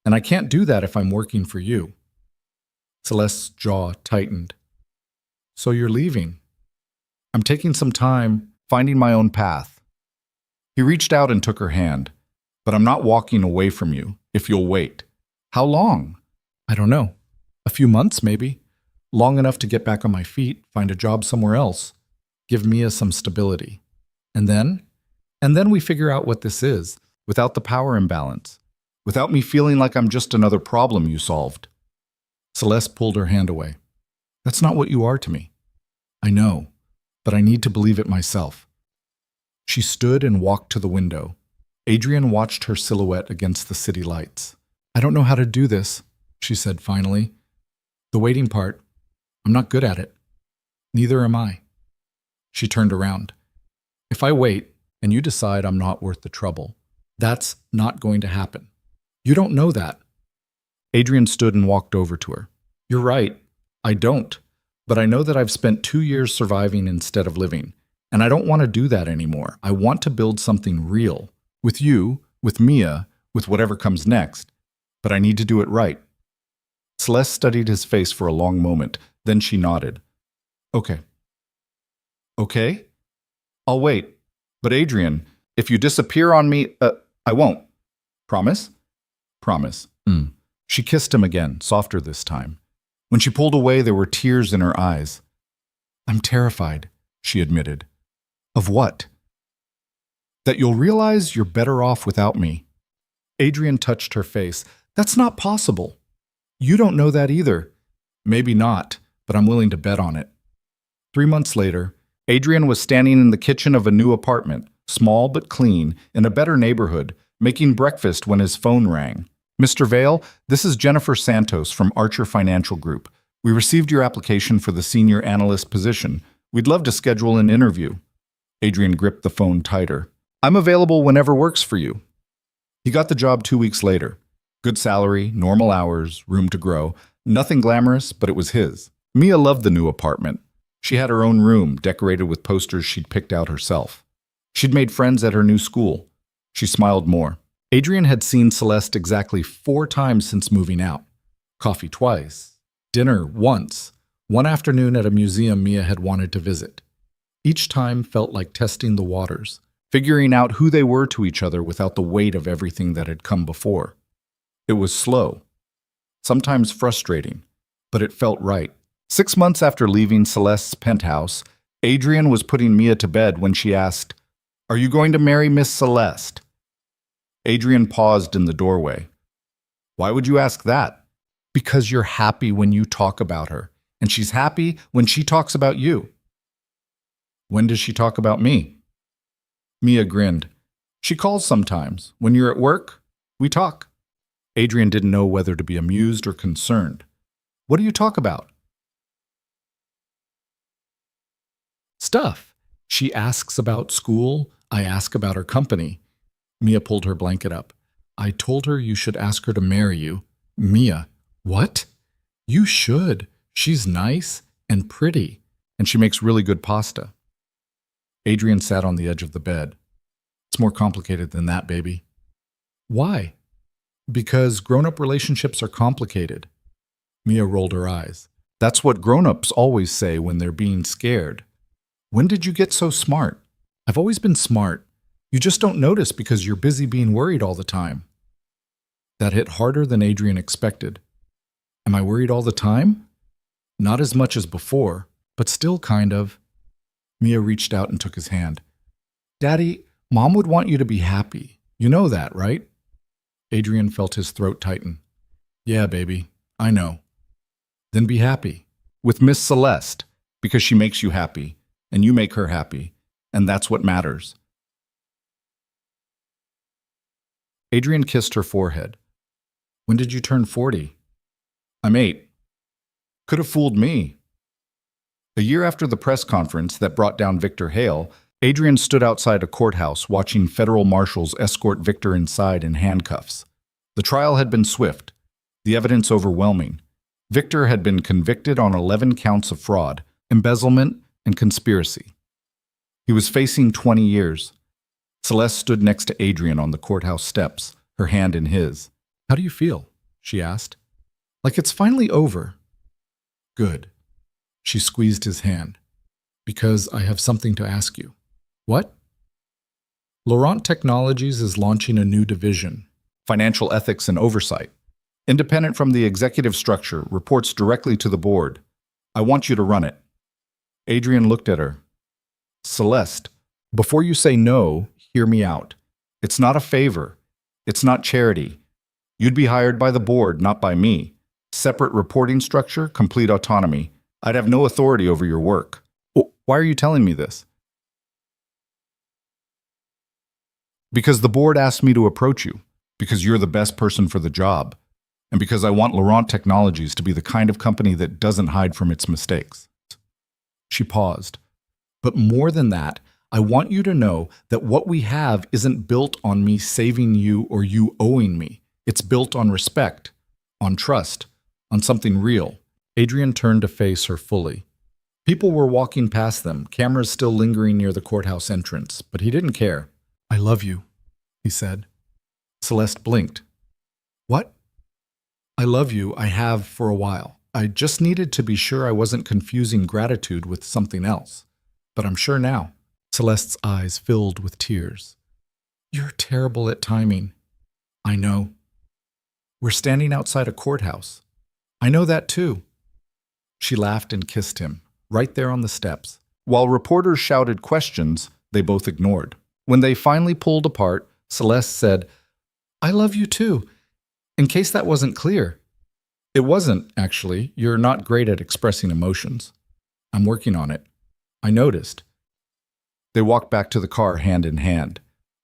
And I can't do that if I'm working for you. Celeste's jaw tightened. So you're leaving. I'm taking some time, finding my own path. He reached out and took her hand. But I'm not walking away from you, if you'll wait. How long? I don't know. A few months, maybe. Long enough to get back on my feet, find a job somewhere else. Give Mia some stability. And then we figure out what this is, without the power imbalance. Without me feeling like I'm just another problem you solved. Celeste pulled her hand away. That's not what you are to me. I know, but I need to believe it myself. She stood and walked to the window. Adrian watched her silhouette against the city lights. I don't know how to do this, she said finally. The waiting part, I'm not good at it. Neither am I. She turned around. If I wait and you decide I'm not worth the trouble, that's not going to happen. You don't know that. Adrian stood and walked over to her. You're right. I don't. But I know that I've spent 2 years surviving instead of living. And I don't want to do that anymore. I want to build something real. With you, with Mia, with whatever comes next. But I need to do it right. Celeste studied his face for a long moment. Then she nodded. Okay. Okay? I'll wait. But Adrian, if you disappear on me, I won't. Promise? Promise. She kissed him again, softer this time. When she pulled away, there were tears in her eyes. I'm terrified, she admitted. Of what? That you'll realize you're better off without me. Adrian touched her face. That's not possible. You don't know that either. Maybe not, but I'm willing to bet on it. 3 months later, Adrian was standing in the kitchen of a new apartment, small but clean, in a better neighborhood, making breakfast when his phone rang. Mr. Vale, this is Jennifer Santos from Archer Financial Group. We received your application for the senior analyst position. We'd love to schedule an interview. Adrian gripped the phone tighter. I'm available whenever works for you. He got the job 2 weeks later. Good salary, normal hours, room to grow. Nothing glamorous, but it was his. Mia loved the new apartment. She had her own room, decorated with posters she'd picked out herself. She'd made friends at her new school. She smiled more. Adrian had seen Celeste exactly 4 times since moving out. Coffee twice. Dinner once. One afternoon at a museum Mia had wanted to visit. Each time felt like testing the waters, figuring out who they were to each other without the weight of everything that had come before. It was slow, sometimes frustrating, but it felt right. 6 months after leaving Celeste's penthouse, Adrian was putting Mia to bed when she asked, "Are you going to marry Miss Celeste?" Adrian paused in the doorway. Why would you ask that? Because you're happy when you talk about her, and she's happy when she talks about you. When does she talk about me? Mia grinned. She calls sometimes. When you're at work, we talk. Adrian didn't know whether to be amused or concerned. What do you talk about? Stuff. She asks about school. I ask about her company. Mia pulled her blanket up. I told her you should ask her to marry you. Mia, what? You should. She's nice and pretty, and she makes really good pasta. Adrian sat on the edge of the bed. It's more complicated than that, baby. Why? Because grown-up relationships are complicated. Mia rolled her eyes. That's what grown-ups always say when they're being scared. When did you get so smart? I've always been smart. You just don't notice because you're busy being worried all the time. That hit harder than Adrian expected. Am I worried all the time? Not as much as before, but still kind of. Mia reached out and took his hand. Daddy, Mom would want you to be happy. You know that, right? Adrian felt his throat tighten. Yeah, baby, I know. Then be happy. With Miss Celeste, because she makes you happy, and you make her happy, and that's what matters. Adrian kissed her forehead. When did you turn 40? I'm 8. Could have fooled me. A year after the press conference that brought down Victor Hale, Adrian stood outside a courthouse watching federal marshals escort Victor inside in handcuffs. The trial had been swift, the evidence overwhelming. Victor had been convicted on 11 counts of fraud, embezzlement, and conspiracy. He was facing 20 years. Celeste stood next to Adrian on the courthouse steps, her hand in his. How do you feel? She asked. Like it's finally over. Good. She squeezed his hand. Because I have something to ask you. What? Laurent Technologies is launching a new division, Financial Ethics and Oversight. Independent from the executive structure, reports directly to the board. I want you to run it. Adrian looked at her. Celeste, before you say no, hear me out. It's not a favor. It's not charity. You'd be hired by the board, not by me. Separate reporting structure, complete autonomy. I'd have no authority over your work. Why are you telling me this? Because the board asked me to approach you. Because you're the best person for the job. And because I want Laurent Technologies to be the kind of company that doesn't hide from its mistakes. She paused. But more than that, I want you to know that what we have isn't built on me saving you or you owing me. It's built on respect, on trust, on something real. Adrian turned to face her fully. People were walking past them, cameras still lingering near the courthouse entrance, but he didn't care. I love you, he said. Celeste blinked. What? I love you, I have for a while. I just needed to be sure I wasn't confusing gratitude with something else. But I'm sure now. Celeste's eyes filled with tears. You're terrible at timing. I know. We're standing outside a courthouse. I know that too. She laughed and kissed him, right there on the steps. While reporters shouted questions, they both ignored. When they finally pulled apart, Celeste said, I love you too, in case that wasn't clear. It wasn't, actually. You're not great at expressing emotions. I'm working on it. I noticed. They walked back to the car hand in hand.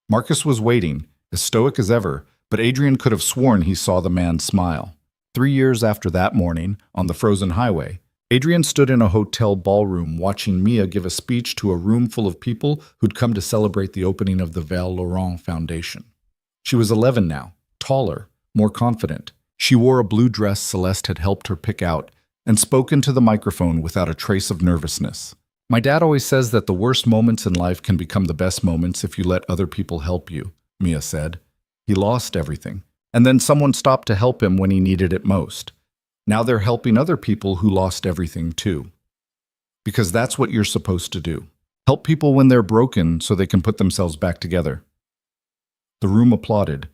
Marcus was waiting, as stoic as ever, but Adrian could have sworn he saw the man smile. 3 years after that morning, on the frozen highway, Adrian stood in a hotel ballroom watching Mia give a speech to a room full of people who'd come to celebrate the opening of the Val Laurent Foundation. She was 11 now, taller, more confident. She wore a blue dress Celeste had helped her pick out and spoke into the microphone without a trace of nervousness. My dad always says that the worst moments in life can become the best moments if you let other people help you, Mia said. He lost everything, and then someone stopped to help him when he needed it most. Now they're helping other people who lost everything too. Because that's what you're supposed to do. Help people when they're broken so they can put themselves back together. The room applauded.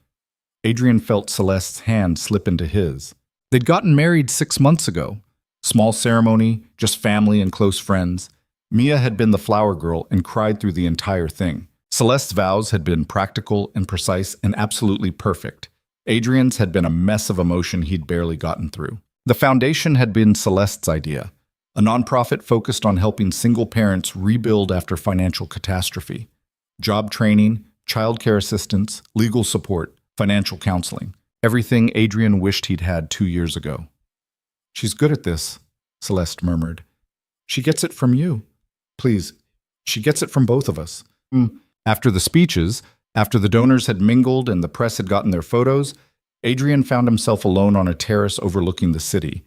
Adrian felt Celeste's hand slip into his. They'd gotten married 6 months ago. Small ceremony, just family and close friends. Mia had been the flower girl and cried through the entire thing. Celeste's vows had been practical and precise and absolutely perfect. Adrian's had been a mess of emotion he'd barely gotten through. The foundation had been Celeste's idea, a nonprofit focused on helping single parents rebuild after financial catastrophe. Job training, childcare assistance, legal support, financial counseling. Everything Adrian wished he'd had 2 years ago. She's good at this, Celeste murmured. She gets it from you. Please, she gets it from both of us. After the speeches, after the donors had mingled and the press had gotten their photos, Adrian found himself alone on a terrace overlooking the city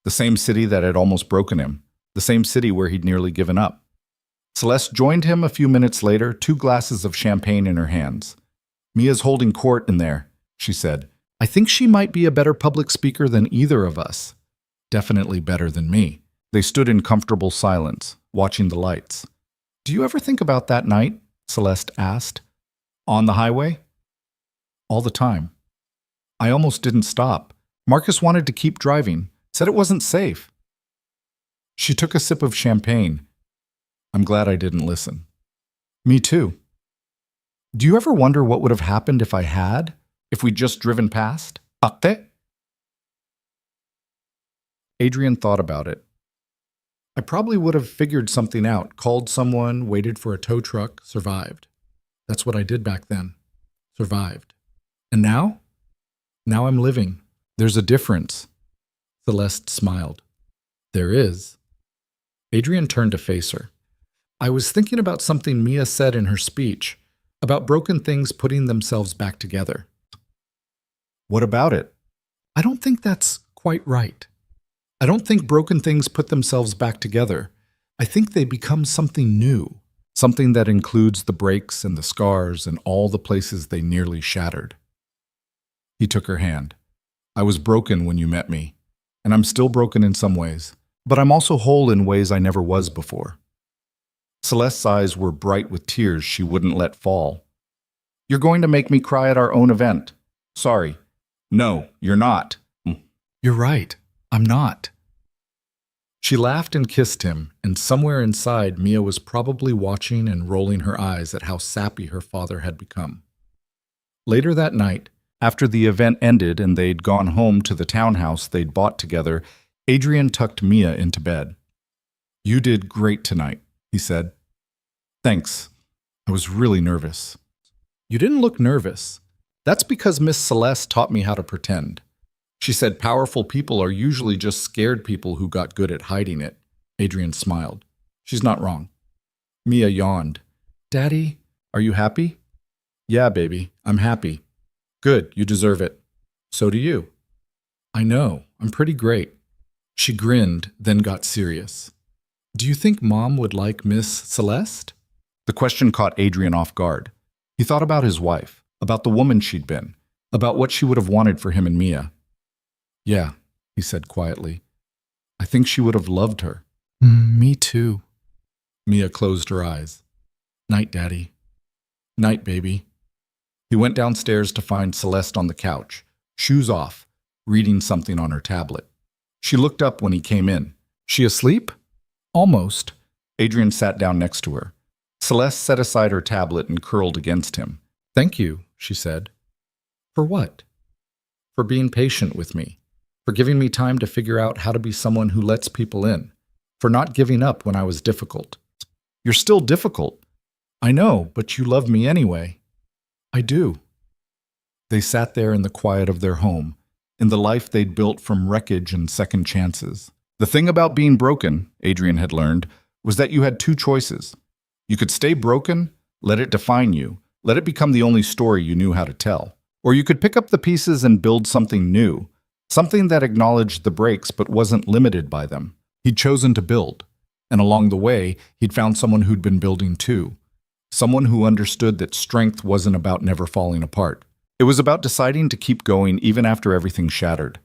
city that had almost broken him, the same city where he'd nearly given up. Celeste joined him a few minutes later, 2 glasses of champagne in her hands. Mia's holding court in there, she said. I think she might be a better public speaker than either of us. Definitely better than me. They stood in comfortable silence, watching the lights. Do you ever think about that night? Celeste asked. On the highway? All the time. I almost didn't stop. Marcus wanted to keep driving, said it wasn't safe. She took a sip of champagne. I'm glad I didn't listen. Me too. Do you ever wonder what would have happened if I had? If we'd just driven past? Atte? Adrian thought about it. I probably would have figured something out, called someone, waited for a tow truck, survived. That's what I did back then. Survived. And now? Now I'm living. There's a difference. Celeste smiled. There is. Adrian turned to face her. I was thinking about something Mia said in her speech, about broken things putting themselves back together. What about it? I don't think that's quite right. I don't think broken things put themselves back together. I think they become something new, something that includes the breaks and the scars and all the places they nearly shattered. He took her hand. I was broken when you met me, and I'm still broken in some ways, but I'm also whole in ways I never was before. Celeste's eyes were bright with tears she wouldn't let fall. You're going to make me cry at our own event. Sorry. No, you're not. You're right. I'm not. She laughed and kissed him, and somewhere inside, Mia was probably watching and rolling her eyes at how sappy her father had become. Later that night, after the event ended and they'd gone home to the townhouse they'd bought together, Adrian tucked Mia into bed. You did great tonight, he said. Thanks. I was really nervous. You didn't look nervous. That's because Miss Celeste taught me how to pretend. She said powerful people are usually just scared people who got good at hiding it. Adrian smiled. She's not wrong. Mia yawned. Daddy, are you happy? Yeah, baby, I'm happy. Good, you deserve it. So do you. I know, I'm pretty great. She grinned, then got serious. Do you think Mom would like Miss Celeste? The question caught Adrian off guard. He thought about his wife, about the woman she'd been, about what she would have wanted for him and Mia. Yeah, he said quietly. I think she would have loved her. Me too. Mia closed her eyes. Night, Daddy. Night, baby. He went downstairs to find Celeste on the couch, shoes off, reading something on her tablet. She looked up when he came in. She asleep? Almost. Adrian sat down next to her. Celeste set aside her tablet and curled against him. Thank you, she said. For what? For being patient with me. For giving me time to figure out how to be someone who lets people in. For not giving up when I was difficult. You're still difficult. I know, but you love me anyway. I do. They sat there in the quiet of their home, in the life they'd built from wreckage and second chances. The thing about being broken, Adrian had learned, was that you had two choices. You could stay broken, let it define you, let it become the only story you knew how to tell. Or you could pick up the pieces and build something new, something that acknowledged the breaks but wasn't limited by them. He'd chosen to build, and along the way, he'd found someone who'd been building too. Someone who understood that strength wasn't about never falling apart. It was about deciding to keep going even after everything shattered.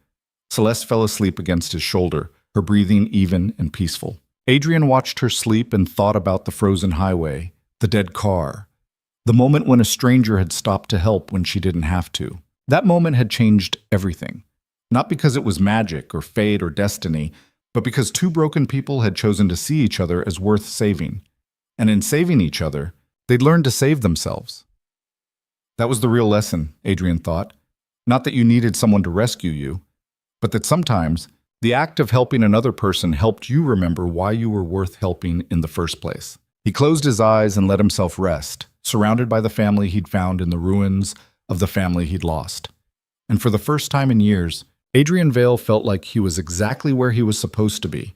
Celeste fell asleep against his shoulder, her breathing even and peaceful. Adrian watched her sleep and thought about the frozen highway, the dead car, the moment when a stranger had stopped to help when she didn't have to. That moment had changed everything. Not because it was magic or fate or destiny, but because two broken people had chosen to see each other as worth saving. And in saving each other, they'd learned to save themselves. That was the real lesson, Adrian thought. Not that you needed someone to rescue you, but that sometimes the act of helping another person helped you remember why you were worth helping in the first place. He closed his eyes and let himself rest, surrounded by the family he'd found in the ruins of the family he'd lost. And for the first time in years, Adrian Vale felt like he was exactly where he was supposed to be,